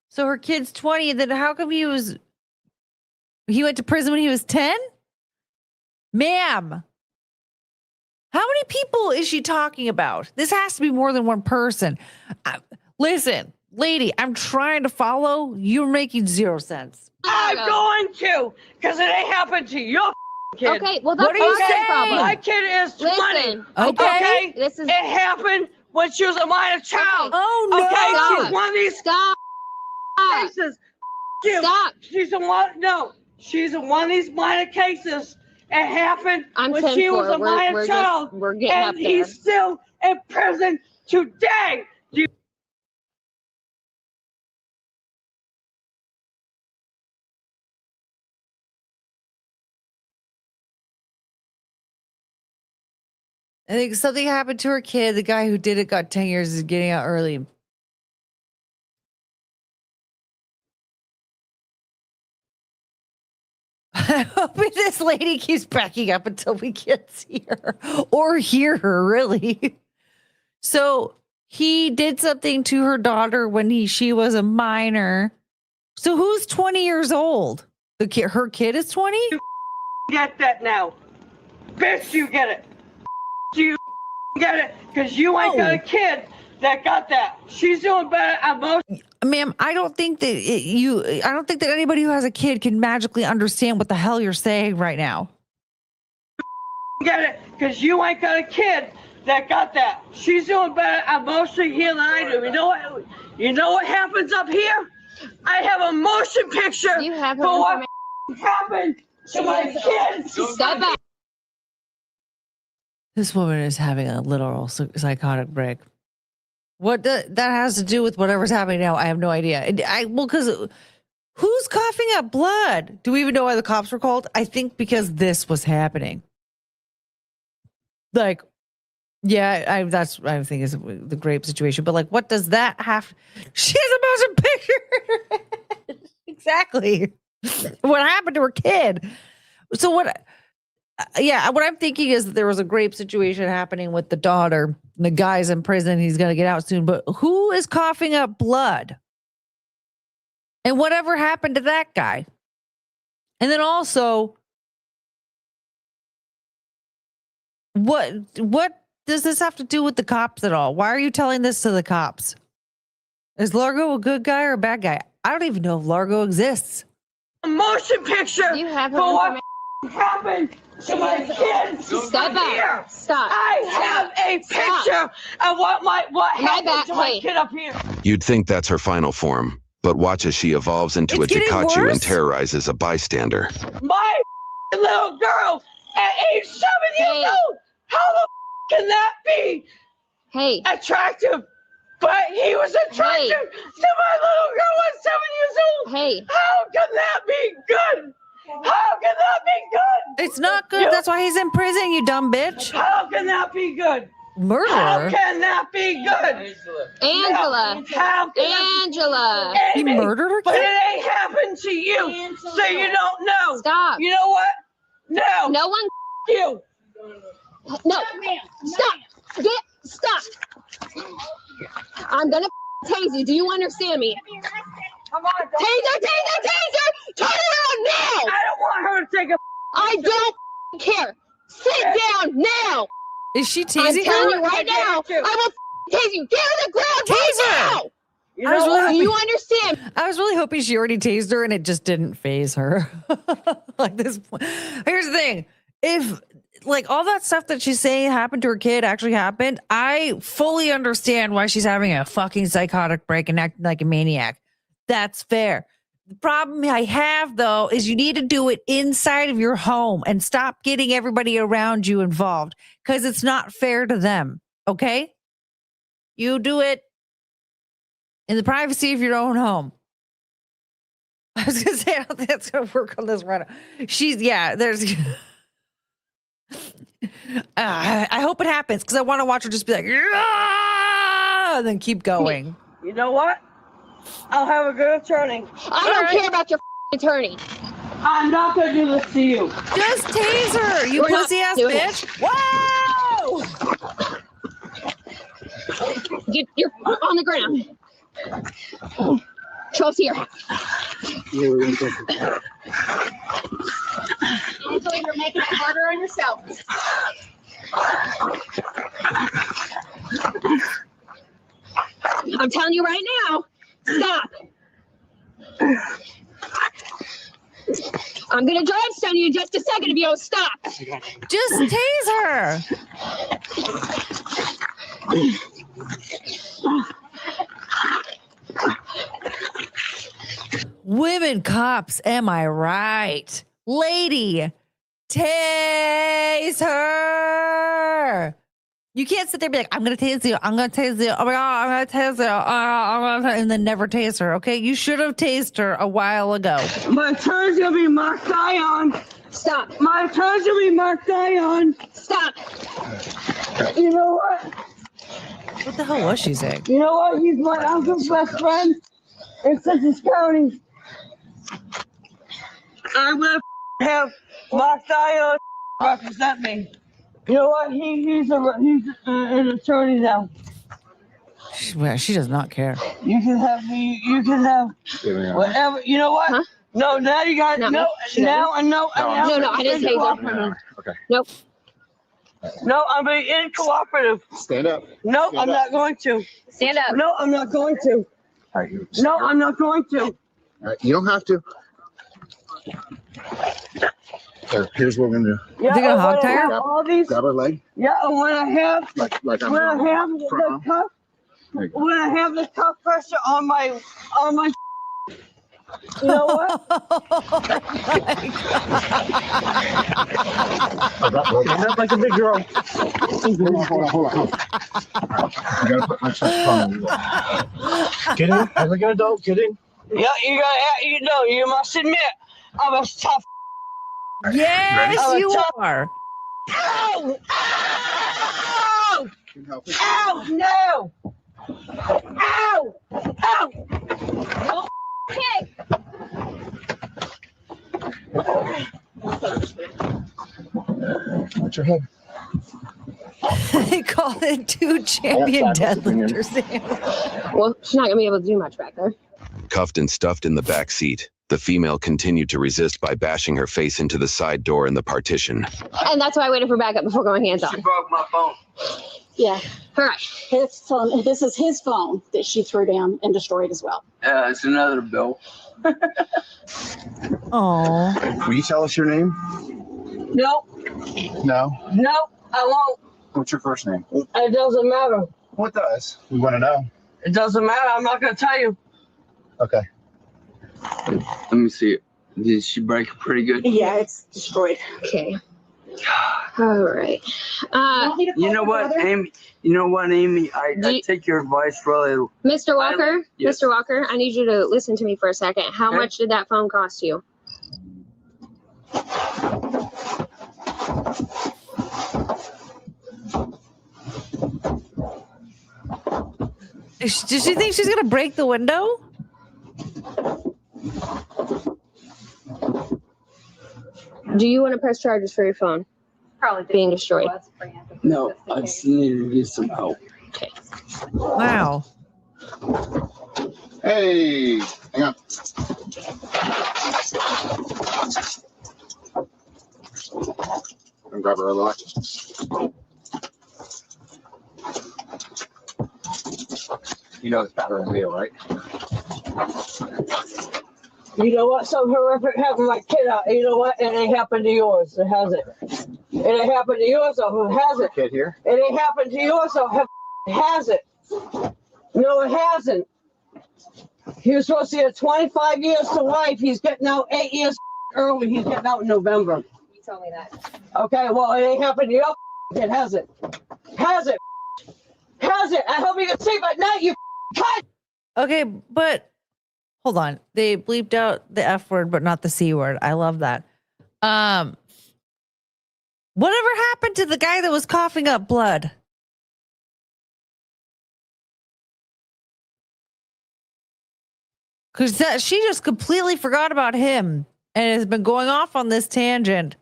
So her kid's 20. Then how come he went to prison when he was 10? Ma'am. How many people is she talking about? This has to be more than one person. Listen, lady, I'm trying to follow. You're making zero sense. I'm going to, because it ain't happened to your kid. Okay, well, that's what are you saying? problem. My kid is 20. Listen, okay. It happened when she was a minor child. Oh, no. Okay, she's one of these cases. Stop. She's in one of these minor cases. It happened when she was a minor child, we're getting and up there. he's still in prison today. I think something happened to her kid. The guy who did it got 10 years, is getting out early. I hope this lady keeps backing up until we get to see her or hear her, really. So he did something to her daughter when she was a minor. So who's 20 years old? Her kid is 20? Get that now. Bitch, you get it. You get it, because you ain't got a kid that got that. She's doing better emotionally. Ma'am, I don't think that anybody who has a kid can magically understand what the hell you're saying right now. Get it, because you ain't got a kid that got that. She's doing better emotionally here than I do. You know what happens up here? I have a motion picture for what happened to my kid. Step back. This woman is having a literal psychotic break. What that has to do with whatever's happening now, I have no idea. Because who's coughing up blood? Do we even know why the cops were called? I think because this was happening. I think is the grape situation. But what does that have? She has a motion picture. Exactly. What happened to her kid? So what I'm thinking is that there was a grape situation happening with the daughter. The guy's in prison. He's going to get out soon. But who is coughing up blood? And whatever happened to that guy? And then also, what does this have to do with the cops at all? Why are you telling this to the cops? Is Largo a good guy or a bad guy? I don't even know if Largo exists. A motion picture for what happened to my kid. Step back. Stop. I have a picture of what happened to my kid up here. You'd think that's her final form. But watch as she evolves into It's a getting Pikachu worse. and terrorizes a bystander. My little girl at age 7 years old. How the can that be attractive? But he was attractive to my little girl at 7 years old. How can that be good? How can that be good? It's not good. That's why he's in prison, you dumb bitch. How can that be good? Murderer. How can that be good? Angela. Angela. He murdered her But kid? it ain't happened to you, so you don't know. Stop. You know what? No. No one. You. No. Stop. Stop. I'm gonna tase you. Do you understand me? Come on. Taser! Turn around now! I don't want her to take a. I don't care. Sit down now. Is she I'm teasing telling her? you right now. I will tase you. Get on the ground right now. Do you understand? I was really hoping she already tased her and it just didn't phase her. Like this. Here's the thing. If like all that stuff that she's saying happened to her kid actually happened, I fully understand why she's having a fucking psychotic break and acting like a maniac. That's fair. The problem I have, though, is you need to do it inside of your home and stop getting everybody around you involved because it's not fair to them. Okay? You do it in the privacy of your own home. I was going to say, I don't think that's going to work on this right now. There's... I hope it happens because I want to watch her just be like, and then keep going. You know what? I'll have a good attorney. I don't care about your attorney. I'm not going to do this to you. Just tase her, you pussy ass bitch. Whoa! You're on the ground. Troll's here. Angela, you're making it harder on yourself. I'm telling you right now, stop. I'm gonna drive stun you in just a second if you don't stop. Just tase her. Women cops, am I right? Lady, tase her. You can't sit there and be like, I'm going to tase you. I'm going to tase you. Oh my God, I'm going to tase you. And then never tase her. Okay. You should have tased her a while ago. My turn's going to be Mark Dion. Stop. My turn's going to be Mark Dion. Stop. You know what? What the hell was she saying? You know what? He's my uncle's best friend in Sussex County. I'm going to have Mark Dion represent me. You know what? He's an attorney now. She does not care. You can have me. You can have whatever. You know what? Huh? No, now you got No, no. no, I didn't say that. Okay. Nope. No, I'm being incooperative. Stand up. No, I'm not going to. Stand up. No, I'm not going to. All right, No, I'm not going to. All right, you don't have to. Here's what we're gonna do. Yeah, They gonna hog tie her? all these. Grab her leg. Yeah, and when I have Like I'm when I doing. have the cuff, There you go. when I have the cuff pressure on my. You know what? Stand up like a big girl. Hold on. I gotta put my chest on you. Get in. As like an adult, get in. Yeah, you gotta. You know, you must admit, I'm a tough. Yes, you are. Ow! Ow! Ow! No! Ow! Ow! No. Okay. Watch your head. They call it 2 champion deadlifters. Well, she's not gonna be able to do much back there. Cuffed and stuffed in the back seat, the female continued to resist by bashing her face into the side door in the partition. And that's why I waited for backup before going hands on. She broke my phone. Yeah. All right. His phone. This is his phone that she threw down and destroyed as well. It's another bill. Oh. Will you tell us your name? Nope. No. Nope. I won't. What's your first name? It doesn't matter. What does? We want to know. It doesn't matter. I'm not gonna tell you. Okay. Let me see it. Did she break it pretty good? Yeah, it's destroyed. Okay. All right. You know what, Amy? You know what, Amy? I take your advice really. Mr. Walker, Yes. Mr. Walker, I need you to listen to me for a second. How much did that phone cost you? Does she think she's gonna break the window? Do you want to press charges for your phone? Probably being destroyed. No, I just need to get some help. Okay. Wow. Hey, hang on. And grab her other light. You know it's better than real, right? You know what? Something horrific happened to my kid out. You know what? It ain't happened to yours. It hasn't. It ain't happened to yours, so it hasn't. Kid here? It ain't happened to yours, so it hasn't. No, it hasn't. He was supposed to get 25 years to life. He's getting out 8 years early. He's getting out in November. You told me that. Okay, well, it ain't happened to your kid, has it? Has it? Has it? I hope you can sleep at night, you cunt! Okay, but hold on. They bleeped out the F word, but not the C word. I love that. Whatever happened to the guy that was coughing up blood? Because she just completely forgot about him and has been going off on this tangent.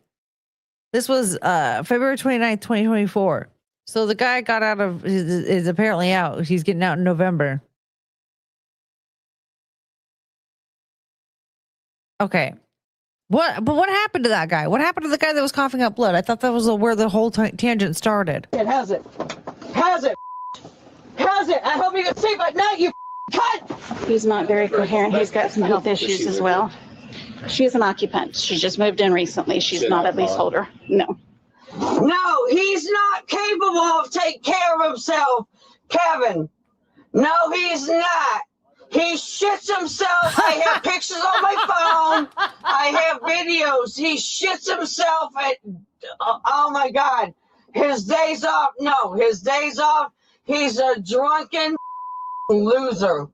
This was February 29th, 2024. So the guy got out of, is apparently out. He's getting out in November. Okay. But what happened to that guy? What happened to the guy that was coughing up blood? I thought that was where the whole tangent started. It has it. Has it. Has it. I hope you can sleep at night, you cunt! He's not very coherent. He's got some health issues as well. She is an occupant. She just moved in recently. She's not a leaseholder. No. No, he's not capable of taking care of himself, Kevin. No, he's not. He shits himself. I have pictures on my phone. I have videos. He shits himself at, oh my God. His days off. No, his days off. He's a drunken loser.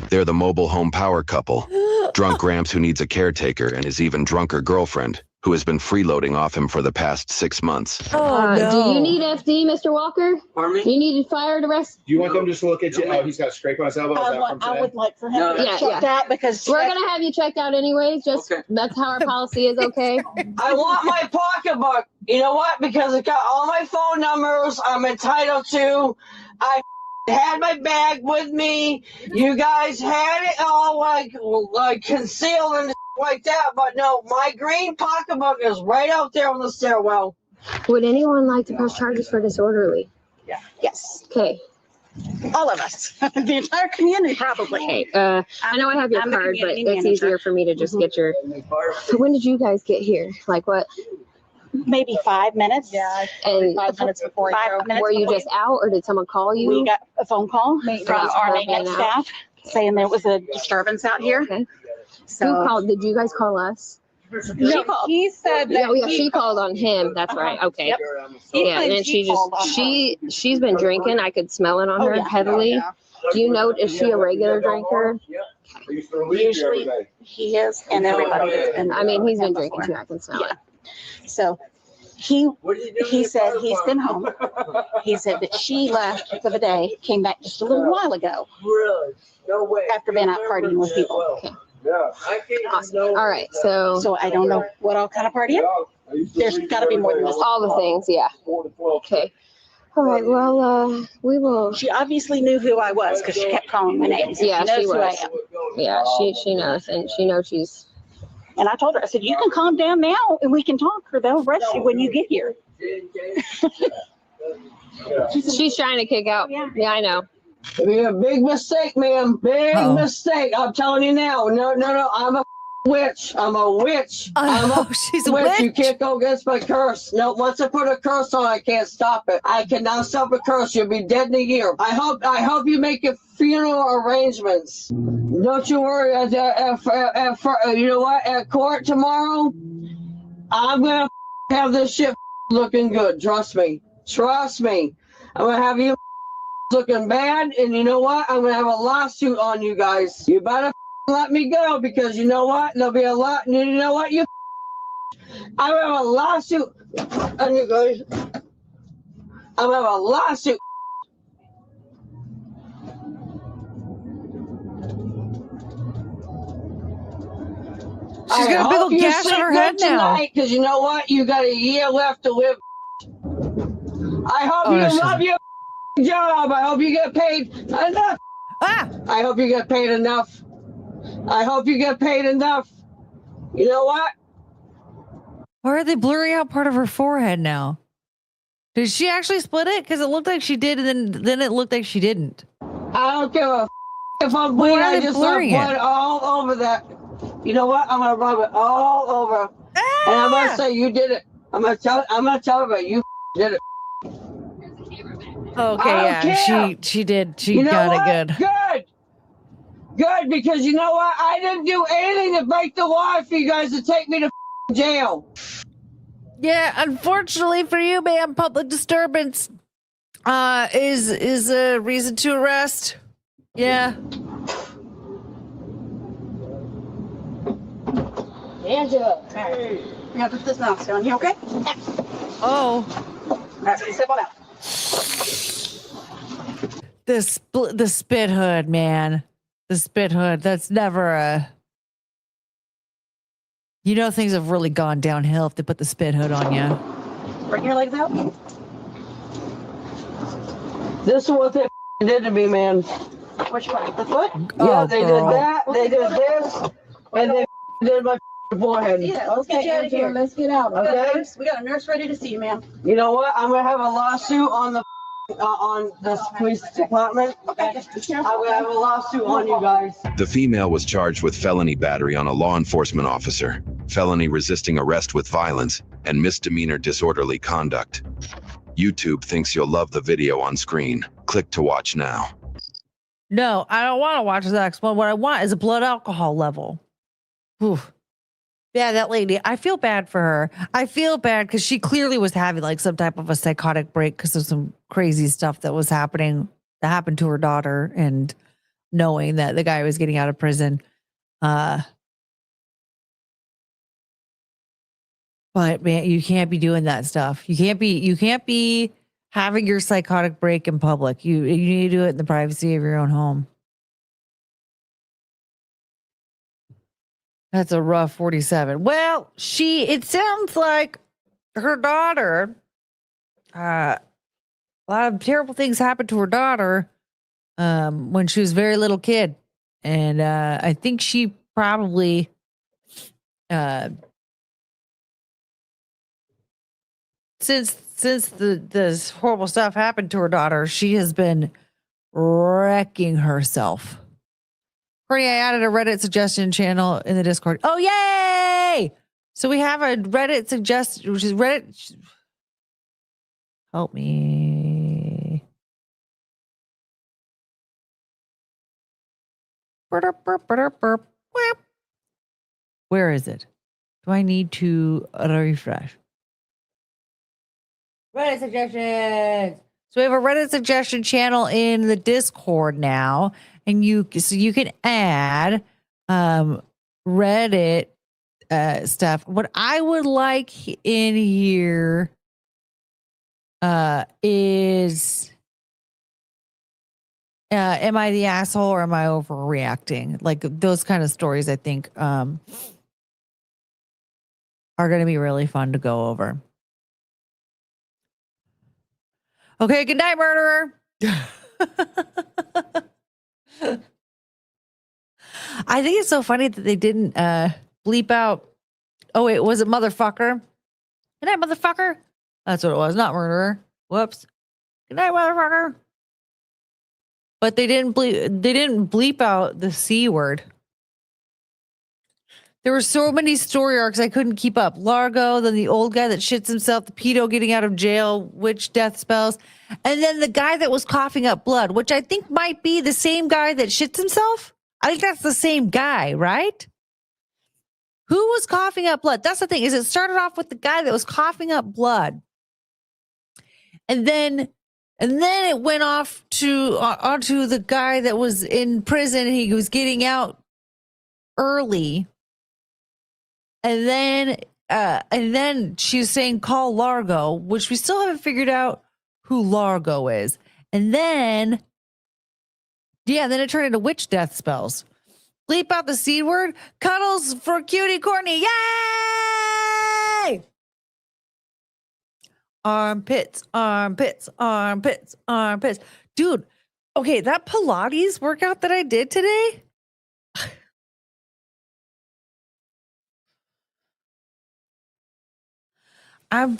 They're the mobile home power couple. Drunk Gramps who needs a caretaker and his even drunker girlfriend who has been freeloading off him for the past 6 months. No. Do you need FD, Mr. Walker? Pardon me? Do you need fire arrest? Do you want them just to look at you? Oh, he's got a scrape on his elbow. I would like for him to Yeah, check that because we're gonna have you checked out anyways. Just that's how our policy is. Okay. I want my pocketbook. You know what? Because it got all my phone numbers I'm entitled to. I had my bag with me. You guys had it all like concealed and like that, but no, my green pocketbook is right out there on the stairwell. Would anyone like to press charges for disorderly? Yeah. Yes. Okay. All of us. The entire community probably. Okay. I know I have your I'm the card, but community it's manager. easier for me to just get your. So when did you guys get here? Like what? Maybe 5 minutes. Yeah. And 5 minutes before. 5 minutes. were you before just out, or did someone call you? We got a phone call Maintenance. from our Her maintenance being out. staff saying there was a disturbance out here. Okay. So Who called? Did you guys call us? she called. He said that. Yeah, she called on him. That's right. Okay. Yep. Yeah, and then she's been drinking. I could smell it on her heavily. Yeah. Do you know, is she a regular drinker? Usually he is, and everybody is. And I mean, he's been drinking too. I can smell it. So he said he's been home. He said that she left for the day, came back just a little while ago. Really? No way. After being out partying with people. Okay. Yeah. I can't Awesome. All right. So I don't know what all kind of partying. There's got to be more than this. all the things. Yeah. Okay. All right. Well, we will. She obviously knew who I was because she kept calling my name. So Yeah, she knows she who I was. am. Yeah. She knows, and she knows she's. And I told her, I said, you can calm down now and we can talk, or they'll arrest you when you get here. She's trying to kick out. Yeah, I know. It'd be a big mistake, ma'am. Big mistake. I'm telling you now. No. I'm a witch. I'm a witch. I'm a she's a witch. You can't go against my curse. No, once I put a curse on, I can't stop it. I can now stop a curse. You'll be dead in a year. I hope you make your funeral arrangements. Don't you worry. You know what? At court tomorrow, I'm gonna have this shit looking good. Trust me. Trust me. I'm gonna have you looking bad, and you know what? I'm gonna have a lawsuit on you guys. You better let me go, because you know what? There'll be a lot. You know what? I'm gonna have a lawsuit on you guys. I'm gonna have a lawsuit. She's got a big old gash on her head now. Because you know what? You got a year left to live. I hope you love your job. I hope you get paid enough. I hope you get paid enough. I hope you get paid enough. You know what? Why are they blurring out part of her forehead now? Did she actually split it? Because it looked like she did, and then it looked like she didn't. I don't give a if I'm bleeding. I just rub blood all over that. You know what? I'm gonna rub it all over, and I'm gonna say you did it. I'm gonna tell her you did it. Okay, yeah, she did. She got it good. Good, because you know what? I didn't do anything to break the law for you guys to take me to jail. Yeah, unfortunately for you, ma'am, public disturbance is a reason to arrest. Yeah. Angela. Hey. We have to put this mask on. You okay? Oh. All right, so step on out. The spit hood, man. The spit hood. That's never a... You know things have really gone downhill if they put the spit hood on you. Bring your legs out. This is what they did to me, man. Which part? The foot? Yeah, they did that. They did this. And they did my forehead. Yeah, let's get you out of here. Let's get out. Okay? We got a nurse ready to see you, ma'am. You know what? I'm going to have a lawsuit on the police department. Okay. I'm going to have a lawsuit on you guys. The female was charged with felony battery on a law enforcement officer, felony resisting arrest with violence, and misdemeanor disorderly conduct. YouTube thinks you'll love the video on screen. Click to watch now. No, I don't want to watch the next one. What I want is a blood alcohol level. Whew. Yeah, that lady. I feel bad for her. I feel bad because she clearly was having like some type of a psychotic break because of some crazy stuff that was happening, that happened to her daughter, and knowing that the guy was getting out of prison. But man, you can't be doing that stuff. You can't be having your psychotic break in public. You need to do it in the privacy of your own home. That's a rough 47. Well, it sounds like her daughter, a lot of terrible things happened to her daughter when she was a very little kid. And I think she probably, since this horrible stuff happened to her daughter, she has been wrecking herself. Courtney, I added a Reddit suggestion channel in the Discord. Oh, yay! So we have a Reddit suggestion, which is Reddit. Help me. Where is it? Do I need to refresh? Reddit suggestions. So we have a Reddit suggestion channel in the Discord now, and you can add Reddit stuff. What I would like in here is am I the asshole or am I overreacting? Like those kind of stories, I think are going to be really fun to go over. Okay, good night, murderer. I think it's so funny that they didn't bleep out. Oh, wait, was it motherfucker? Good night, motherfucker. That's what it was, not murderer. Whoops. Good night, motherfucker. But they didn't bleep out the C word. There were so many story arcs I couldn't keep up. Largo, then the old guy that shits himself, the pedo getting out of jail, witch death spells, and then the guy that was coughing up blood, which I think might be the same guy that shits himself. I think that's the same guy, right? Who was coughing up blood? That's the thing, is it started off with the guy that was coughing up blood. And then it went off to onto the guy that was in prison and he was getting out early. And then she's saying call Largo, which we still haven't figured out who Largo is. And then it turned into witch death spells. Bleep out the C word. Cuddles for cutie Courtney. Yay! Armpits, armpits, armpits, armpits. Dude, okay, that Pilates workout that I did today.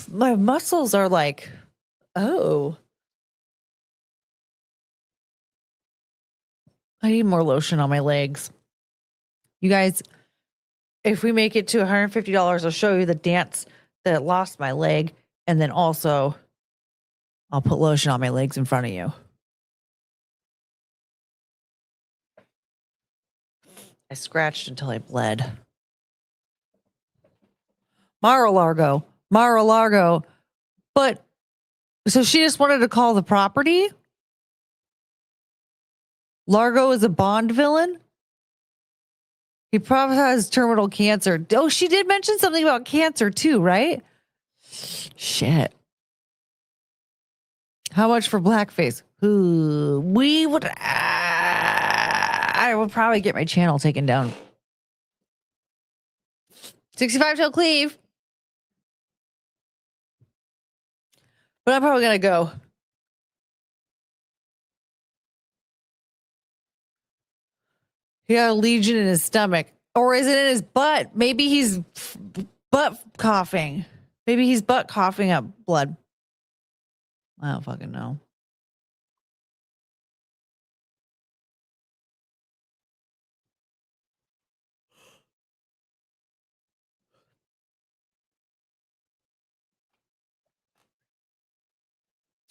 My muscles are like, oh. I need more lotion on my legs. You guys, if we make it to $150, I'll show you the dance that lost my leg. And then also, I'll put lotion on my legs in front of you. I scratched until I bled. Mar-a-Largo. But, so she just wanted to call the property? Largo is a Bond villain? He probably has terminal cancer. Oh, she did mention something about cancer too, right? Shit. How much for blackface? Ooh, I would probably get my channel taken down. 65 till Cleve. But I'm probably going to go. He got a legion in his stomach. Or is it in his butt? Maybe he's butt coughing. Maybe he's butt coughing up blood. I don't fucking know.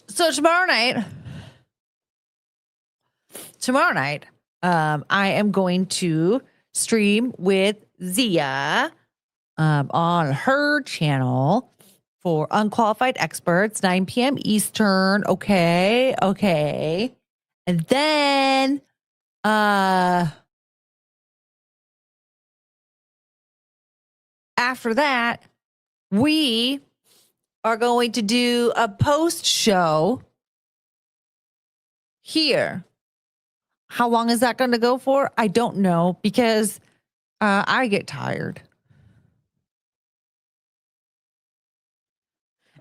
So tomorrow night, I am going to stream with Zia on her channel for Unqualified Experts, 9 p.m. Eastern. Okay. And then after that, we are going to do a post show here. How long is that going to go for? I don't know, because I get tired.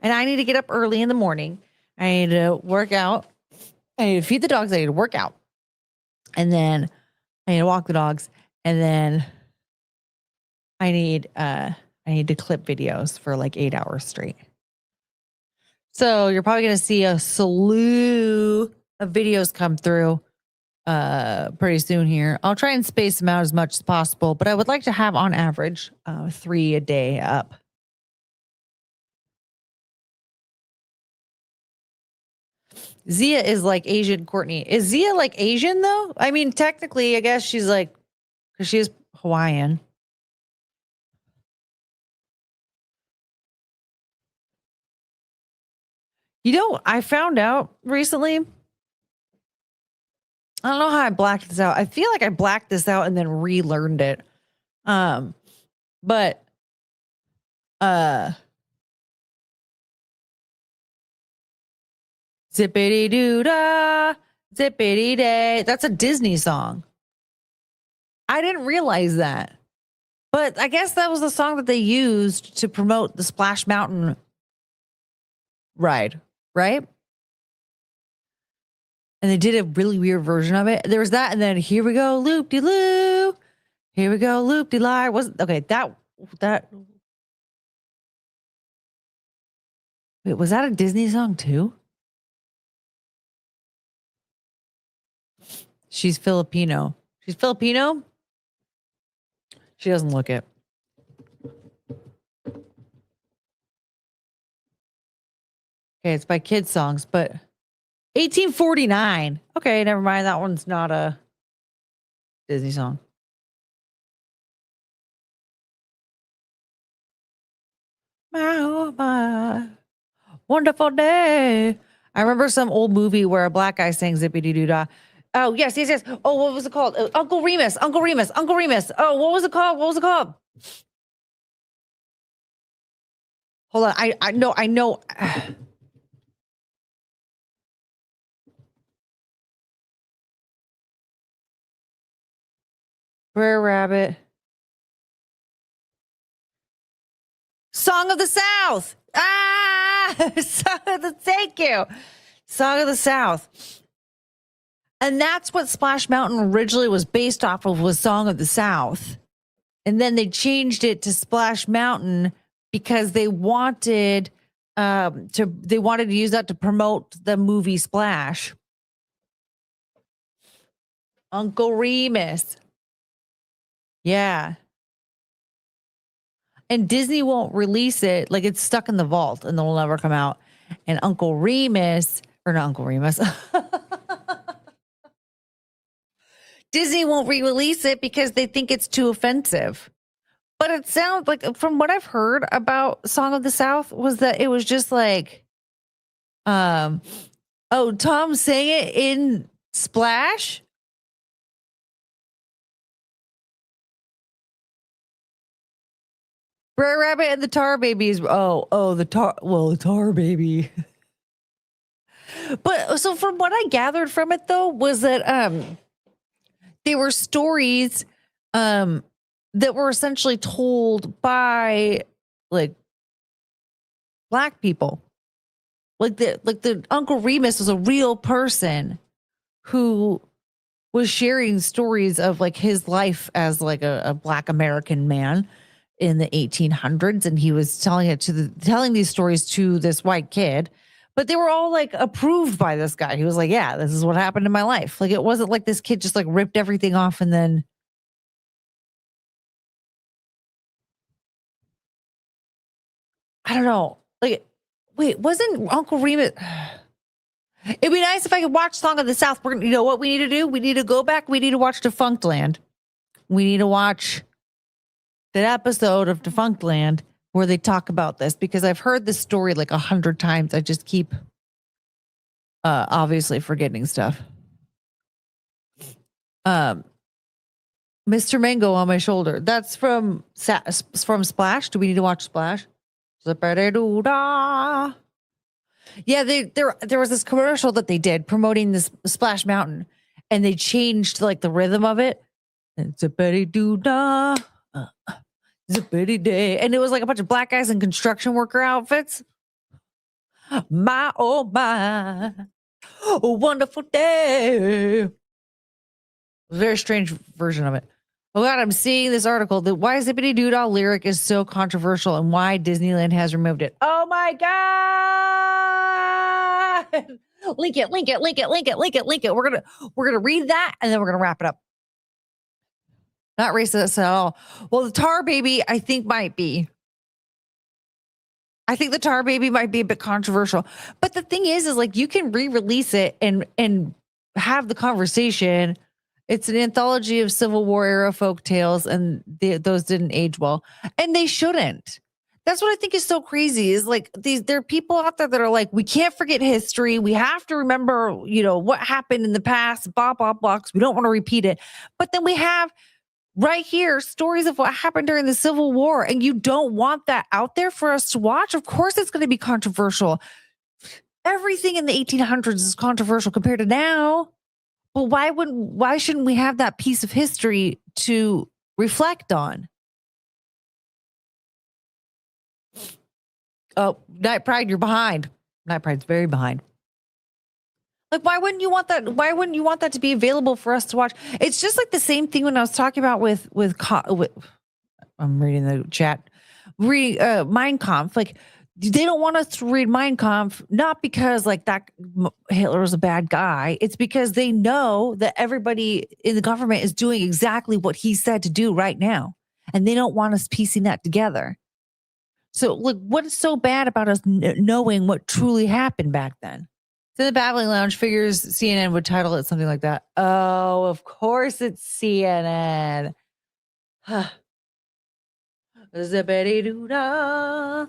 And I need to get up early in the morning. I need to work out. I need to feed the dogs. I need to work out. And then I need to walk the dogs. And then I need to clip videos for like 8 hours straight. So you're probably going to see a slew of videos come through pretty soon here. I'll try and space them out as much as possible, but I would like to have on average 3 a day up. Zia is like Asian Courtney. Is Zia like Asian though? I mean, technically, I guess she's like, because she's Hawaiian. You know, I found out recently. I don't know how I blacked this out. I feel like I blacked this out and then relearned it. But zippity doo da, zippity day. That's a Disney song. I didn't realize that. But I guess that was the song that they used to promote the Splash Mountain ride, right? And they did a really weird version of it. There was that, and then here we go, loop-de-loo. Here we go, loop-de-lie. Wasn't okay, that wait, was that a Disney song too? She's Filipino. She's Filipino? She doesn't look it. Okay, it's by Kids Songs, but 1849. Okay, never mind. That one's not a Disney song. My, oh my, wonderful day. I remember some old movie where a black guy sang Zippity Doo Dah. Oh, yes. Oh, what was it called? Uncle Remus. Oh, what was it called? Hold on. I know. Brer Rabbit. Song of the South. Thank you. Song of the South. And that's what Splash Mountain originally was based off of, was Song of the South. And then they changed it to Splash Mountain because they wanted to use that to promote the movie Splash. Uncle Remus. Yeah. And Disney won't release it. Like, it's stuck in the vault and it'll never come out. And Uncle Remus, or not Uncle Remus. Disney won't re-release it because they think it's too offensive. But it sounds like, from what I've heard about Song of the South, was that it was just like, Tom sang it in Splash. Brer Rabbit and the Tar Babies. The Tar Baby. But so from what I gathered from it, though, was that they were stories that were essentially told by, like, black people. Like the Uncle Remus was a real person who was sharing stories of, like, his life as, like, a black American man in the 1800s, and he was telling these stories to this white kid, but they were all, like, approved by this guy. He was like, yeah, this is what happened in my life. Like, it wasn't like this kid just, like, ripped everything off and then I don't know. Like, wait, wasn't Uncle Remus? It'd be nice if I could watch Song of the South. You know what we need to do? We need to go back. We need to watch Defunct Land. We need to watch that episode of Defunct Land where they talk about this, because I've heard this story like 100 times. I just keep obviously forgetting stuff. Mr. Mango on my shoulder. That's from Splash. Do we need to watch Splash? Yeah, there was this commercial that they did promoting this Splash Mountain, and they changed, like, the rhythm of it. And zippity doo dah, zippity day, and it was like a bunch of black guys in construction worker outfits. My oh my, a wonderful day. Very strange version of it. Oh God, I'm seeing this article that why Zippity Doo Dah lyric is so controversial and why Disneyland has removed it. Oh my God. Link it. We're gonna read that and then we're gonna wrap it up. Not racist at all. Well, the Tar Baby, I think might be. I think the Tar Baby might be a bit controversial. But the thing is like you can re-release it and have the conversation. It's an anthology of Civil War era folk tales, and those didn't age well, and they shouldn't. That's what I think is so crazy. Is like there are people out there that are like, we can't forget history. We have to remember, what happened in the past. Blah blah blah. 'Cause we don't want to repeat it. But then we have right here stories of what happened during the Civil War, and you don't want that out there for us to watch. Of course, it's going to be controversial. Everything in the 1800s is controversial compared to now. Well, why shouldn't we have that piece of history to reflect on? Oh, Night Pride, you're behind. Night Pride's very behind. Like, why wouldn't you want that? Why wouldn't you want that to be available for us to watch? It's just like the same thing when I was talking about with I'm reading the chat, Mein Kampf. Like, they don't want us to read Mein Kampf, not because like that Hitler was a bad guy. It's because they know that everybody in the government is doing exactly what he said to do right now. And they don't want us piecing that together. So, like, what is so bad about us knowing what truly happened back then? So the Babbling Lounge figures CNN would title it something like that. Oh, of course it's CNN. Zippity doo dah,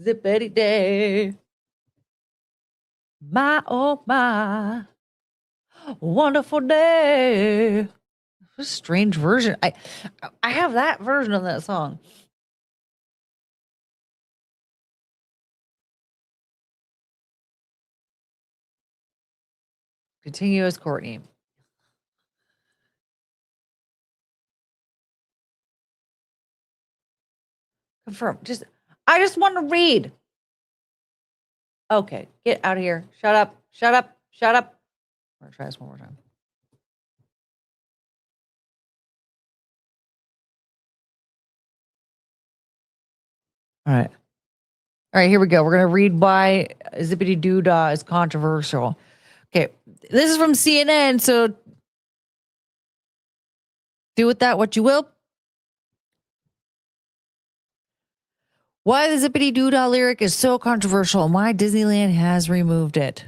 zippity day. My oh my, wonderful day. What a strange version. I have that version of that song. Continue as Courtney. Confirm. I just want to read. Okay, get out of here. Shut up. Shut up. Shut up. I'm gonna try this one more time. All right. All right, here we go. We're going to read why Zippity Doo Dah is controversial. Okay, this is from CNN, so do with that what you will. Why the Zippity Doo Dah lyric is so controversial and why Disneyland has removed it.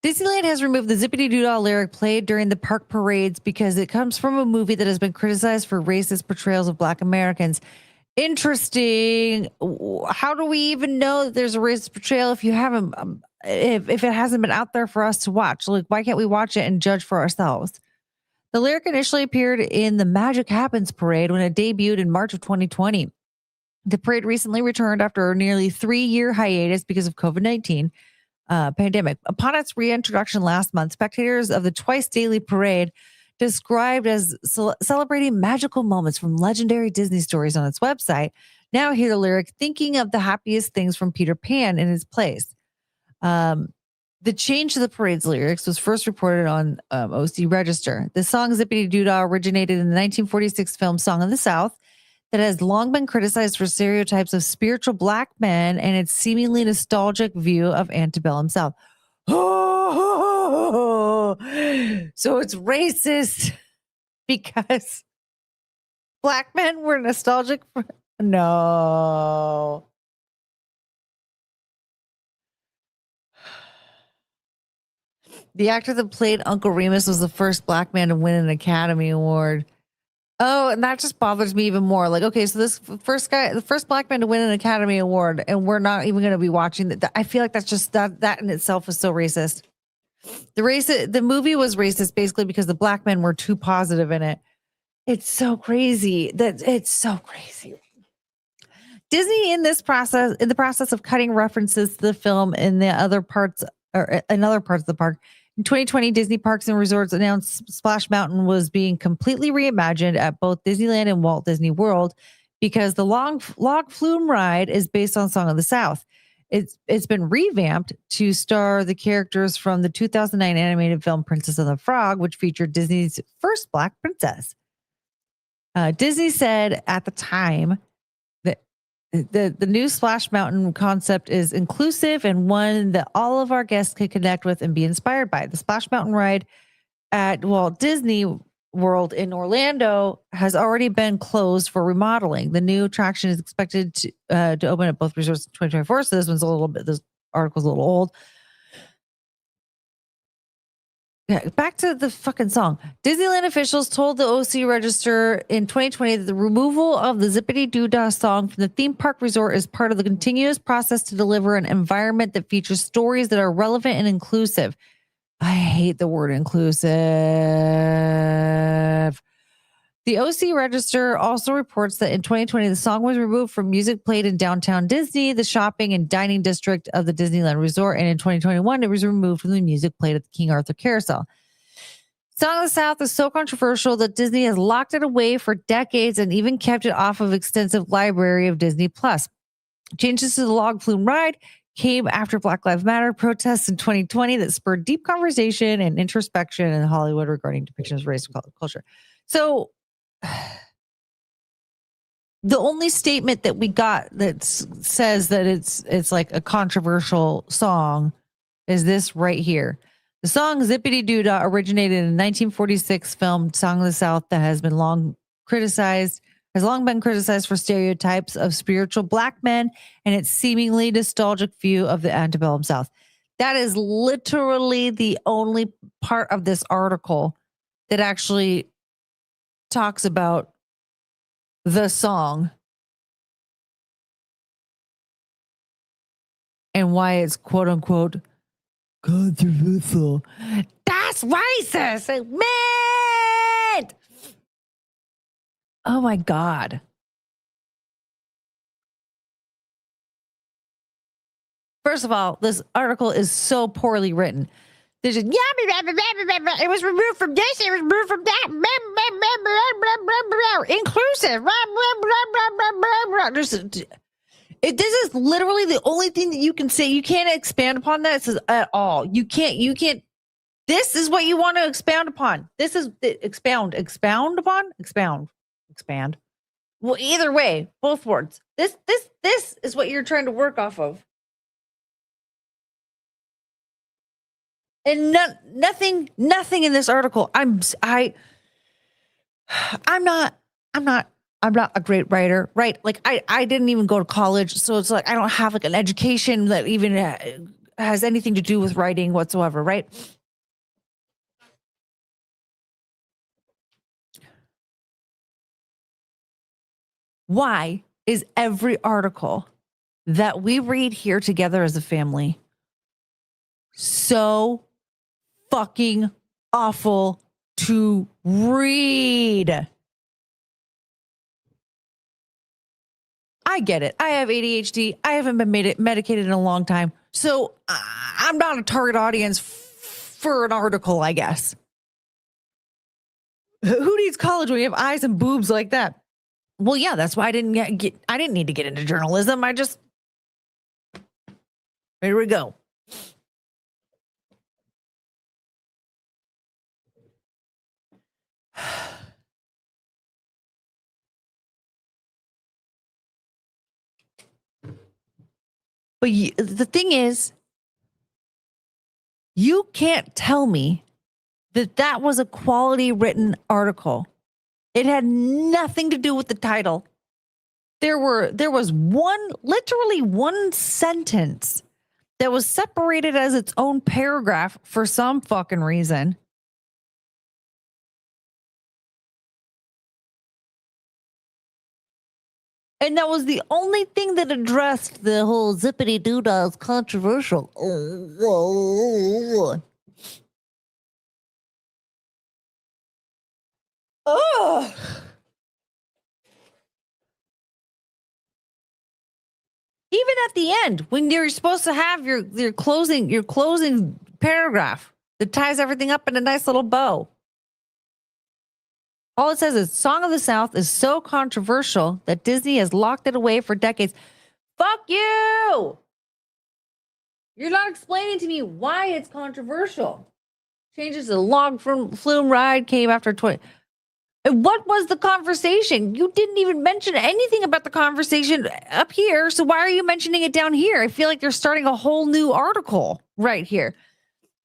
Disneyland has removed the Zippity Doo Dah lyric played during the park parades because it comes from a movie that has been criticized for racist portrayals of Black Americans. Interesting. How do we even know that there's a racist portrayal if you haven't, if it hasn't been out there for us to watch? Like, why can't we watch it and judge for ourselves? The lyric initially appeared in the Magic Happens parade when it debuted in March of 2020. The parade recently returned after a nearly 3-year hiatus because of COVID-19 pandemic. Upon its reintroduction last month, spectators of the twice daily parade described as celebrating magical moments from legendary Disney stories on its website, now hear the lyric, thinking of the happiest things from Peter Pan in its place. The change to the parade's lyrics was first reported on OC Register. The song Zippity Doo Dah originated in the 1946 film Song of the South that has long been criticized for stereotypes of spiritual Black men and its seemingly nostalgic view of antebellum South. Oh, so it's racist because Black men were nostalgic for... No. The actor that played Uncle Remus was the first Black man to win an Academy Award. Oh, and that just bothers me even more. Like, okay, so this first guy, the first Black man to win an Academy Award, and we're not even going to be watching that. I feel like that's just that in itself is so racist. The movie was racist basically because the Black men were too positive in it. It's so crazy. It's so crazy. Disney in the process of cutting references to the film in the other parts or in other parts of the park. In 2020, Disney Parks and Resorts announced Splash Mountain was being completely reimagined at both Disneyland and Walt Disney World because the log flume ride is based on Song of the South. It's been revamped to star the characters from the 2009 animated film Princess and the Frog, which featured Disney's first Black princess. Disney said at the time that the new Splash Mountain concept is inclusive and one that all of our guests can connect with and be inspired by. The Splash Mountain ride at Walt Disney World in Orlando has already been closed for remodeling. The new attraction is expected to open at both resorts in 2024. So this article's a little old. Yeah, back to the fucking song. Disneyland officials told the OC Register in 2020 that the removal of the Zippity Doo Dah song from the theme park resort is part of the continuous process to deliver an environment that features stories that are relevant and inclusive. I hate the word inclusive. The OC Register also reports that in 2020, the song was removed from music played in downtown Disney, the shopping and dining district of the Disneyland Resort. And in 2021, it was removed from the music played at the King Arthur Carousel. Song of the South is so controversial that Disney has locked it away for decades and even kept it off of extensive library of Disney Plus. Changes to the log flume ride came after Black Lives Matter protests in 2020 that spurred deep conversation and introspection in Hollywood regarding depictions of race and culture. So the only statement that we got that says that it's like a controversial song is this right here. The song Zippity Doo Dah originated in the 1946 film Song of the South that has been long criticized has long been criticized for stereotypes of spiritual black men and its seemingly nostalgic view of the antebellum South. That is literally the only part of this article that actually talks about the song and why it's quote unquote controversial. That's racist, man. Oh my God. First of all, this article is so poorly written. There's just, it was removed from this, it was removed from that. Inclusive. This is literally the only thing that you can say. You can't expand upon that at all. You can't. This is what you want to expound upon. This is expound upon. Expand. Well, either way, both words. This is what you're trying to work off of. And nothing in this article. I'm not a great writer, right? Like I didn't even go to college, so it's like I don't have like an education that even has anything to do with writing whatsoever, right? Why is every article that we read here together as a family so fucking awful to read? I get it. I have ADHD. I haven't been medicated in a long time. So I'm not a target audience for an article, I guess. Who needs college when you have eyes and boobs like that? Well, yeah, that's why I didn't need to get into journalism. Here we go. But the thing is, you can't tell me that was a quality written article. It had nothing to do with the title. There was literally one sentence that was separated as its own paragraph for some fucking reason. And that was the only thing that addressed the whole zippity doodah controversial. Oh. Even at the end, when you're supposed to have your closing paragraph that ties everything up in a nice little bow. All it says is Song of the South is so controversial that Disney has locked it away for decades. Fuck you! You're not explaining to me why it's controversial. Changes to the log flume ride came after 20. And what was the conversation? You didn't even mention anything about the conversation up here. So why are you mentioning it down here? I feel like you're starting a whole new article right here.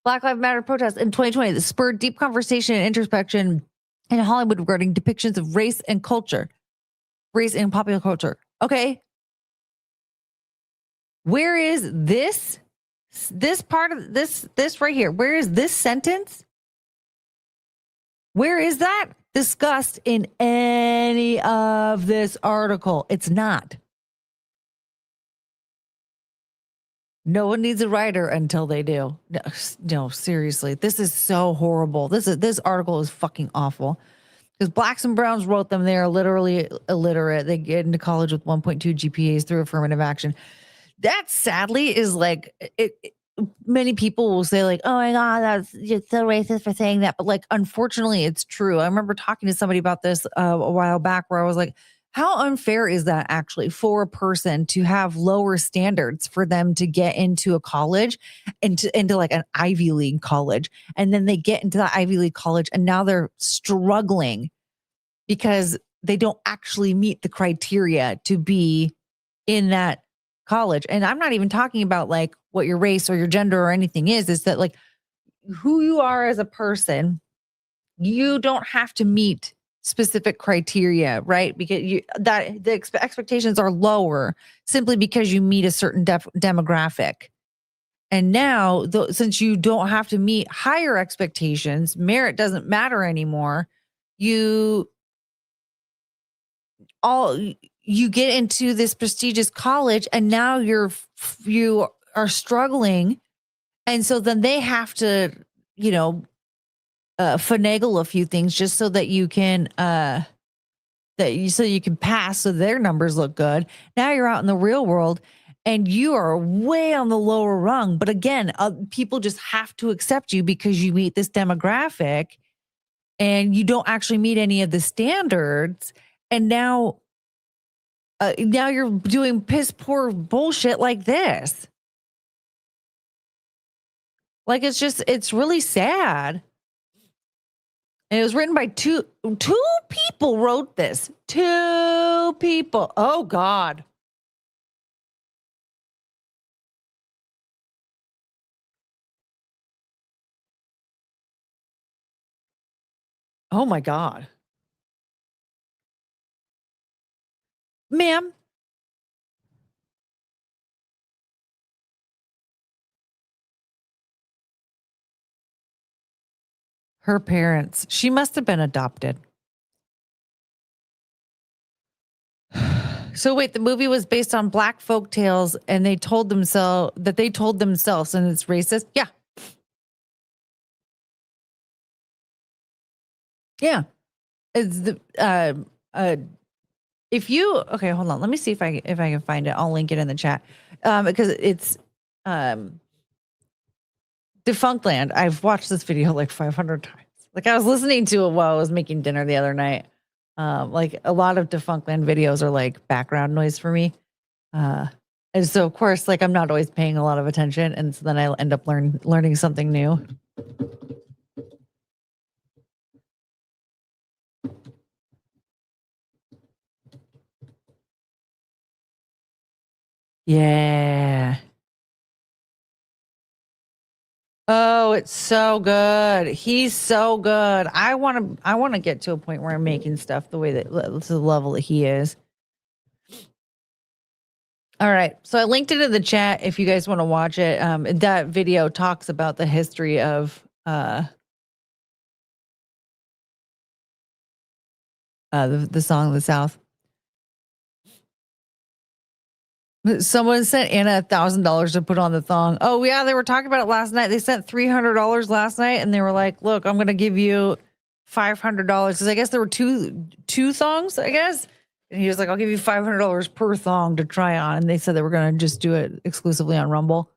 Black Lives Matter protests in 2020 that spurred deep conversation and introspection in Hollywood regarding depictions of race and popular culture. Okay. Where is this part of this right here? Where is this sentence? Where is that discussed in any of this article? It's not. No one needs a writer until they do. No, seriously. This is so horrible. This article is fucking awful. Because blacks and browns wrote them. They are literally illiterate. They get into college with 1.2 GPAs through affirmative action. That sadly is like, many people will say like, oh my God, that's just so racist for saying that. But like, unfortunately, it's true. I remember talking to somebody about this a while back where I was like, how unfair is that actually for a person to have lower standards for them to get into a college into like an Ivy League college? And then they get into the Ivy League college and now they're struggling because they don't actually meet the criteria to be in that college. And I'm not even talking about like what your race or your gender or anything is that like who you are as a person, you don't have to meet specific criteria, right? Because the expectations are lower simply because you meet a certain demographic. And now, since you don't have to meet higher expectations, merit doesn't matter anymore. You get into this prestigious college, and now you are struggling, and so then they have to, finagle a few things just so that you can so you can pass, so their numbers look good. Now you're out in the real world and you are way on the lower rung. But again, people just have to accept you because you meet this demographic and you don't actually meet any of the standards. And now you're doing piss poor bullshit like this. Like, it's really sad. And it was written by two people wrote this. 2 people. Oh, God. Oh, my God. Ma'am. Her parents. She must have been adopted. So wait, the movie was based on Black folk tales, and they told themselves, and it's racist. Yeah. Yeah. It's the if you okay, hold on. Let me see if I can find it. I'll link it in the chat. Because it's Defunctland. I've watched this video like 500 times. Like, I was listening to it while I was making dinner the other night. Like, a lot of Defunctland videos are like background noise for me. And so of course, like, I'm not always paying a lot of attention, and so then I end up learning something new. Yeah. Oh, it's so good. He's so good. I want to get to a point where I'm making stuff the way that to the level that he is. All right. So I linked it in the chat if you guys want to watch it. That video talks about the history of the Song of the South. Someone sent Anna $1,000 to put on the thong. Oh yeah, they were talking about it last night. They sent $300 last night, and they were like, "Look, I'm going to give you $500 because I guess there were two thongs, I guess." And he was like, "I'll give you $500 per thong to try on." And they said they were going to just do it exclusively on Rumble.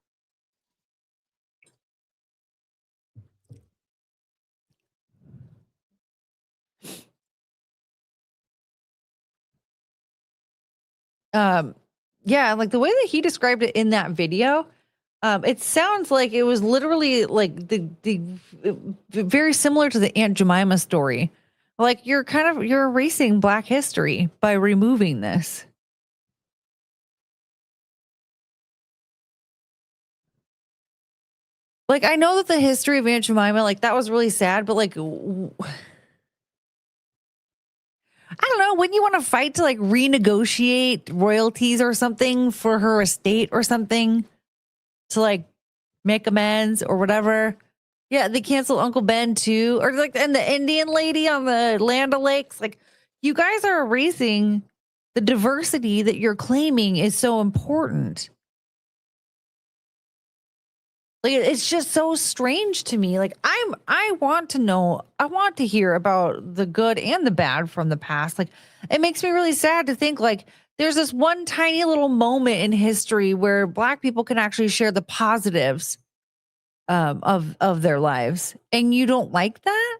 Yeah, like the way that he described it in that video, it sounds like it was literally like the very similar to the Aunt Jemima story. Like, you're erasing Black history by removing this. Like, I know that the history of Aunt Jemima, like, that was really sad, but like, I don't know, wouldn't you want to fight to like renegotiate royalties or something for her estate or something to like make amends or whatever? Yeah, they canceled Uncle Ben too, or like, and the Indian lady on the Land O'Lakes. Like, you guys are erasing the diversity that you're claiming is so important. Like, it's just so strange to me. Like, I want to know, I want to hear about the good and the bad from the past. Like, it makes me really sad to think like there's this one tiny little moment in history where Black people can actually share the positives of their lives, and you don't like that?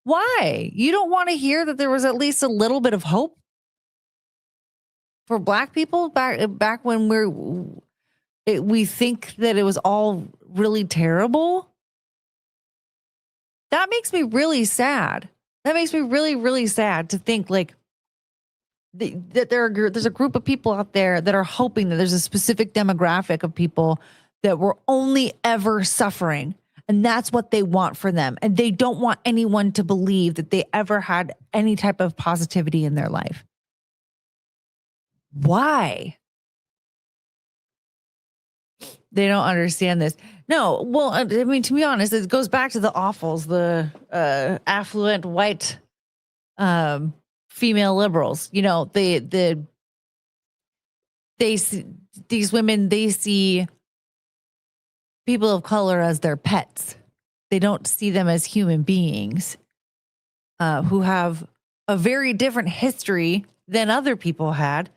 Why? You don't want to hear that there was at least a little bit of hope for Black people back when we think that it was all really terrible? That makes me really sad. That makes me really, really sad to think like that there's a group of people out there that are hoping that there's a specific demographic of people that were only ever suffering. And that's what they want for them. And they don't want anyone to believe that they ever had any type of positivity in their life. Why? They don't understand this. No, well, I mean, to be honest, it goes back to the awfuls, the affluent white female liberals. You know, they see these women, they see people of color as their pets. They don't see them as human beings who have a very different history than other people had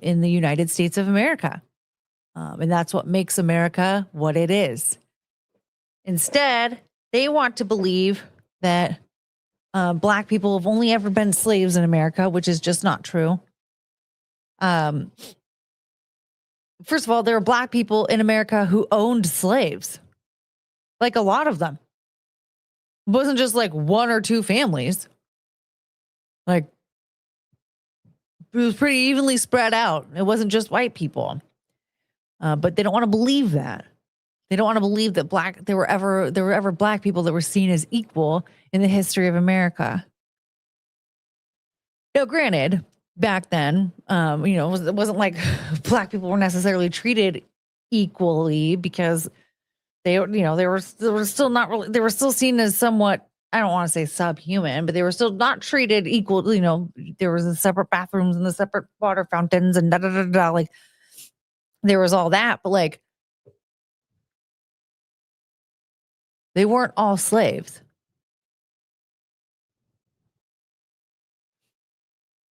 in the United States of America. And that's what makes America what it is. Instead, they want to believe that Black people have only ever been slaves in America, which is just not true. First of all, there are Black people in America who owned slaves, like a lot of them. It wasn't just like one or two families. Like, it was pretty evenly spread out. It wasn't just white people. But they don't want to believe that. They don't want to believe that there were ever Black people that were seen as equal in the history of America. Now, granted, back then, it wasn't like Black people were necessarily treated equally because they were still not really, they were still seen as somewhat, I don't want to say subhuman, but they were still not treated equal. You know, there was the separate bathrooms and the separate water fountains and like there was all that, but like they weren't all slaves.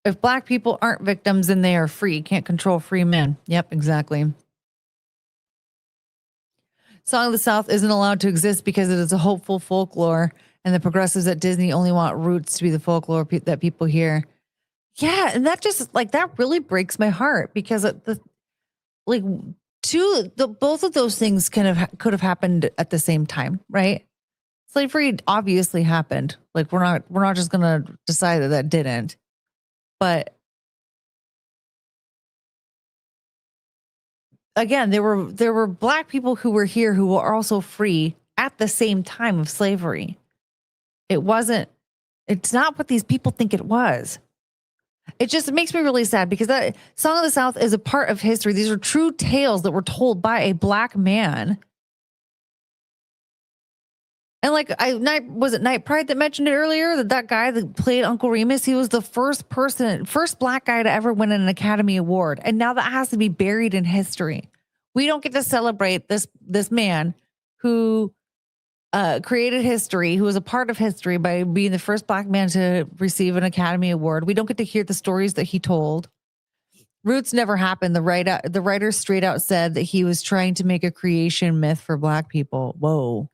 If Black people aren't victims, then they are free. Can't control free men. Yep, exactly. Song of the South isn't allowed to exist because it is a hopeful folklore, and the progressives at Disney only want roots to be the folklore that people hear. Yeah, and that just like that really breaks my heart because both of those things could have happened at the same time, right? Slavery obviously happened. Like we're not just gonna decide that didn't. But again, there were Black people who were here who were also free at the same time of slavery. It's not what these people think it was. It makes me really sad because that Song of the South is a part of history. These are true tales that were told by a Black man. And like was it Night Pride that mentioned it earlier? That guy that played Uncle Remus, he was the first Black guy to ever win an Academy Award. And now that has to be buried in history. We don't get to celebrate this man who created history, who was a part of history by being the first Black man to receive an Academy Award. We don't get to hear the stories that he told. Roots never happened. The writer straight out said that he was trying to make a creation myth for Black people. Whoa.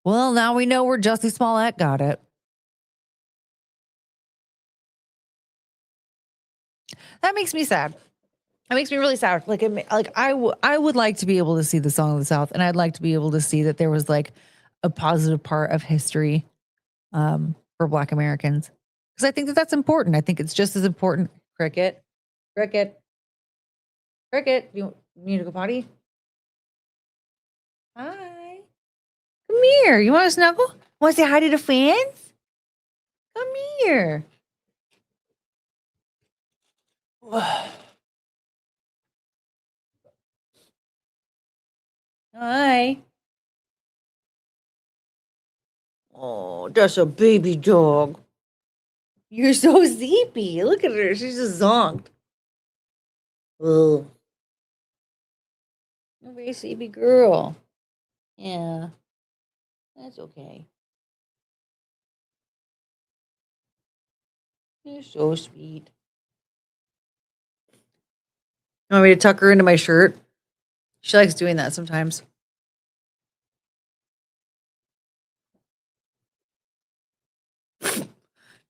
Well, now we know where Jussie Smollett got it. That makes me sad. That makes me really sad. I would like to be able to see the Song of the South, and I'd like to be able to see that there was like a positive part of history for Black Americans, because I think that that's important. I think it's just as important. Cricket. You need to go potty? Hi. Come here. You want to snuggle? Want to say hi to the fans? Come here. Hi. Oh, that's a baby dog. You're so sleepy. Look at her. She's just zonked. Oh. A very sleepy girl. Yeah. That's okay. You're so sweet. You want me to tuck her into my shirt? She likes doing that sometimes.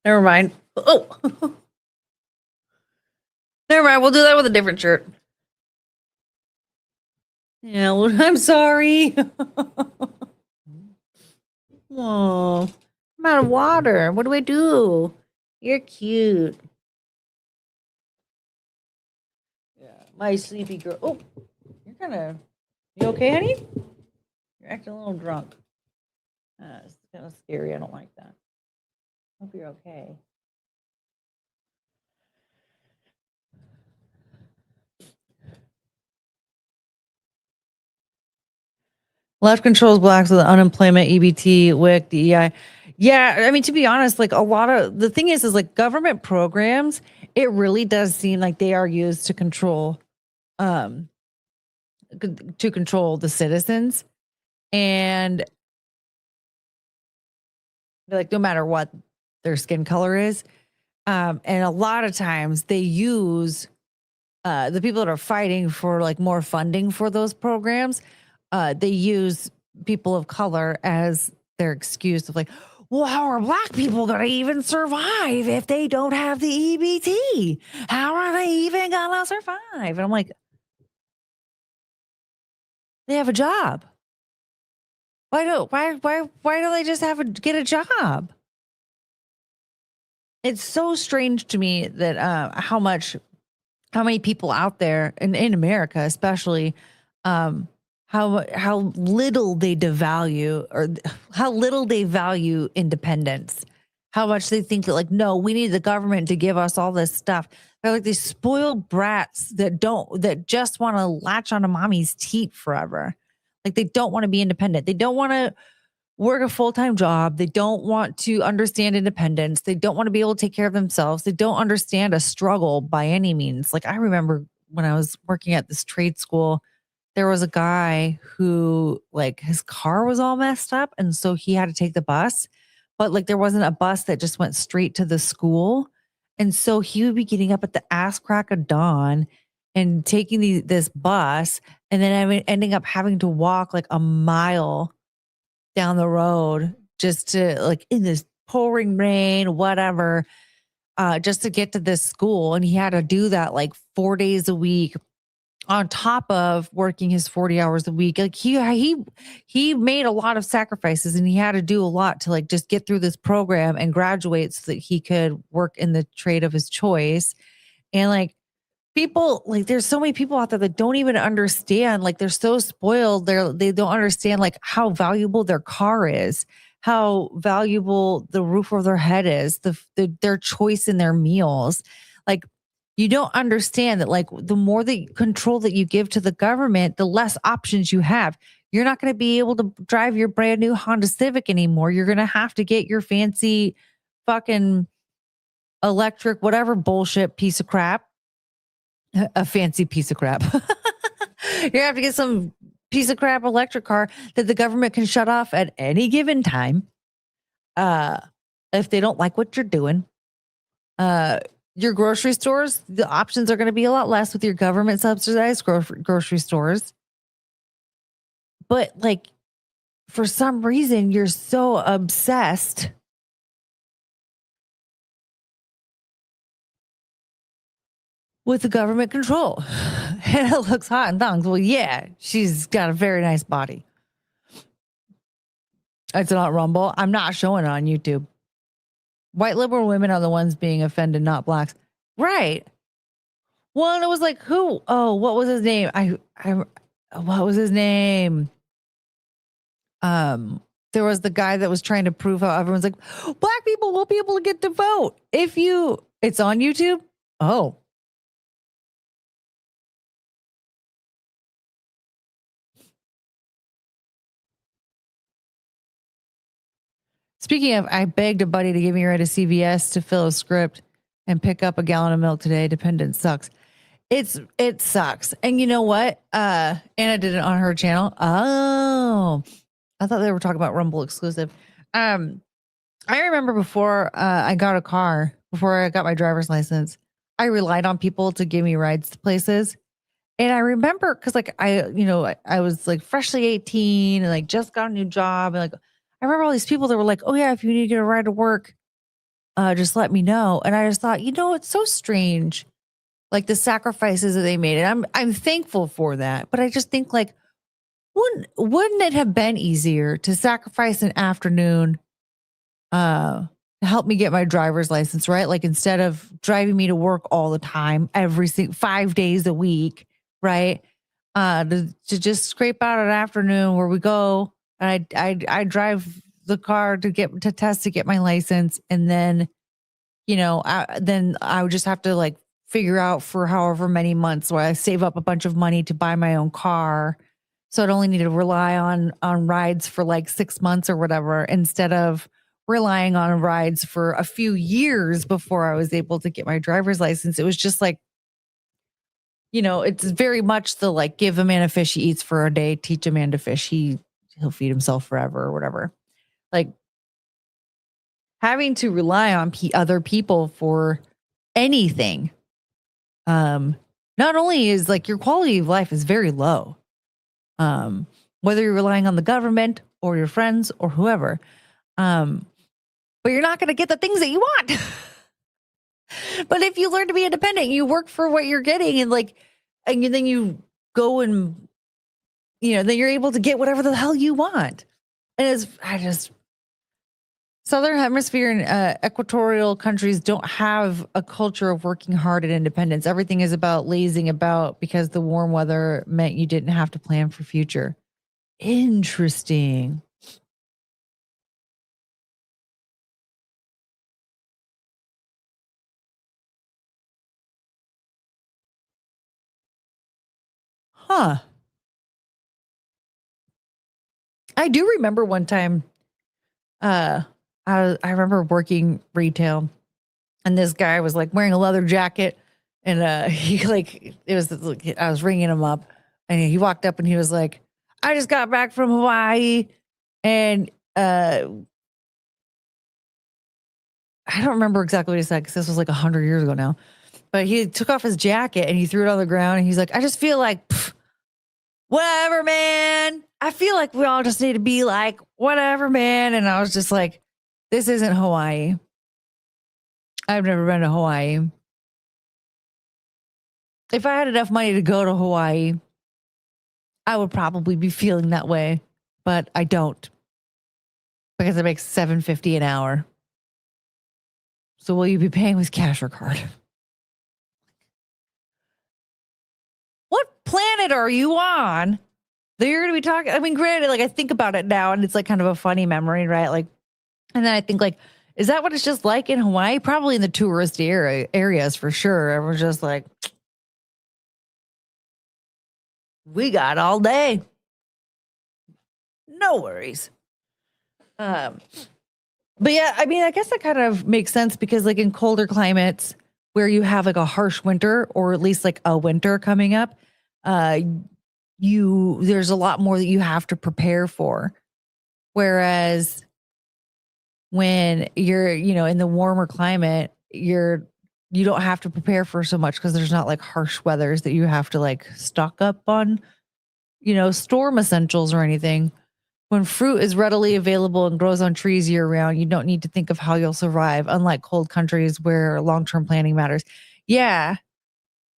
Never mind. Oh. Never mind. We'll do that with a different shirt. Yeah, well, I'm sorry. Oh, I'm out of water. What do I do? You're cute. Yeah. My sleepy girl. Oh, you're kind of. You okay, honey? You're acting a little drunk. It's kind of scary. I don't like that. Hope you're okay. Left controls blacks with unemployment, EBT, WIC, DEI. Yeah, I mean, to be honest, like a lot of the thing is like government programs, it really does seem like they are used to control the citizens. And like no matter what their skin color is. And a lot of times they use the people that are fighting for like more funding for those programs, they use people of color as their excuse of like, well, how are black people going to even survive if they don't have the EBT? How are they even going to survive? And I'm like, they have a job. Why don't they just get a job? It's so strange to me that how many people out there in America, especially, how little they devalue or how little they value independence. How much they think that like, no, we need the government to give us all this stuff. They're like these spoiled brats that just want to latch onto mommy's teat forever. Like they don't want to be independent. They don't want to work a full-time job. They don't want to understand independence. They don't want to be able to take care of themselves. They don't understand a struggle by any means. Like I remember when I was working at this trade school, there was a guy who like his car was all messed up. And so he had to take the bus, but like there wasn't a bus that just went straight to the school. And so he would be getting up at the ass crack of dawn and taking this bus and then ending up having to walk like a mile down the road just to like in this pouring rain, whatever, just to get to this school. And he had to do that like 4 days a week on top of working his 40 hours a week. Like he made a lot of sacrifices and he had to do a lot to like just get through this program and graduate so that he could work in the trade of his choice. And like people, like there's so many people out there that don't even understand, like they're so spoiled. They don't understand like how valuable their car is, how valuable the roof over their head is, their choice in their meals. Like you don't understand that like the more the control that you give to the government, the less options you have. You're not going to be able to drive your brand new Honda Civic anymore. You're going to have to get your fancy fucking electric, whatever bullshit piece of crap. A fancy piece of crap. You have to get some piece of crap electric car that the government can shut off at any given time. If they don't like what you're doing. Your grocery stores, the options are going to be a lot less with your government subsidized grocery stores. But like, for some reason, you're so obsessed with the government control. And it looks hot in thongs. Well, yeah, she's got a very nice body. It's not Rumble. I'm not showing it on YouTube. White liberal women are the ones being offended, not blacks. Right. Well, and it was like, who? Oh, what was his name? What was his name? There was the guy that was trying to prove how everyone's like, black people won't be able to get to vote. It's on YouTube. Oh. Speaking of, I begged a buddy to give me a ride to CVS to fill a script and pick up a gallon of milk today. Dependence sucks. It sucks. And you know what? Anna did it on her channel. Oh, I thought they were talking about Rumble exclusive. I remember before I got a car, before I got my driver's license, I relied on people to give me rides to places. And I remember because like I was like freshly 18 and like just got a new job and like I remember all these people that were like, oh yeah, if you need to get a ride to work, just let me know. And I just thought, it's so strange, like the sacrifices that they made. And I'm thankful for that. But I just think like, wouldn't it have been easier to sacrifice an afternoon and help me get my driver's license, right? Like instead of driving me to work all the time, 5 days a week, right? To just scrape out an afternoon where we go and I drive the car to test to get my license, and then then I would just have to like figure out for however many months where I save up a bunch of money to buy my own car. So I'd only need to rely on rides for like 6 months or whatever, instead of relying on rides for a few years before I was able to get my driver's license. It was just like, it's very much the like, give a man a fish he eats for a day, teach a man to fish, he'll feed himself forever or whatever. Like having to rely on other people for anything. Not only is like your quality of life is very low, whether you're relying on the government or your friends or whoever, but you're not going to get the things that you want. But if you learn to be independent, you work for what you're getting, and then you go and, then you're able to get whatever the hell you want. And Southern Hemisphere and equatorial countries don't have a culture of working hard at independence. Everything is about lazing about because the warm weather meant you didn't have to plan for future. Interesting. Huh. I do remember one time, I remember working retail, and this guy was like wearing a leather jacket, and he like, I was ringing him up, and he walked up and he was like, I just got back from Hawaii, and I don't remember exactly what he said because this was like 100 years ago now, but he took off his jacket and he threw it on the ground, and he's like, I just feel like, whatever, man. I feel like we all just need to be like, whatever, man. And I was just like, this isn't Hawaii. I've never been to Hawaii. If I had enough money to go to Hawaii, I would probably be feeling that way, but I don't, because it makes $7.50 an hour. So will you be paying with cash or card? What planet are you on that you're going to be talking? I mean, granted, like I think about it now and it's like kind of a funny memory, right? Like, and then I think like, is that what it's just like in Hawaii? Probably in the tourist areas for sure. Everyone's just like, we got all day. No worries. But yeah, I mean, I guess that kind of makes sense because like in colder climates where you have like a harsh winter or at least like a winter coming up, there's a lot more that you have to prepare for. Whereas when you're, in the warmer climate, you don't have to prepare for so much because there's not like harsh weathers that you have to like stock up on, storm essentials or anything. When fruit is readily available and grows on trees year round, you don't need to think of how you'll survive, unlike cold countries where long-term planning matters. Yeah.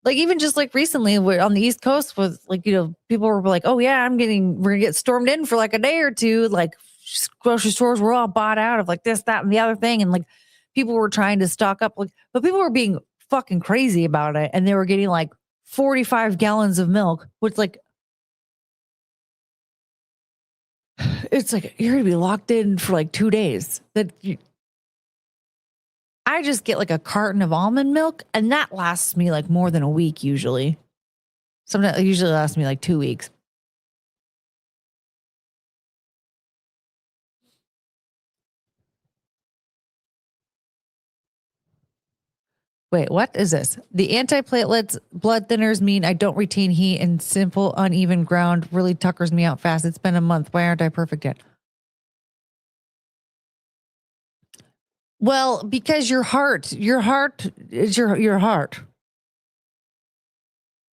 Like even just like recently on the East Coast with like, people were like, oh yeah, we're going to get stormed in for like a day or two. Like grocery stores were all bought out of like this, that, and the other thing. And like people were trying to stock up, but people were being fucking crazy about it. And they were getting like 45 gallons of milk, which like, it's like, you're going to be locked in for like 2 days. I just get like a carton of almond milk and that lasts me like more than a week usually. Sometimes it usually lasts me like 2 weeks. Wait, what is this? The antiplatelets blood thinners mean I don't retain heat and simple uneven ground really tuckers me out fast. It's been a month. Why aren't I perfect yet? Well, because your heart is your heart.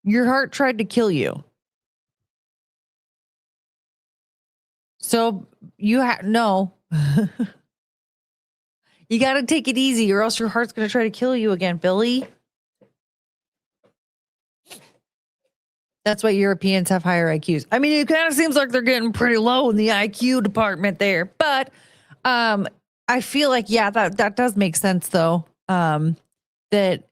Your heart tried to kill you. So no. You got to take it easy or else your heart's going to try to kill you again, Billy. That's why Europeans have higher IQs. I mean, it kind of seems like they're getting pretty low in the IQ department there. But I I feel like, yeah, that does make sense though. That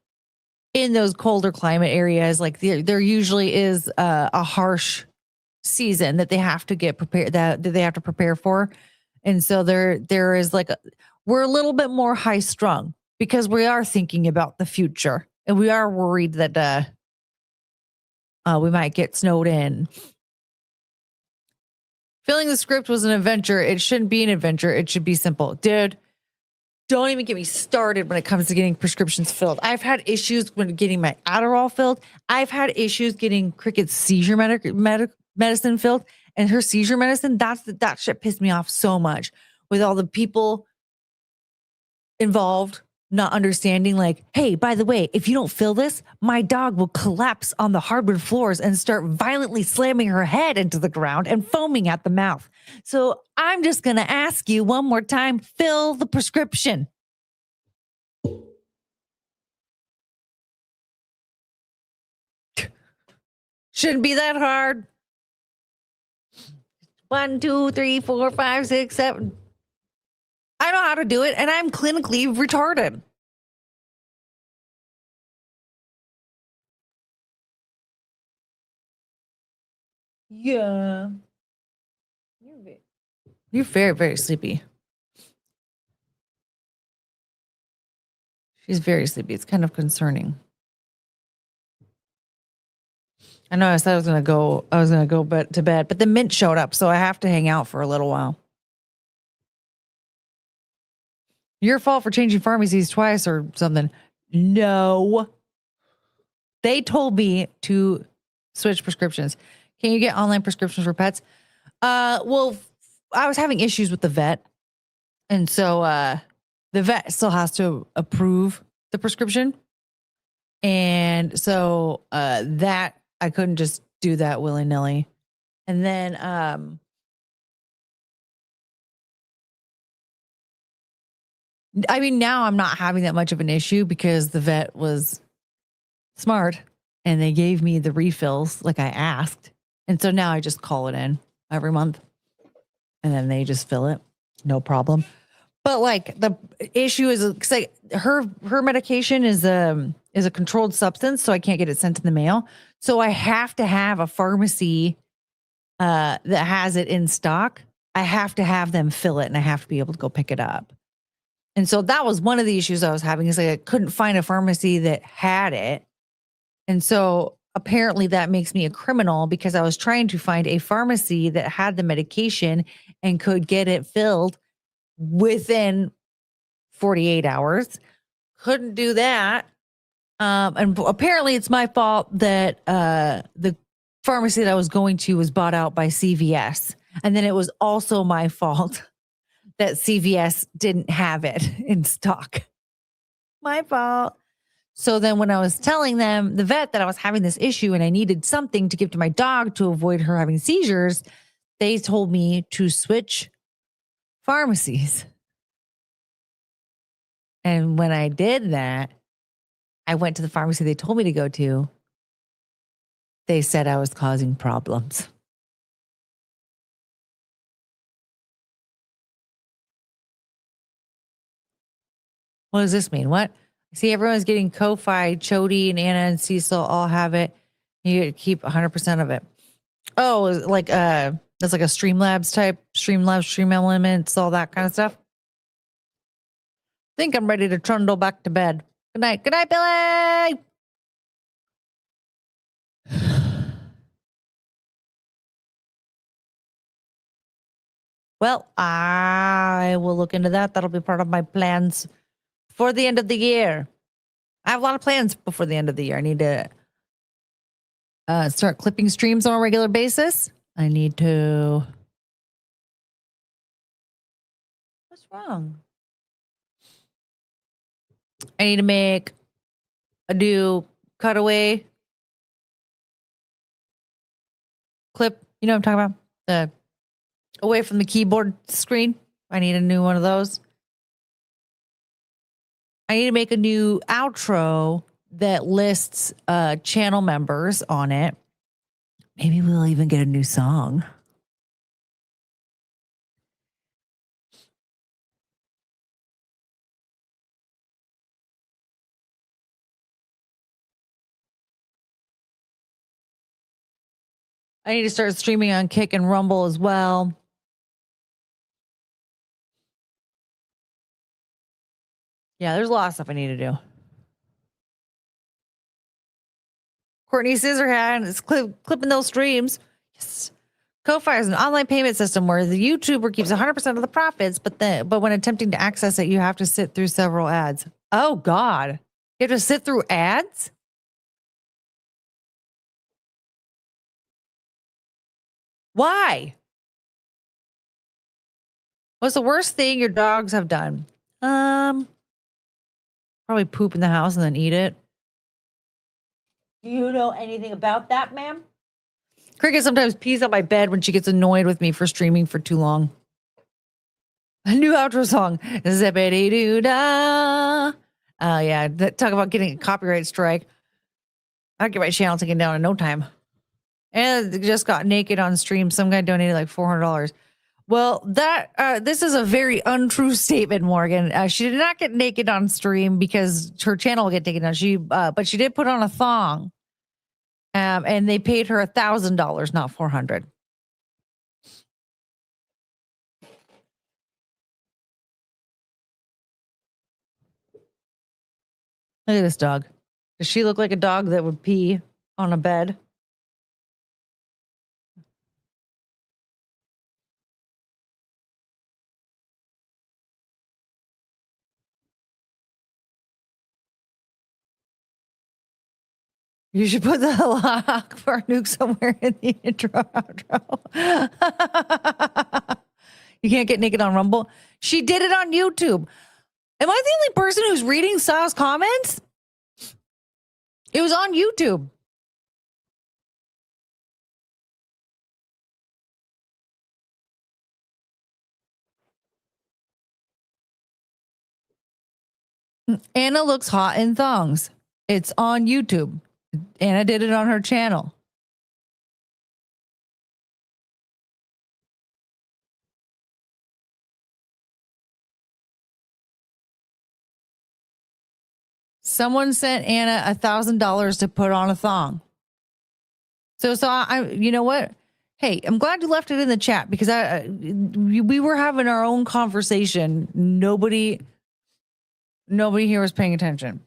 in those colder climate areas, like there usually is a harsh season that they have to get prepared, that they have to prepare for. And so there is like, we're a little bit more high strung because we are thinking about the future and we are worried that we might get snowed in. Filling the script was an adventure. It shouldn't be an adventure. It should be simple. Dude, don't even get me started when it comes to getting prescriptions filled. I've had issues when getting my Adderall filled. I've had issues getting Cricket's seizure medicine filled. And her seizure medicine, that shit pissed me off so much with all the people involved not understanding, like, hey, by the way, if you don't fill this, my dog will collapse on the hardwood floors and start violently slamming her head into the ground and foaming at the mouth. So I'm just going to ask you one more time, fill the prescription. Shouldn't be that hard. 1, 2, 3, 4, 5, 6, 7. I know how to do it, and I'm clinically retarded. Yeah. You're very, very sleepy. She's very sleepy. It's kind of concerning. I know I said I was gonna go to bed, but the Mint showed up, so I have to hang out for a little while. Your fault for changing pharmacies twice or something. No. They told me to switch prescriptions. Can you get online prescriptions for pets? Well, I was having issues with the vet. And so the vet still has to approve the prescription. And so that I couldn't just do that willy-nilly. And then I mean, now I'm not having that much of an issue because the vet was smart and they gave me the refills like I asked. And so now I just call it in every month and then they just fill it. No problem. But like the issue is like her medication is a controlled substance, so I can't get it sent in the mail. So I have to have a pharmacy that has it in stock. I have to have them fill it and I have to be able to go pick it up. And so that was one of the issues I was having is like I couldn't find a pharmacy that had it. And so apparently that makes me a criminal because I was trying to find a pharmacy that had the medication and could get it filled within 48 hours. Couldn't do that. And apparently it's my fault that the pharmacy that I was going to was bought out by CVS. And then it was also my fault that CVS didn't have it in stock. My fault. So then when I was telling them, the vet, that I was having this issue and I needed something to give to my dog to avoid her having seizures, they told me to switch pharmacies. And when I did that, I went to the pharmacy they told me to go to. They said I was causing problems. What does this mean? What? See, everyone's getting Ko-Fi, Chody, and Anna and Cecil all have it. You keep 100% of it. Oh, like that's like a Streamlabs type, Stream Elements, all that kind of stuff. I think I'm ready to trundle back to bed. Good night. Good night, Billy. Well, I will look into that. That'll be part of my plans for the end of the year. I have a lot of plans before the end of the year. I need to start clipping streams on a regular basis. I need to... What's wrong? I need to make a new cutaway clip. You know what I'm talking about? Away from the keyboard screen. I need a new one of those. I need to make a new outro that lists channel members on it. Maybe we'll even get a new song. I need to start streaming on Kick and Rumble as well. Yeah, there's a lot of stuff I need to do. Courtney Scissorhand is clipping those streams. Yes. Ko-Fi is an online payment system where the YouTuber keeps 100% of the profits, but when attempting to access it, you have to sit through several ads. Oh, God. You have to sit through ads? Why? What's the worst thing your dogs have done? Probably poop in the house and then eat it. Do you know anything about that, ma'am? Cricket sometimes pees on my bed when she gets annoyed with me for streaming for too long. A new outro song. Zippity-doo-dah. Yeah, talk about getting a copyright strike. I'll get my channel taken down in no time. And just got naked on stream. Some guy donated like $400. Well, this is a very untrue statement, Morgan. She did not get naked on stream because her channel will get taken down. But she did put on a thong. And they paid her $1,000, not $400. Look at this dog. Does she look like a dog that would pee on a bed? You should put the lock for nuke somewhere in the intro outro. You can't get naked on Rumble. She did it on YouTube. Am I the only person who's reading Sal's comments? It was on YouTube. Anna looks hot in thongs. It's on YouTube. Anna did it on her channel. Someone sent Anna $1,000 to put on a thong. So I, you know what? Hey, I'm glad you left it in the chat because we were having our own conversation. Nobody here was paying attention.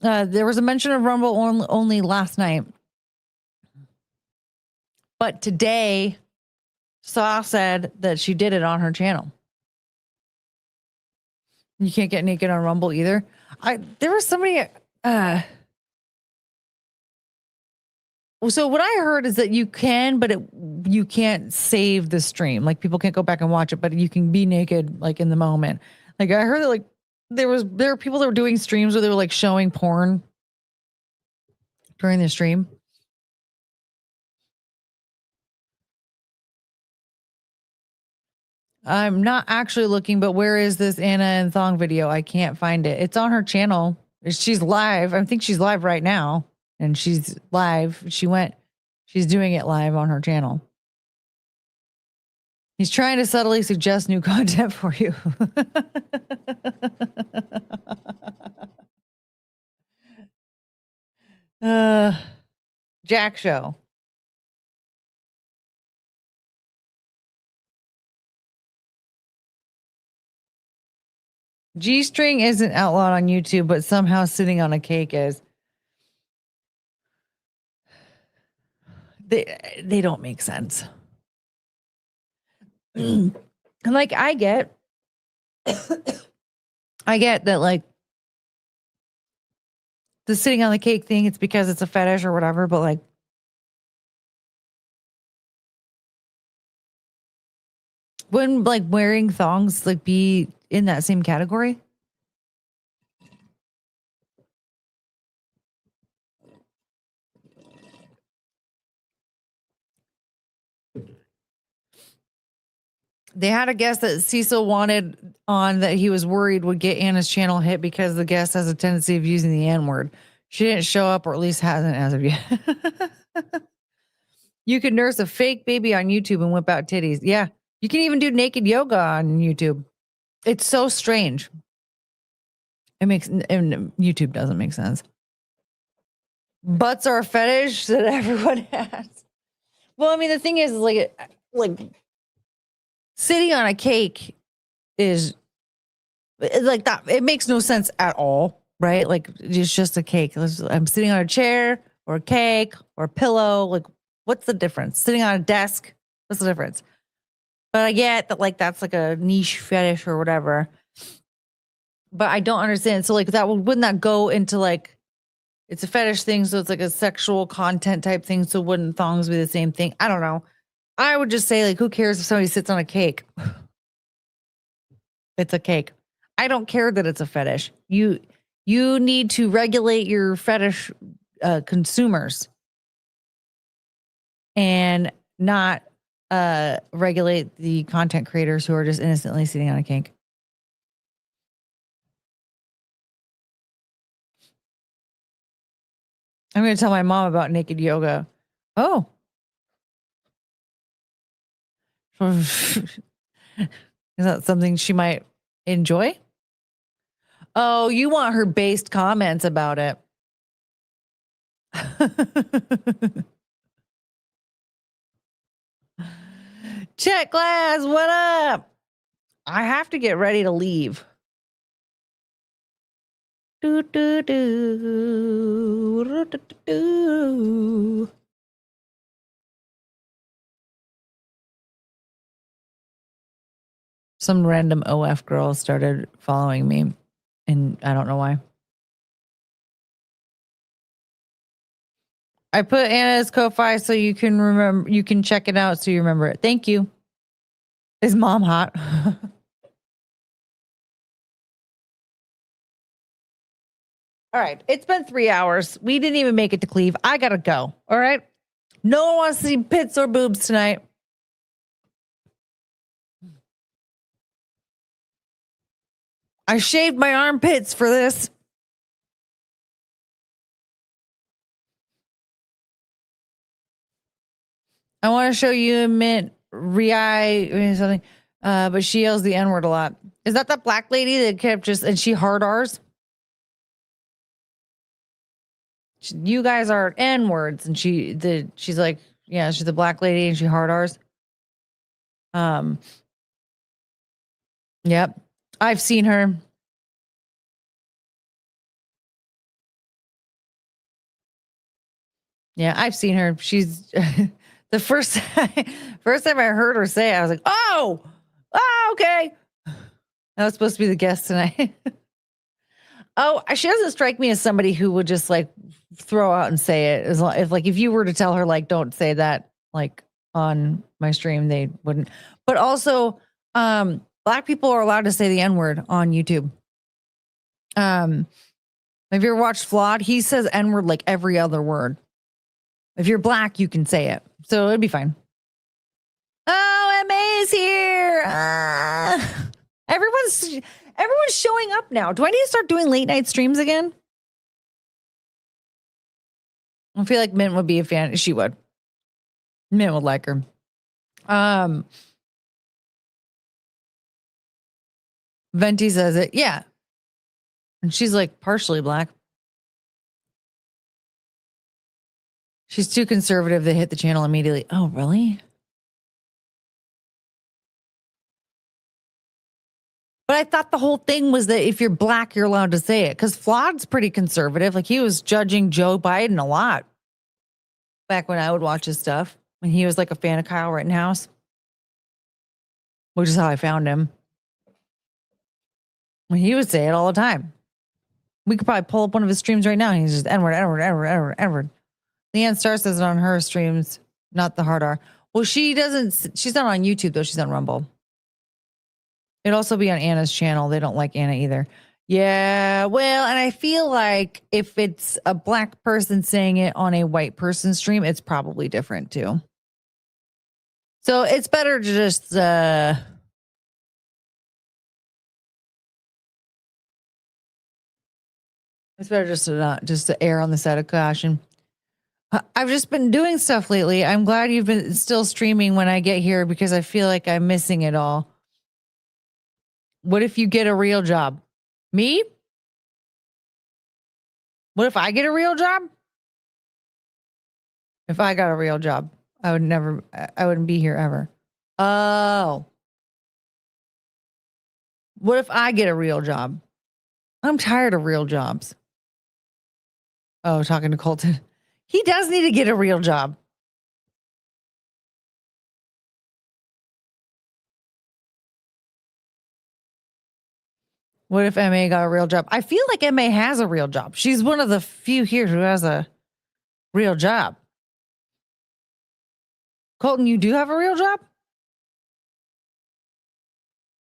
There was a mention of Rumble only last night. But today, Saw said that she did it on her channel. You can't get naked on Rumble either. There was somebody. So what I heard is that you can, but you can't save the stream. Like people can't go back and watch it, but you can be naked like in the moment. Like I heard that like there were people that were doing streams where they were like showing porn during the stream. I'm not actually looking, but where is this Anna and Thong video? I can't find it. It's on her channel. She's live. I think she's live right now. And she's live. She's doing it live on her channel. He's trying to subtly suggest new content for you. Jack Show. G-string isn't outlawed on YouTube, but somehow sitting on a cake is. They don't make sense. Like I get that like the sitting on the cake thing, it's because it's a fetish or whatever, but like wouldn't like wearing thongs like be in that same category? They had a guest that Cecil wanted on that he was worried would get Anna's channel hit because the guest has a tendency of using the N-word. She didn't show up, or at least hasn't as of yet. You can nurse a fake baby on YouTube and whip out titties. Yeah. You can even do naked yoga on YouTube. It's so strange. It makes, and YouTube doesn't make sense. Butts are a fetish that everyone has. Well, I mean, the thing is like sitting on a cake is like that. It makes no sense at all, right? Like it's just a cake. I'm sitting on a chair or a cake or a pillow. Like, what's the difference? Sitting on a desk, what's the difference? But I get that, like, that's like a niche fetish or whatever. But I don't understand. So, like, wouldn't that go into like, it's a fetish thing, so it's like a sexual content type thing. So wouldn't thongs be the same thing? I don't know. I would just say, like, who cares if somebody sits on a cake? It's a cake. I don't care that it's a fetish. You need to regulate your fetish consumers and not regulate the content creators who are just innocently sitting on a cake. I'm going to tell my mom about naked yoga. Oh. Is that something she might enjoy? Oh, you want her based comments about it. Check glass, what up? I have to get ready to leave. Do, do, do, do, do, do. Some random OF girl started following me, and I don't know why. I put Anna's Ko-Fi so you can remember, you can check it out so you remember it. Thank you. Is mom hot? All right. It's been 3 hours. We didn't even make it to Cleve. I gotta go. All right. No one wants to see pits or boobs tonight. I shaved my armpits for this. I want to show you Mint Rai something, but she yells the N-word a lot. Is that black lady that kept just, and she hard R's? You guys are N-words, and she's like, yeah, she's the black lady and she hard R's. Yep. I've seen her. Yeah, I've seen her. She's the first time I heard her say it, I was like, oh, okay. That was supposed to be the guest tonight. Oh, she doesn't strike me as somebody who would just like throw out and say it. If you were to tell her, like, don't say that, like, on my stream, they wouldn't. But also, black people are allowed to say the N-word on YouTube. Have you ever watched Flawed? He says N-word like every other word. If you're black, you can say it. So it'd be fine. Oh, MA's here. Everyone's showing up now. Do I need to start doing late night streams again? I feel like Mint would be a fan. She would. Mint would like her. Venti says it. Yeah. And she's like partially black. She's too conservative. They hit the channel immediately. Oh, really? But I thought the whole thing was that if you're black, you're allowed to say it. Because Flawed's pretty conservative. Like, he was judging Joe Biden a lot back when I would watch his stuff. When he was like a fan of Kyle Rittenhouse. Which is how I found him. When he would say it all the time. We could probably pull up one of his streams right now. And he's just N-word, N-word, N-word, N-word, N-word. Leanne Star says it on her streams, not the hard R. Well, she's not on YouTube, though. She's on Rumble. It'd also be on Anna's channel. They don't like Anna either. Yeah, well, and I feel like if it's a black person saying it on a white person stream, it's probably different, too. So it's better to just... It's better just to err on the side of caution. I've just been doing stuff lately. I'm glad you've been still streaming when I get here because I feel like I'm missing it all. What if you get a real job? Me? What if I get a real job? If I got a real job, I wouldn't be here ever. Oh. What if I get a real job? I'm tired of real jobs. Oh, talking to Colton. He does need to get a real job. What if MA got a real job? I feel like MA has a real job. She's one of the few here who has a real job. Colton, you do have a real job?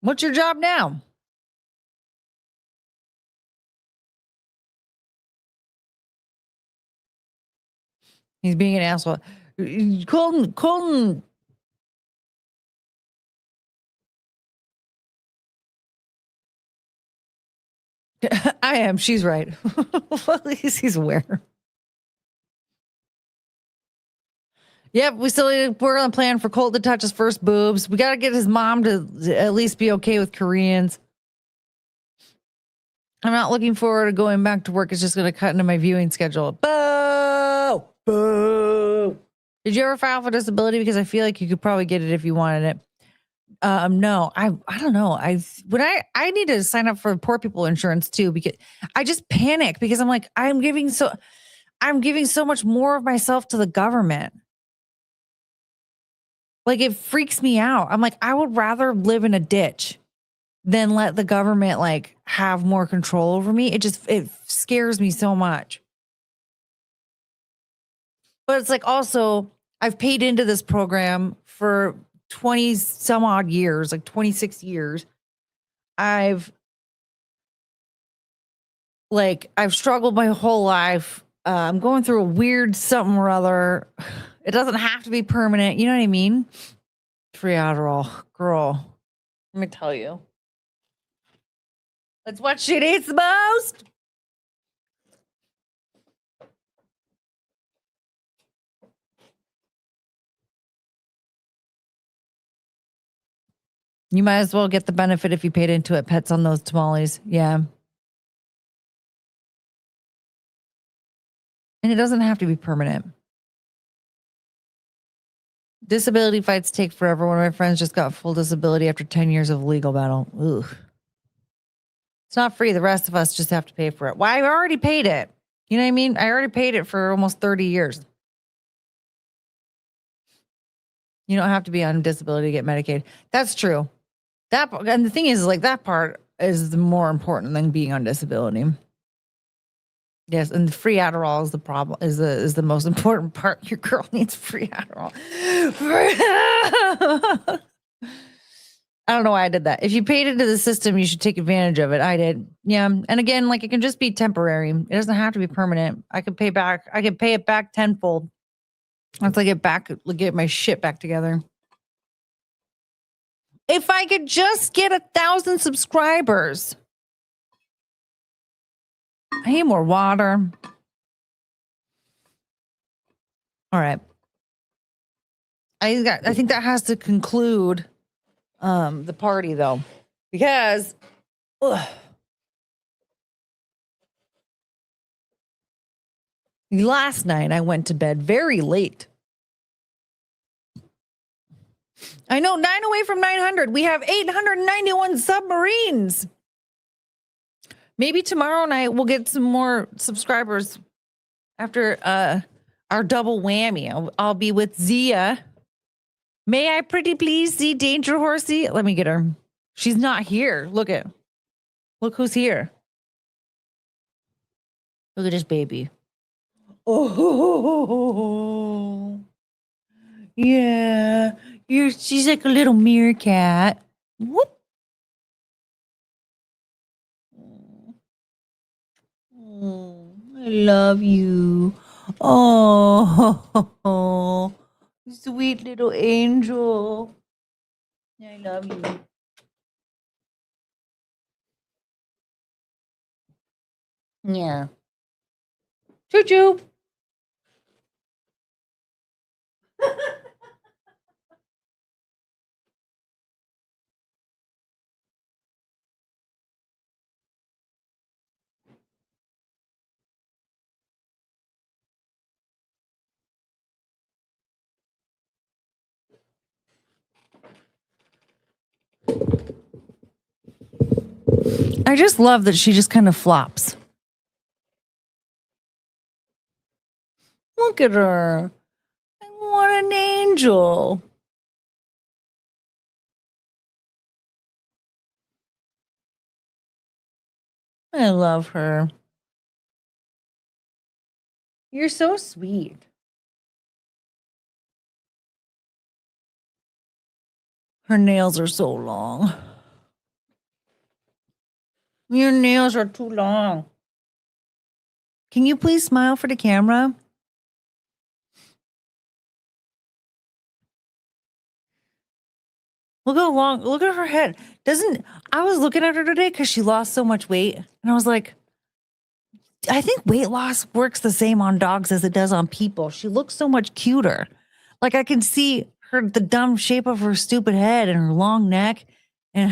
What's your job now? He's being an asshole. Colton. I am. She's right. Well, at least he's aware. Yep, we still need to work on a plan for Colt to touch his first boobs. We got to get his mom to at least be okay with Koreans. I'm not looking forward to going back to work. It's just going to cut into my viewing schedule. Boo! Boo! Did you ever file for disability? Because I feel like you could probably get it if you wanted it. No, I don't know. I need to sign up for poor people insurance too, because I just panic because I'm like, I'm giving so much more of myself to the government. Like, it freaks me out. I'm like, I would rather live in a ditch than let the government like have more control over me. It scares me so much. But it's like, also, I've paid into this program for 20 some odd years, like 26 years. I've struggled my whole life. I'm going through a weird something or other. It doesn't have to be permanent. You know what I mean? Free Adderall. Girl, let me tell you. That's what she needs the most. You might as well get the benefit if you paid into it. Pets on those tamales. Yeah. And it doesn't have to be permanent. Disability fights take forever. One of my friends just got full disability after 10 years of legal battle. Ugh. It's not free. The rest of us just have to pay for it. Well, I already paid it. You know what I mean? I already paid it for almost 30 years. You don't have to be on disability to get Medicaid. That's true. And the thing is, like, that part is the more important than being on disability. Yes, and free Adderall is the problem. Is the most important part. Your girl needs free Adderall. I don't know why I did that. If you paid into the system, you should take advantage of it. I did. Yeah. And again, like, it can just be temporary. It doesn't have to be permanent. I could pay it back tenfold once I get my shit back together. If I could just get 1,000 subscribers. I need more water. All right. I think that has to conclude the party, though, because last night I went to bed very late. I know, 9 away from 900. We have 891 submarines. Maybe tomorrow night we'll get some more subscribers after our double whammy. I'll be with Zia. May I pretty please see Danger Horsey? Let me get her. She's not here. Look who's here. Look at this baby. Oh, yeah. She's like a little meerkat. Whoop. Oh, I love you. Oh, sweet little angel. I love you. Yeah. Choo choo. I just love that she just kind of flops. Look at her. What an angel. I love her. You're so sweet. Her nails are so long. Your nails are too long. Can you please smile for the camera? Look how long, look at her head. I was looking at her today because she lost so much weight. And I was like, I think weight loss works the same on dogs as it does on people. She looks so much cuter. Like I can see the dumb shape of her stupid head and her long neck. And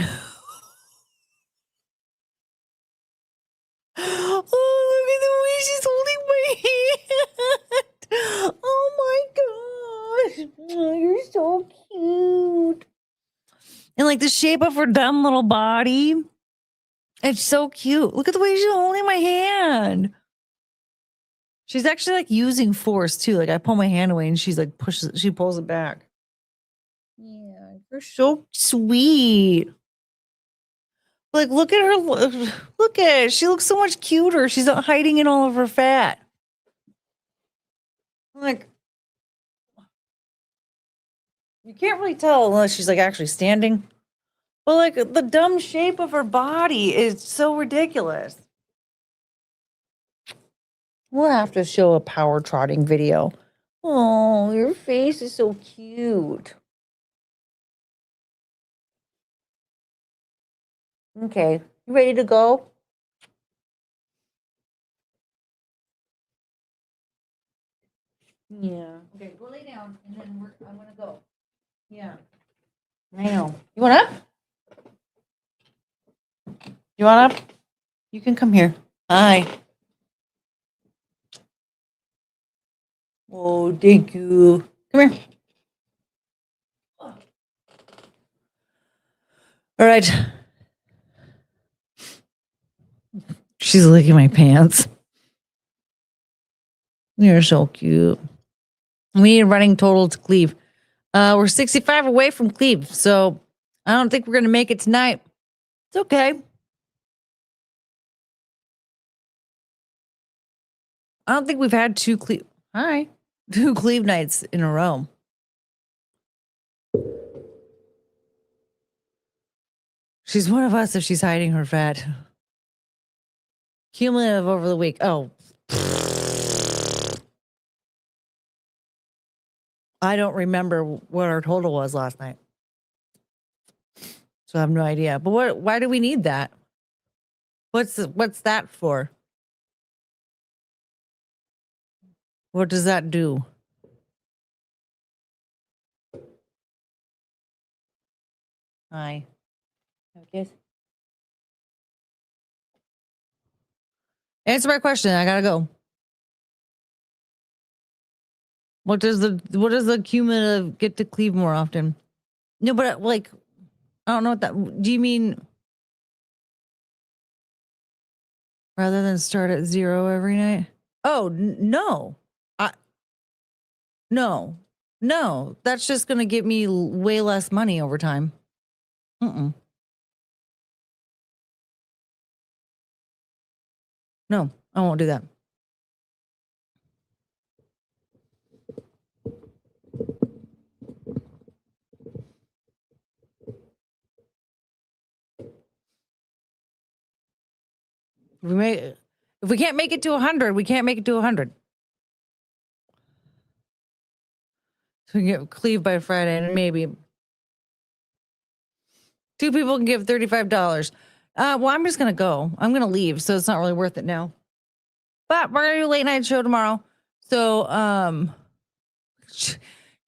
oh, look at the way she's holding my hand. Oh my gosh. Oh, you're so cute. And like the shape of her dumb little body. It's so cute. Look at the way she's holding my hand. She's actually like using force too. Like I pull my hand away and she's like she pulls it back. Yeah, you're so sweet. Like look at her. Look at it. She looks so much cuter. She's not hiding in all of her fat. Like you can't really tell unless she's like actually standing. But like the dumb shape of her body is so ridiculous. We'll have to show a power trotting video. Oh, your face is so cute. Okay, you ready to go? Yeah. Okay, go lay down and then I'm gonna go. Yeah. I know. You want up? You want up? You can come here. Hi. Oh, thank you. Come here. All right. She's licking my pants. You're so cute. We need a running total to Cleve. We're 65 away from Cleve, so I don't think we're going to make it tonight. It's okay. I don't think we've had two Cleve nights in a row. She's one of us if she's hiding her fat. Cumulative over the week. Oh. I don't remember what our total was last night. So I have no idea. But why do we need that? What's that for? What does that do? Hi. Okay. Answer my question. I gotta go. What does the cumulative get to Cleve more often? No, but like, I don't know what that. Do you mean rather than start at 0 every night? Oh no, no. That's just gonna get me way less money over time. No, I won't do that. If we can't make it to 100, we can't make it to 100. So we can get Cleve by Friday, and maybe 2 people can give $35. Well, I'm just gonna go. I'm gonna leave, so it's not really worth it now. But we're gonna do a late night show tomorrow. So,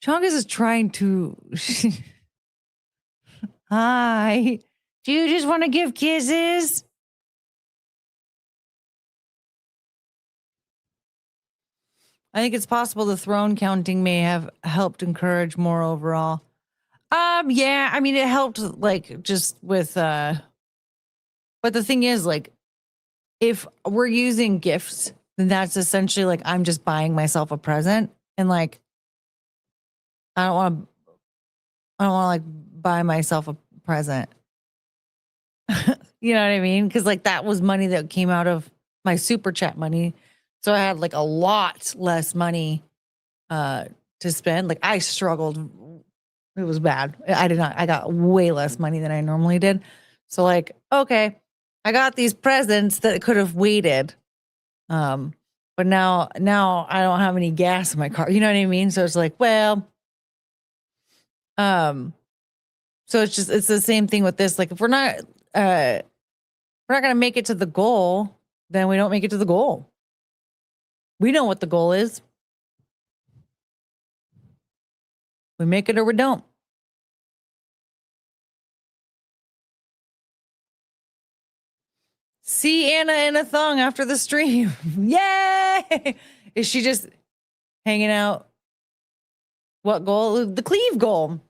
Chongus is trying to. Hi. Do you just want to give kisses? I think it's possible the throne counting may have helped encourage more overall. Yeah, I mean, it helped like just with, but But the thing is, like, if we're using gifts, then that's essentially like I'm just buying myself a present, and like I don't want to like buy myself a present. You know what I mean? Because like that was money that came out of my super chat money, so I had like a lot less money to spend. Like I struggled. It was bad. I got way less money than I normally did. So like, okay, I got these presents that could have waited. But now I don't have any gas in my car. You know what I mean? So it's like, well, so it's the same thing with this. Like if we're not going to make it to the goal, then we don't make it to the goal. We know what the goal is. We make it or we don't. See Anna in a thong after the stream. Yay! Is she just hanging out? What goal? The cleave goal.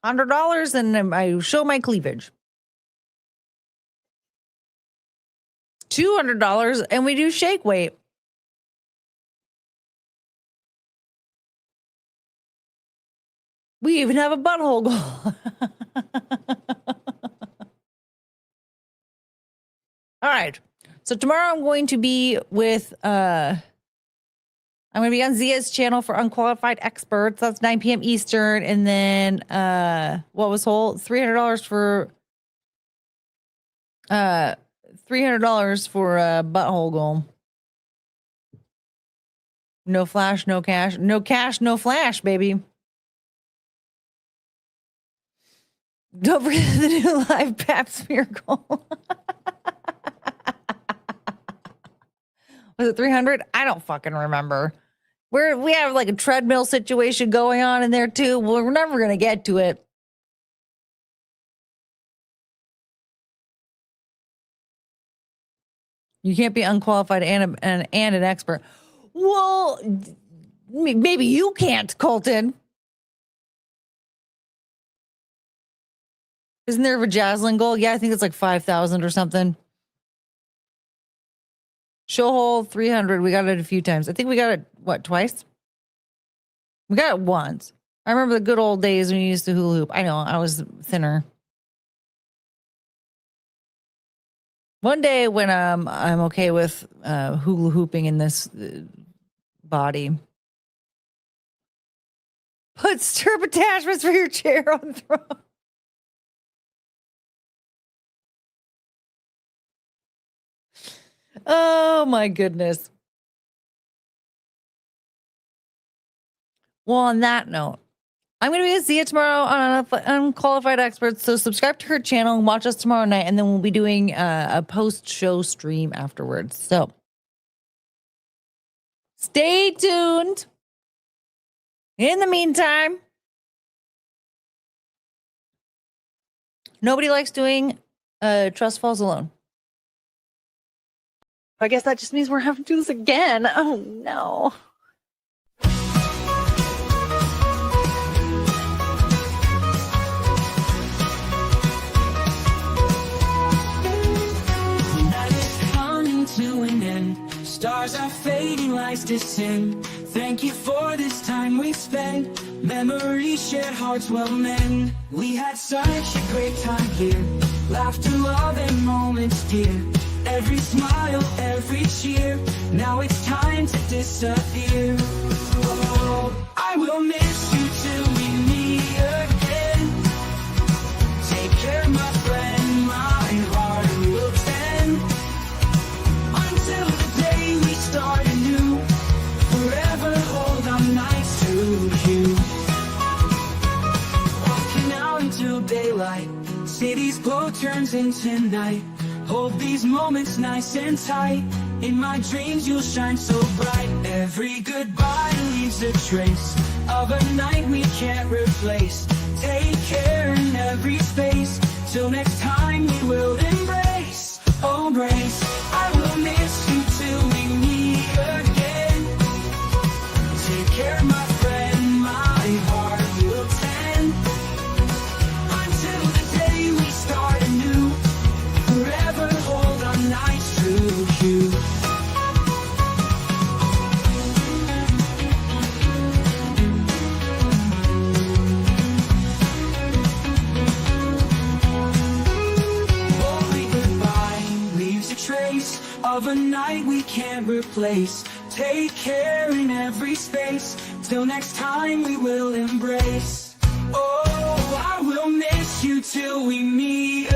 $100 and I show my cleavage. $200 and we do shake weight. We even have a butthole goal. All right. So tomorrow I'm going to be with I'm going to be on Zia's channel for Unqualified Experts. That's 9 p.m. Eastern. And then what was whole? $300 for $300 for a butthole goal. No flash, no cash. No cash, no flash, baby. Don't forget the new live pap smear goal. Was it 300? I don't fucking remember. We have like a treadmill situation going on in there too. We're never going to get to it. You can't be unqualified and an expert. Well, maybe you can't, Colton. Isn't there a vajazzling goal? Yeah, I think it's like 5,000 or something. Show hole 300. We got it a few times. I think we got it, what, twice? We got it once. I remember the good old days when we used to hula hoop. I know, I was thinner. One day when I'm okay with hula hooping in this body. Put stirrup attachments for your chair on the throne. Oh my goodness. Well, on that note, I'm going to be at Zia tomorrow on Unqualified Experts. So subscribe to her channel and watch us tomorrow night. And then we'll be doing a post-show stream afterwards. So stay tuned. In the meantime, nobody likes doing Trust Falls Alone. I guess that just means we're having to do this again. Oh, no. Night is coming to an end. Stars are fading, lights descend. Thank you for this time we spent. Memories shared, hearts will mend. We had such a great time here. Laughter, love, and moments dear. Every smile, every cheer. Now it's time to disappear. Oh, I will miss you till we meet again. Take care, my friend, my heart will stand. Until the day we start anew. Forever hold on nights to you. Walking out into daylight. City's glow turns into night. Hold these moments nice and tight. In my dreams you'll shine so bright. Every goodbye leaves a trace of a night we can't replace. Take care in every space. Till next time we will embrace. Oh, embrace. I will miss you till we meet again. Take care, my friend, my heart will tend. Until the day we start anew. Forever replace. Take care in every space. Till next time we will embrace. Oh, I will miss you till we meet